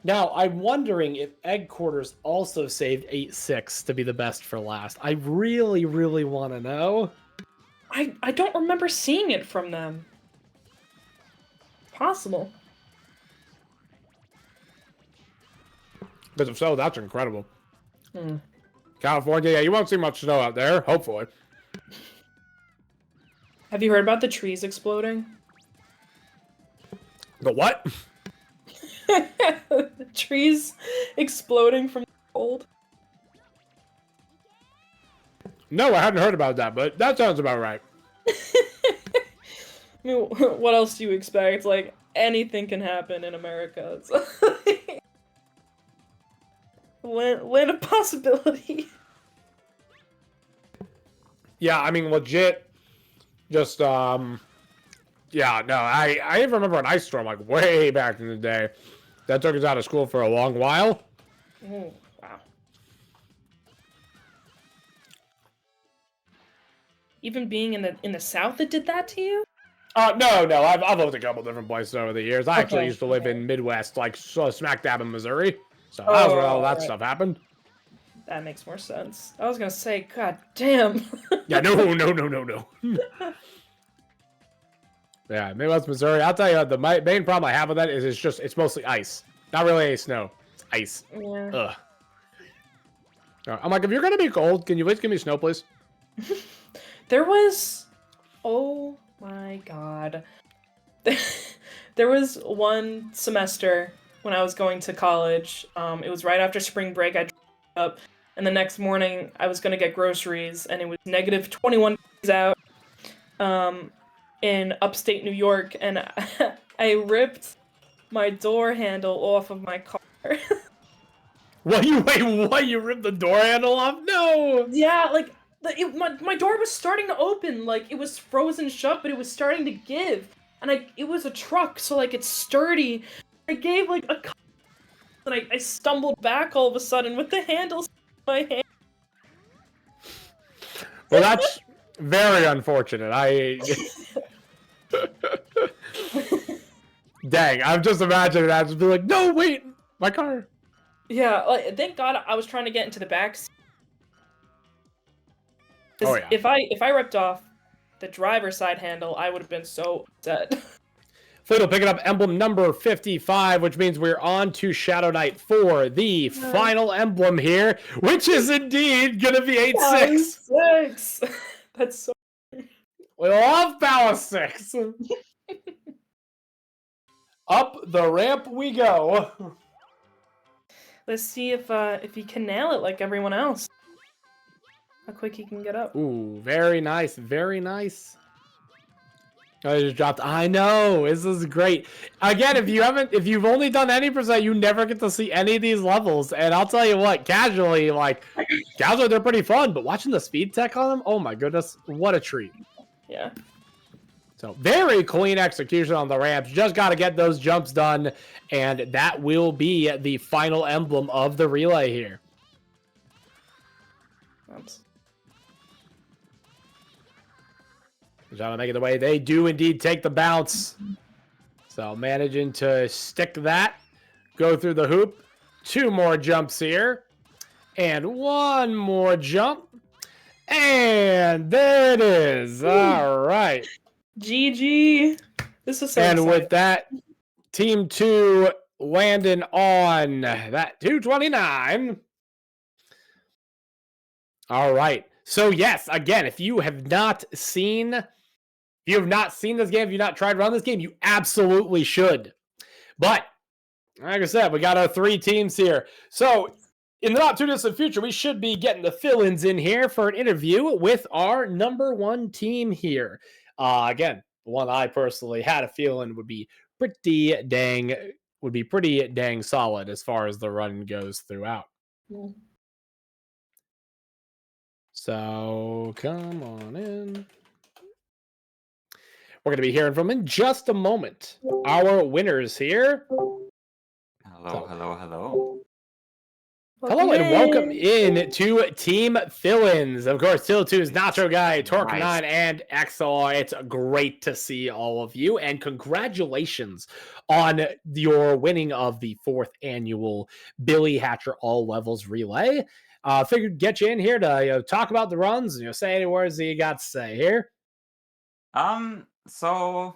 Now, I'm wondering if Egg Quarters also saved 8-6 to be the best for last. I really, really want to know. I don't remember seeing it from them. Possible. Because if so, that's incredible. Hmm. California, yeah, you won't see much snow out there, hopefully. Have you heard about the trees exploding? The what? The trees exploding from cold. No, I hadn't heard about that, but that sounds about right. I mean, what else do you expect? Like, anything can happen in America. It's land of possibility. Yeah, I mean, legit. Just, yeah, no, I even remember an ice storm, like, way back in the day. That took us out of school for a long while. Oh, wow. Even being in the South, it did that to you? No, I've lived a couple different places over the years. I actually Okay, used to live in Midwest, like, smack dab in Missouri. So that's where all that right. stuff happened. That makes more sense. I was gonna say, god damn. Yeah, no. Yeah, Midwest, Missouri. I'll tell you, the main problem I have with that is it's mostly ice. Not really any snow. It's ice. Yeah. Ugh. I'm like, if you're gonna be cold, can you please give me snow, please? There was, oh my god. There was one semester when I was going to college. It was right after spring break. I drove up, and the next morning I was gonna get groceries, and it was negative 21 degrees out. In upstate New York, and I ripped my door handle off of my car. What? You ripped the door handle off? No! Yeah, like my door was starting to open, like it was frozen shut, but it was starting to give, and it was a truck, so like it's sturdy. I gave like a, and I stumbled back all of a sudden with the handles in my hand. Well, that's very unfortunate. Dang, I'm just imagining that. Just be like, no, wait, my car. Yeah, like thank God I was trying to get into the back seat. 'Cause Oh, yeah. If I ripped off the driver's side handle, I would have been so upset. Fleet will pick it up emblem number 55, which means we're on to Shadow Knight for the final emblem here, which is indeed going to be 8-6. 6. That's so. We love Power 6. Up the ramp we go. Let's see if he can nail it like everyone else. How quick he can get up. Ooh, very nice, very nice. I just dropped. I know, this is great. Again, if you've only done any percent, you never get to see any of these levels. And I'll tell you what, casually, they're pretty fun. But watching the speed tech on them, oh my goodness, what a treat. Yeah. So very clean execution on the ramps. Just got to get those jumps done, and that will be the final emblem of the relay here. Oops. Trying to make it the way they do indeed take the bounce. So managing to stick that, go through the hoop. 2 more jumps here, and 1 more jump, and there it is. All right. GG. This is so And exciting. with that, Team 2 landing on that 229. All right. So yes, again, if you have not seen this game, if you've not tried to run this game, you absolutely should. But like I said, we got our 3 teams here. So in the not too distant future, we should be getting the fill-ins in here for an interview with our number 1 team here. Again, the one I personally had a feeling would be pretty dang solid as far as the run goes throughout. Yeah. So come on in. We're going to be hearing from in just a moment. Our winners here. Hello. Hello and welcome in to Team Fill-ins. Of course, Till2's Nacho Guy, Torque9, Nice. and XR. It's great to see all of you, and congratulations on your winning of the 4th annual Billy Hatcher All Levels Relay. Figured get you in here to talk about the runs and say any words that you got to say here. So,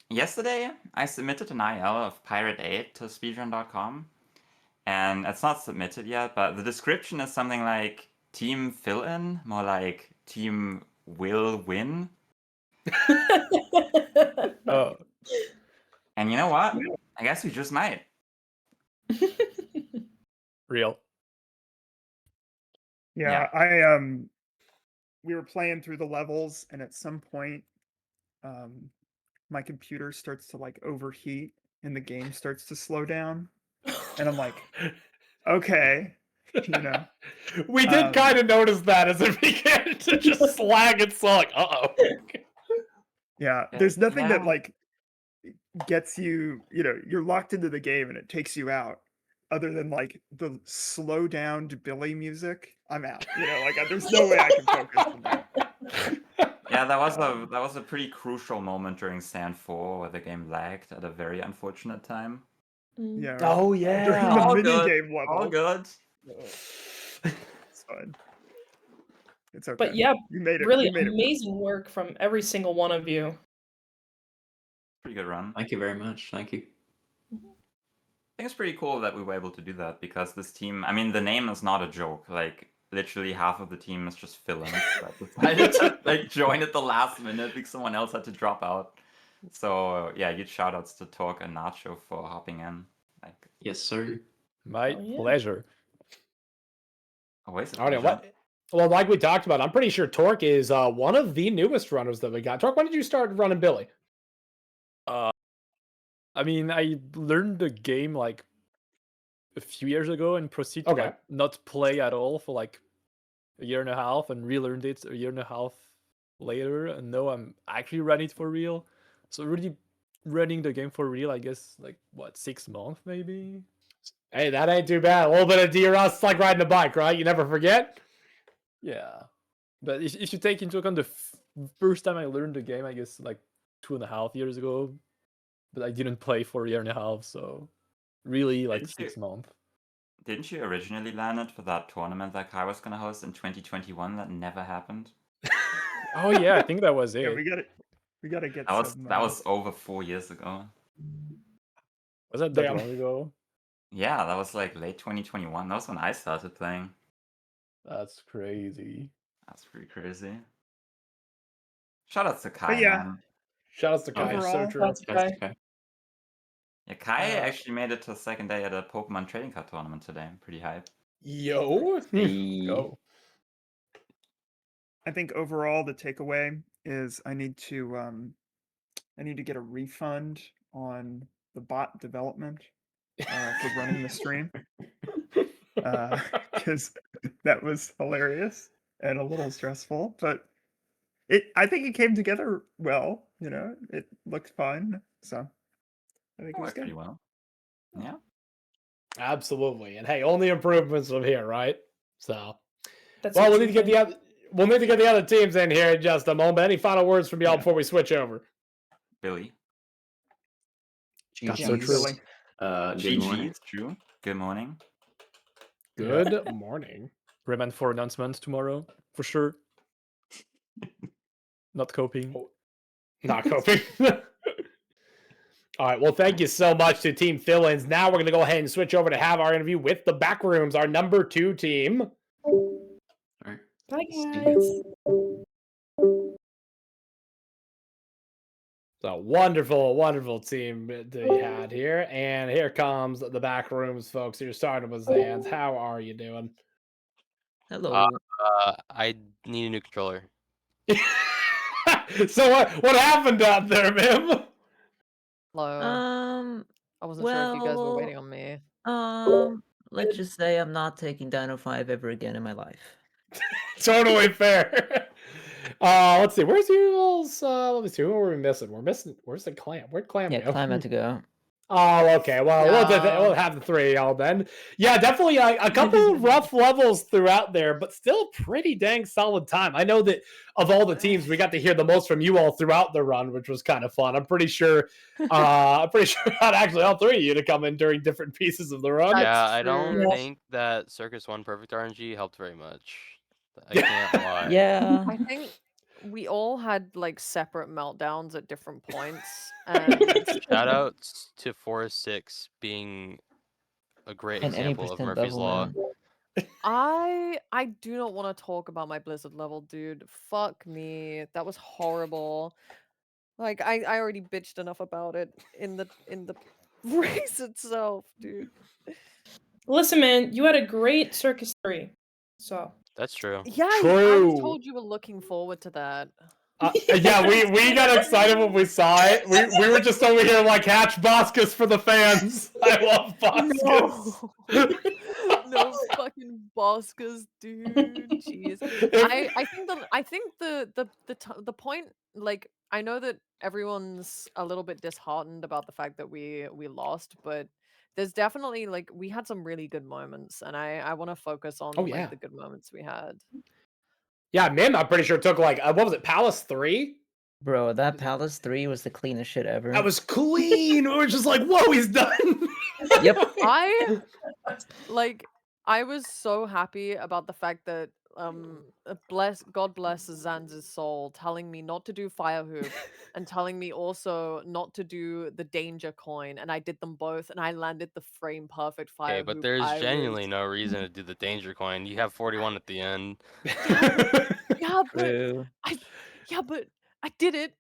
yesterday I submitted an IL of Pirate 8 to speedrun.com. And it's not submitted yet, but the description is something like Team Fill-in, more like Team Will Win. Oh. And you know what? I guess we just might. Real. Yeah, we were playing through the levels, and at some point, my computer starts to like overheat, and the game starts to slow down, and I'm like, okay, We did kind of notice that as it began to just slag and so like, uh-oh. yeah. Yeah, There's nothing that yeah. like gets you, you're locked into the game, and it takes you out. Other than like the slow down Billy music, I'm out. There's no way I can focus on that. Yeah, that was a pretty crucial moment during Stand 4 where the game lagged at a very unfortunate time. Yeah. Oh, During yeah. the All mini good. game level. All good. It's fine. It's okay. But yeah, you made it. really you made amazing work from every single one of you. Pretty good run. Thank you very much. Thank you. I think it's pretty cool that we were able to do that because this team, I mean, the name is not a joke. Like, literally half of the team is just fill-ins that decided to like join at the last minute because someone else had to drop out. So yeah, huge shout outs to Torque and Nacho for hopping in. Like, Yes, sir. My Oh, yeah. pleasure. always a All right, pleasure. well, like we talked about, I'm pretty sure Torque is one of the newest runners that we got. Torque, when did you start running Billy? I mean, I learned the game like a few years ago and proceeded to Okay. like, not play at all for like a year and a half and relearned it a year and a half later. And now I'm actually running it for real. So really running the game for real, I guess, like what, 6 months maybe? Hey, that ain't too bad. A little bit of DRS, it's like riding a bike, right? You never forget. Yeah. But if you take into account the first time I learned the game, I guess like 2.5 years ago, but I didn't play for a year and a half, so really like Didn't you- 6 months. Didn't you originally land it for that tournament that Kai was gonna host in 2021 that never happened? Oh yeah, I think that was it. Yeah, we gotta get That was some. that was over 4 years ago. Was that Damn. long ago? Yeah, that was like late 2021. That was when I started playing. That's crazy. That's pretty crazy. Shout outs to Kai, yeah. man. Shout outs to Kai, so Overall, true. That's okay. Okay. Yeah, Kai actually made it to the second day at a Pokemon trading card tournament today. I'm pretty hyped. Yo. Go. I think overall the takeaway is I need to get a refund on the bot development for running the stream because that was hilarious and a little stressful, but I think it came together well. It looked fun, so I think it was Worked pretty good. well. Yeah. Absolutely. And hey, only improvements from here, right? So, That's well, what we'll need to get the other teams in here in just a moment. Any final words from y'all Yeah. before we switch over? Billy. That's GGs. so true. Good morning. GG's, true. Good morning. Good morning. Remand for announcements tomorrow, for sure. Not coping. Not coping. All right. Well, thank you so much to Team Fill-ins. Now we're going to go ahead and switch over to have our interview with the Backrooms, our number 2 team. All right. Bye, See guys. So wonderful, wonderful team that you had here. And here comes the Backrooms, folks. You're starting with Zans. How are you doing? Hello. I need a new controller. So what happened out there, Mim? Hello. I wasn't sure if you guys were well, waiting on me. Let's just say I'm not taking Dino 5 ever again in my life. Totally fair. Let's see. Where's you all's? Let me see. Who are we missing? Where's the clam? Where'd clam Yeah, go? Climb had to go. Oh, okay. Well, we'll Yeah. have the 3 of y'all then. Yeah, definitely a couple rough levels throughout there, but still pretty dang solid time. I know that of all the teams, we got to hear the most from you all throughout the run, which was kind of fun. I'm pretty sure I had actually all 3 of you to come in during different pieces of the run. That's Yeah, I true. don't Yeah. think that Circus 1 Perfect RNG helped very much. I can't lie. Yeah. I think we all had like separate meltdowns at different points, and Shout outs to Forest 6 being a great And any example of percent Murphy's level, Law. man. I do not want to talk about my Blizzard level, dude. Fuck me. That was horrible. Like I already bitched enough about it in the race itself, dude. Listen, man, you had a great Circus 3. So That's true. Yeah, I True. was told you were looking forward to that. Yeah, we got excited when we saw it. We were just over here like hatch Boskus for the fans. I love Boskus. No. No fucking Boskas, dude. Jeez. I think the point, like, I know that everyone's a little bit disheartened about the fact that we lost, but there's definitely like we had some really good moments, and I want to focus on Oh, like yeah. the good moments we had. Yeah, Mim, I'm pretty sure took like what was it, Palace 3? Bro, that Palace 3 was the cleanest shit ever. That was clean. We were just like, whoa, he's done. Yep. I was so happy about the fact that God bless Zanz's soul telling me not to do fire hoop and telling me also not to do the danger coin, and I did them both and I landed the frame perfect fire Okay, but hoop. there's I genuinely was no reason to do the danger coin. You have 41 at the end. yeah, but True. I did it.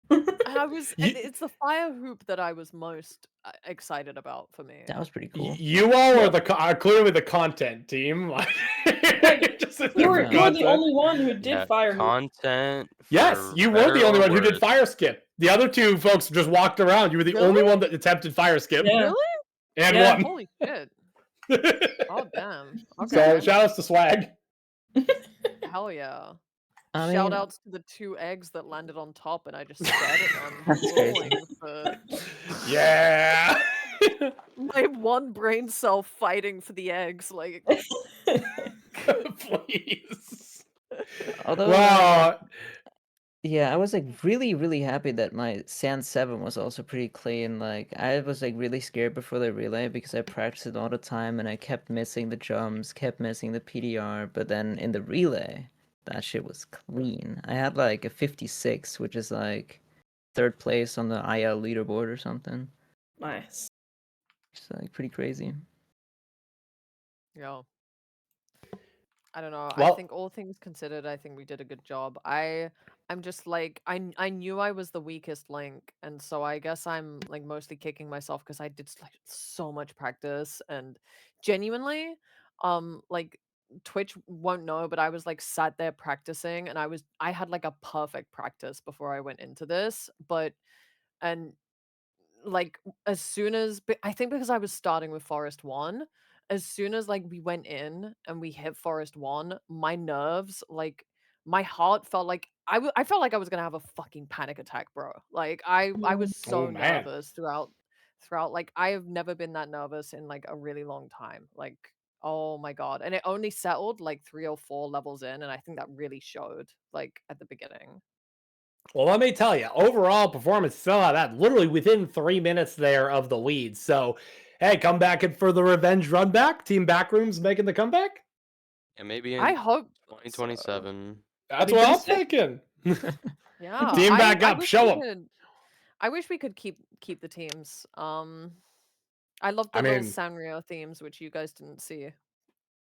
And I was, and You, it's the fire hoop that I was most excited about for me. That was pretty cool. you all are clearly the content team. Like, you're just in there for you're the content. only one who did Yeah, fire hoop. content. Yes, for you were better the only or one who did worse. fire skip. The other 2 folks just walked around. You were the only Really? one that attempted fire skip. Yeah. Really? And Yeah. won. Holy shit. Oh damn. So Okay. shout outs to Swag. Hell yeah. I Shout mean, outs to the 2 eggs that landed on top and I just stared at them That's crazy. rolling for Yeah. my one brain cell fighting for the eggs. Like Please. although, Wow. yeah, I was like really, really happy that my Sand 7 was also pretty clean. Like, I was like really scared before the relay because I practiced it all the time and I kept missing the jumps, kept missing the PDR. But then in the relay, that shit was clean. I had like a 56, which is like 3rd place on the IL leaderboard or something. Nice. It's like pretty crazy. yeah. I don't know. I Well- think all things considered, I think we did a good job. I'm just like I knew I was the weakest link, and so I guess I'm like mostly kicking myself because I did like so much practice and genuinely, like Twitch won't know, but I was like sat there practicing and I had like a perfect practice before I went into this, and like as soon as I think because I was starting with Forest 1, as soon as like we went in and we hit Forest 1, my nerves, like my heart felt like I felt like I was gonna have a fucking panic attack, bro. Like I was so Oh, man. nervous throughout like I have never been that nervous in like a really long time. Like oh my god. And it only settled like 3 or 4 levels in, and I think that really showed like at the beginning. Well, let me tell you, overall performance still had that literally within 3 minutes there of the lead. So, hey, come back and for the revenge run back. Team Backrooms making the comeback. And maybe in I hope so. 2027. That's be what I'm pretty thinking. Yeah, Team back I up, wish show we 'em. could- I wish we could keep the teams. I love the I little mean- Sanrio themes, which you guys didn't see,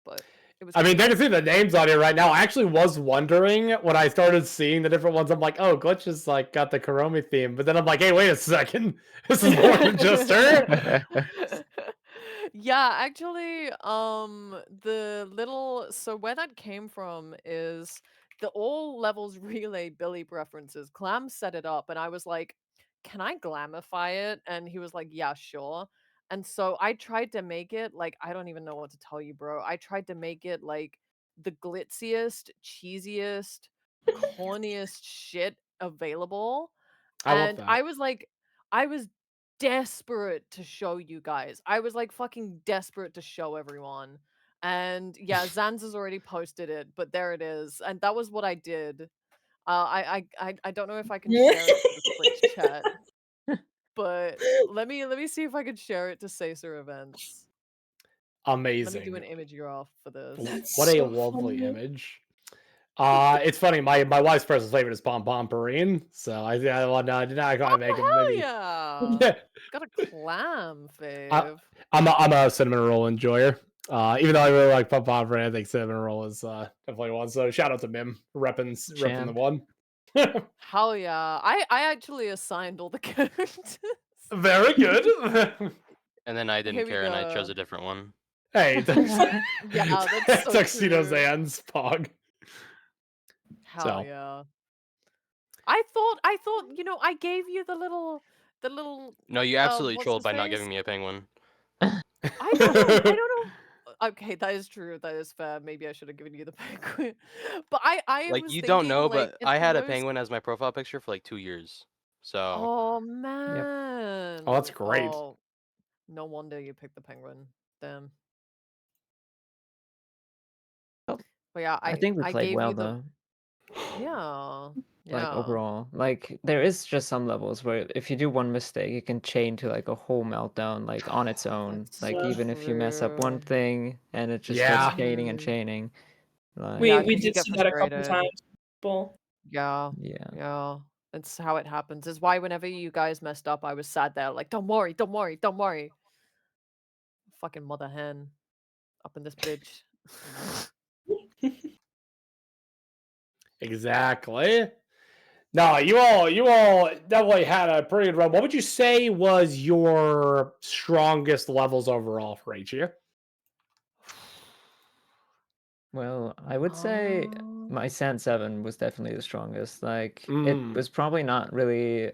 but it was. I mean, cute. they can see the names on here right now. I actually was wondering when I started seeing the different ones. I'm like, oh, Glitch is like got the Karomi theme, but then I'm like, hey, wait a second, this is more than just her. Yeah, actually, where that came from is the all levels relay Billy preferences. Clam set it up, and I was like, "Can I glamify it?" And he was like, "Yeah, sure." And so I tried to make it like I don't even know what to tell you, bro. I tried to make it like the glitziest, cheesiest, corniest shit available. I love And that. I was like, I was desperate to show you guys. I was like fucking desperate to show everyone. And yeah, Zanz has already posted it, but there it is. And that was what I did. I don't know if I can share it to the Twitch chat, but let me see if I can share it to Sacer Events. Let me do Amazing. an image graph for this. That's What a so lovely funny. image. It's funny. My wife's personal favorite is Pom Pom Perrine, so I did not gonna make him. Hell Maybe. yeah! Got a clam fave. I'm a cinnamon roll enjoyer. Even though I really like Pom Pom Perrine, I think cinnamon roll is definitely one. So shout out to Mim repping the Champ. one. Hell yeah! I actually assigned all the characters. Very good. And then I Here didn't we care and I go. chose a different one. Hey, Yeah, that's so Tuxedo true. Zan's Pog. Hell So. yeah! I thought, I gave you the little. No, you absolutely what's trolled his by not face? giving me a penguin. I don't know. Okay, that is true. That is fair. Maybe I should have given you the penguin. But I Like was you don't thinking, know, like, but it's I the had a most. penguin as my profile picture for like 2 years. So Oh man. Oh, that's great. Oh, no wonder you picked the penguin. Damn. Oh, But yeah, I think we I played gave well you the. though. Yeah. Like Yeah. overall, like there is just some levels where if you do one mistake, it can chain to like a whole meltdown, like on its own. That's Like so even if you mess up one true. thing and it just Yeah. starts chaining and Mhm. chaining. Like We Yeah, we 'cause you did get see that a couple frustrated. times. People. Yeah. yeah. Yeah. That's how it happens. Is why whenever you guys messed up, I was sad there, like, don't worry, don't worry, don't worry. Fucking mother hen up in this bitch. Exactly. No, you all definitely had a pretty good run. What would you say was your strongest levels overall for each year? Well, I would say my Sand 7 was definitely the strongest. Like it was probably not really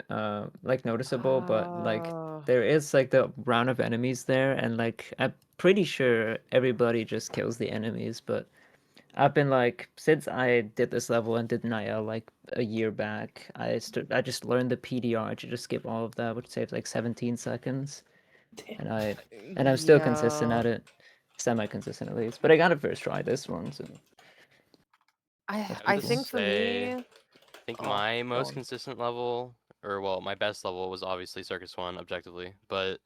like noticeable, but like there is like the round of enemies there, and like I'm pretty sure everybody just kills the enemies, but I've been like since I did this level and did Naya like a year back, I just learned the PDR to just skip all of that, which saves like 17 seconds. Damn. And I'm still consistent Yeah. at it. Semi-consistent at least. But I got it first try this one, so I this think for me, I think Oh, my go most on. consistent level, or well, my best level was obviously Circus 1 objectively, but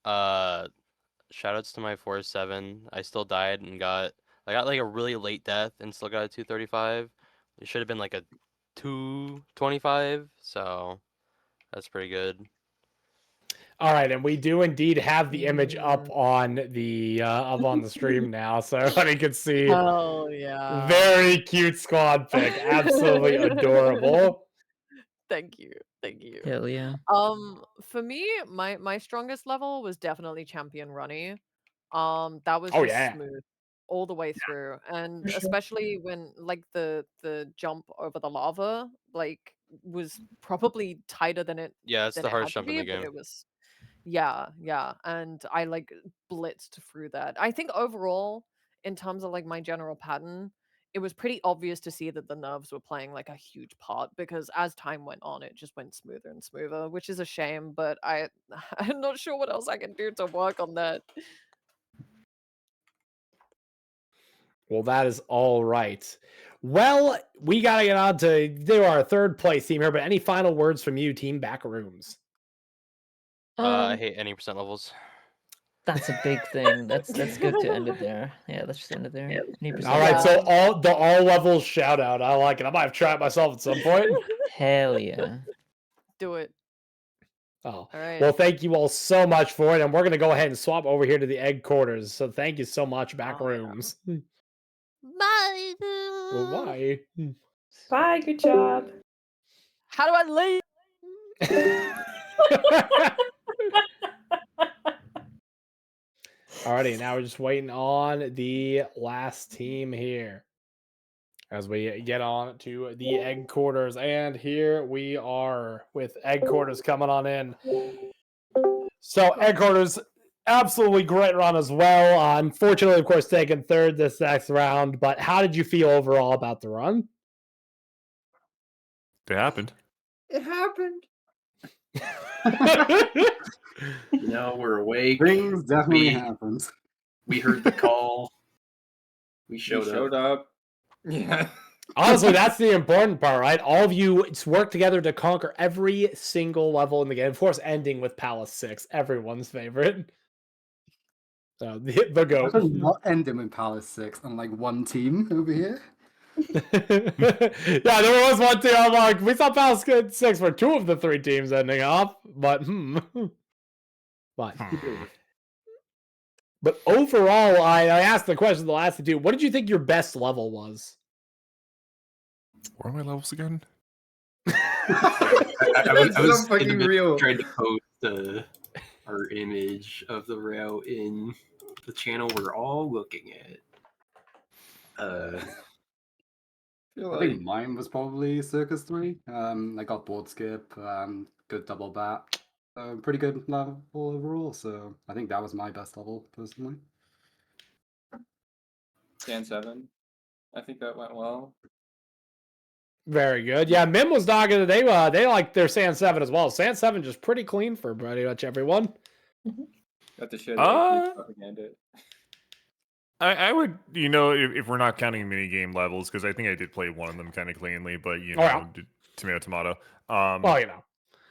shoutouts to my 4-7. I still died and I got like a really late death and still got a 235. It should have been like a 225, so that's pretty good. All right, and we do indeed have the image up on the stream now, so everybody can see. Hell yeah. Very cute squad pick, absolutely adorable. Thank you. Thank you. hell yeah. For me, my strongest level was definitely Champion Runny. That was Oh, just yeah. smooth all the way through, and for sure. especially when like the jump over the lava like was probably tighter than it Yeah, it's than the it hardest had to jump in be, the but game. it was yeah, and I like blitzed through that. I think overall, in terms of like my general pattern, it was pretty obvious to see that the nerves were playing like a huge part because as time went on, it just went smoother and smoother, which is a shame. But I'm not sure what else I can do to work on that. Well, that is all right. Well, we got to get on to do our third place team here, but any final words from you, Team Backrooms? I hate any percent levels. That's a big thing. That's good to end it there. Yeah, let's just end it there. All right, so Yeah. all levels shout out. I like it. I might have tried it myself at some point. Hell yeah. Do it. Oh, All right. well, thank you all so much for it, and we're gonna go ahead and swap over here to the egg quarters. So thank you so much, Backrooms. Bye. Well, bye. Bye. Good job. How do I leave? Alrighty, now we're just waiting on the last team here as we get on to the egg quarters. And here we are with egg quarters coming on in. So egg quarters, absolutely great run as well. Unfortunately, of course, taking third this next round. But how did you feel overall about the run? It happened. It happened. You know, we're awake. Things definitely We- happens. We heard the call. We You showed up. up. Yeah. Honestly, that's the important part, right? All of you work together to conquer every single level in the game. Of course, ending with Palace 6, everyone's favorite. So the How goat. come not ending with Palace 6 and like one team over here? Yeah, there was one team. I'm like, we saw Palace get 6 for 2 of the 3 teams ending off, but but but overall, I asked the question the last two. What did you think your best level was? What are my levels again? I It's was so fucking in the middle real. trying to post our image of the route in the channel we're all looking at. I think mine was probably Circus 3. I got board skip, good double bat. Pretty good level overall, so I think that was my best level, personally. Stand 7. I think that went well. Very good. Yeah, Mim was talking today. They like their Sand 7 as well. Sand 7 just pretty clean for pretty much everyone. Got the shit. Propaganda. I would, if we're not counting mini game levels, because I think I did play one of them kind of cleanly, but tomato. Well,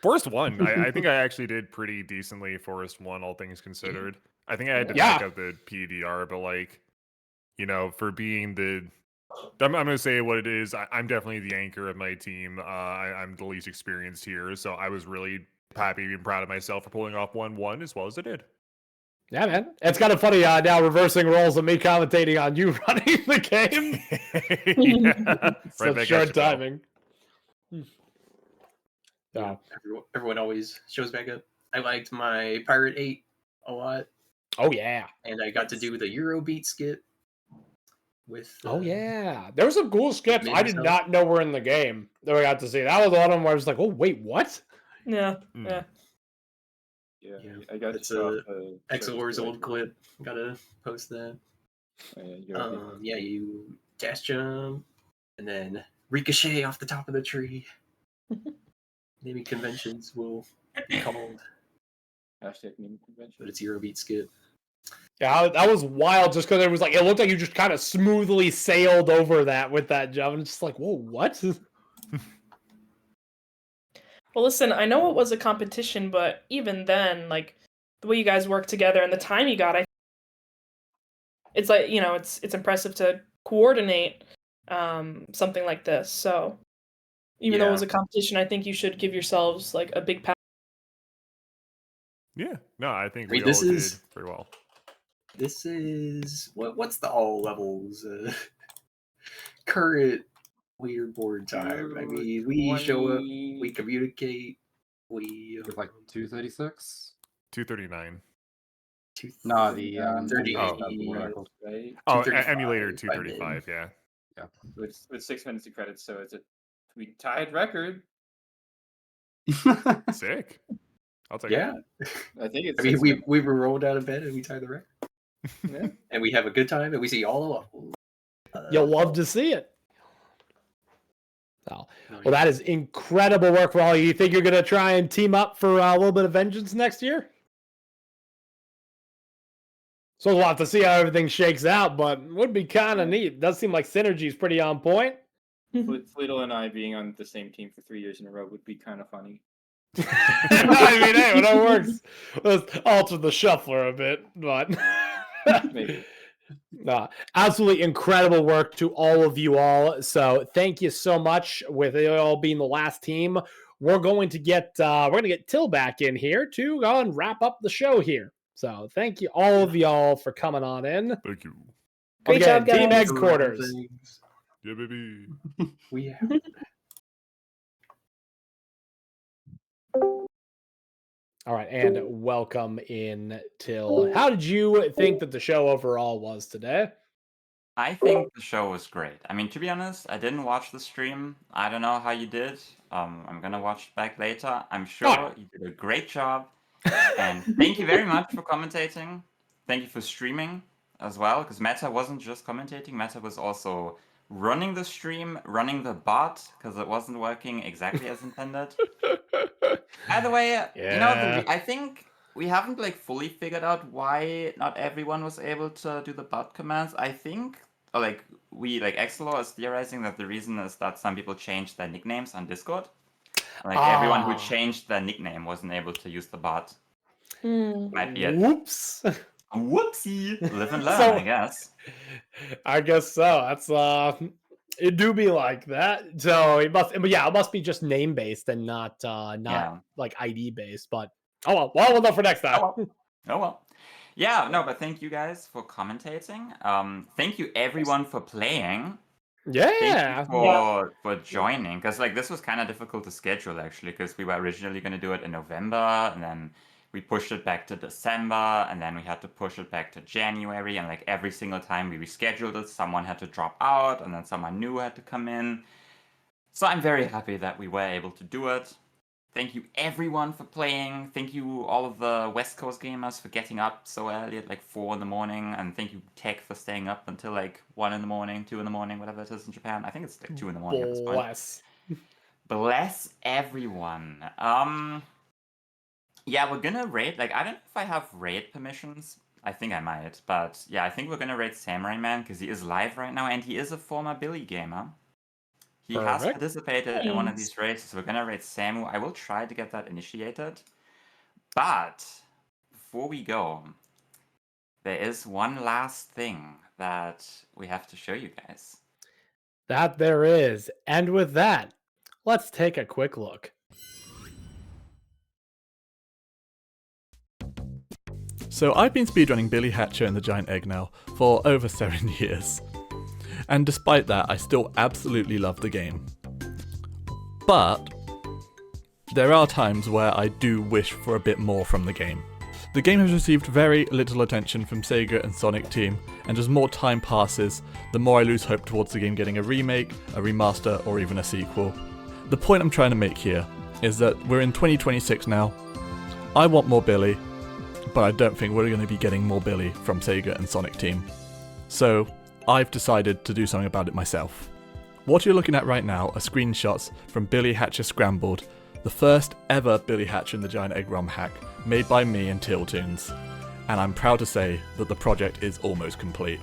Forest 1, I think I actually did pretty decently. Forest 1, all things considered. I think I had to back up the PDR, but for being I'm going to say what it is. I'm definitely the anchor of my team. I'm the least experienced here, so I was really happy and proud of myself for pulling off 1-1 as well as I did. Yeah, man. It's kind of funny now reversing roles of me commentating on you running the game. Yeah. Such back short at you, pal. timing. Yeah, everyone always shows back up. I liked my Pirate 8 a lot. Oh, yeah. And I got to do the Eurobeat skip with. Oh, yeah. There were some cool skips I did Minnesota. not know were in the game that we got to see. That was one of them where I was like, oh, wait, what? Yeah. Mm. Yeah, I got It's to a XOR's old clip. Gotta post that. Yeah, You dash jump and then ricochet off the top of the tree. Naming conventions will be called, hashtag naming convention. but it's Eurobeat skip. Yeah, that was wild just because it was like, it looked like you just kind of smoothly sailed over that with that jump. And it's just like, whoa, what? Well, listen, I know it was a competition, but even then, like, the way you guys work together and the time you got, it's like, it's impressive to coordinate something like this. So even though it was a competition, I think you should give yourselves like a big pat. Yeah, no, I think Wait, we this all is- did pretty well. This is what's the all levels current leaderboard time. I mean, we show up, we communicate, we It was like 236. 239. No, the 30. Right? Oh, 235, emulator I did. 235, yeah. With 6 minutes of credits, so we tied record. Sick. I'll take Yeah. it. I think it's. I mean, we were rolled out of bed and we tied the record. Yeah. And we have a good time and we see all the levels. You'll love to see it. So, well, that is incredible work for all you. You think you're going to try and team up for a little bit of vengeance next year? So we'll have to see how everything shakes out, but would be kind of neat. Does seem like synergy is pretty on point. Fleetle and I being on the same team for 3 years in a row would be kind of funny. I mean, hey, when it works, let's alter the shuffler a bit, but Maybe. no, absolutely incredible work to all of you all. So thank you so much. With it all being the last team, we're going to get Till back in here to go and wrap up the show here. So thank you all of y'all for coming on in. Thank you. Great job, Team guys. headquarters. Yeah, baby. We have. All right, and welcome in, Till. How did you think that the show overall was today? I think the show was great. I mean, to be honest, I didn't watch the stream. I don't know how you did. I'm gonna watch it back later. I'm sure you did a great job. And thank you very much for commentating. Thank you for streaming as well, because Meta wasn't just commentating. Meta was also running the stream, running the bot, because it wasn't working exactly as intended. By the way, Yeah. I think we haven't like fully figured out why not everyone was able to do the bot commands. I think, or like Exelor is theorizing that the reason is that some people changed their nicknames on Discord. Like everyone who changed their nickname wasn't able to use the bot. Might be it. Whoops. Whoopsie. Live and learn, So- I guess. I guess so. That's it do be like that. So it must be just name based and not Yeah. like ID based. But well, we'll know for next time. Oh well. Yeah, no, but thank you guys for commentating. Thank you everyone for playing. Yeah. Thank you for joining, because like this was kind of difficult to schedule actually, because we were originally going to do it in November, and then we pushed it back to December, and then we had to push it back to January, and like every single time we rescheduled it, someone had to drop out, and then someone new had to come in. So I'm very happy that we were able to do it. Thank you everyone for playing. Thank you all of the West Coast gamers for getting up so early at like 4 in the morning. And thank you Tech for staying up until like 1 in the morning, 2 in the morning, whatever it is in Japan. I think it's like 2 in the morning at this point. Bless. Bless everyone. Yeah, we're gonna raid. Like, I don't know if I have raid permissions. I think I might. But yeah, I think we're gonna raid Samurai Man because he is live right now and he is a former Billy gamer. He has Perfect. participated in one of Thanks. these raids, so we're gonna raid Samu. I will try to get that initiated. But before we go, there is one last thing that we have to show you guys. That there is. And with that, let's take a quick look. So I've been speedrunning Billy Hatcher and the Giant Egg now for over 7 years. And despite that, I still absolutely love the game. But there are times where I do wish for a bit more from the game. The game has received very little attention from Sega and Sonic Team, and as more time passes, the more I lose hope towards the game getting a remake, a remaster, or even a sequel. The point I'm trying to make here is that we're in 2026 now. I want more Billy, but I don't think we're going to be getting more Billy from Sega and Sonic Team. So I've decided to do something about it myself. What you're looking at right now are screenshots from Billy Hatcher Scrambled, the first ever Billy Hatcher and the Giant Egg ROM hack made by me and Tiltoons, and I'm proud to say that the project is almost complete.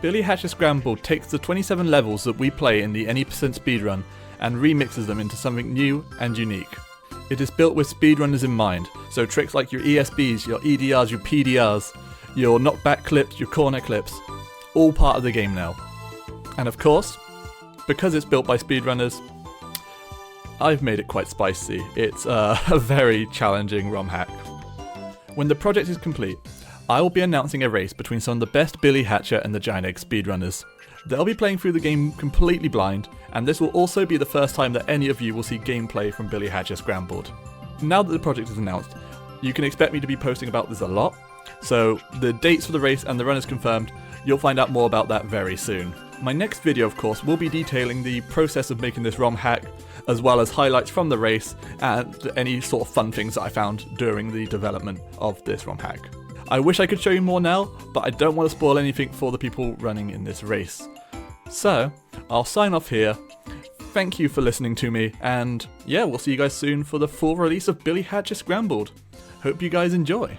Billy Hatcher Scrambled takes the 27 levels that we play in the Any% speedrun and remixes them into something new and unique. It is built with speedrunners in mind, so tricks like your ESBs, your EDRs, your PDRs, your knockback clips, your corner clips, all part of the game now. And of course, because it's built by speedrunners, I've made it quite spicy. It's a very challenging ROM hack. When the project is complete, I will be announcing a race between some of the best Billy Hatcher and the Giant Egg speedrunners. They'll be playing through the game completely blind, and this will also be the first time that any of you will see gameplay from Billy Hatcher Scrambled. Now that the project is announced, you can expect me to be posting about this a lot, so the dates for the race and the runners confirmed, you'll find out more about that very soon. My next video, of course, will be detailing the process of making this ROM hack, as well as highlights from the race and any sort of fun things that I found during the development of this ROM hack. I wish I could show you more now, but I don't want to spoil anything for the people running in this race. So, I'll sign off here. Thank you for listening to me, and yeah, we'll see you guys soon for the full release of Billy Hatcher Scrambled. Hope you guys enjoy.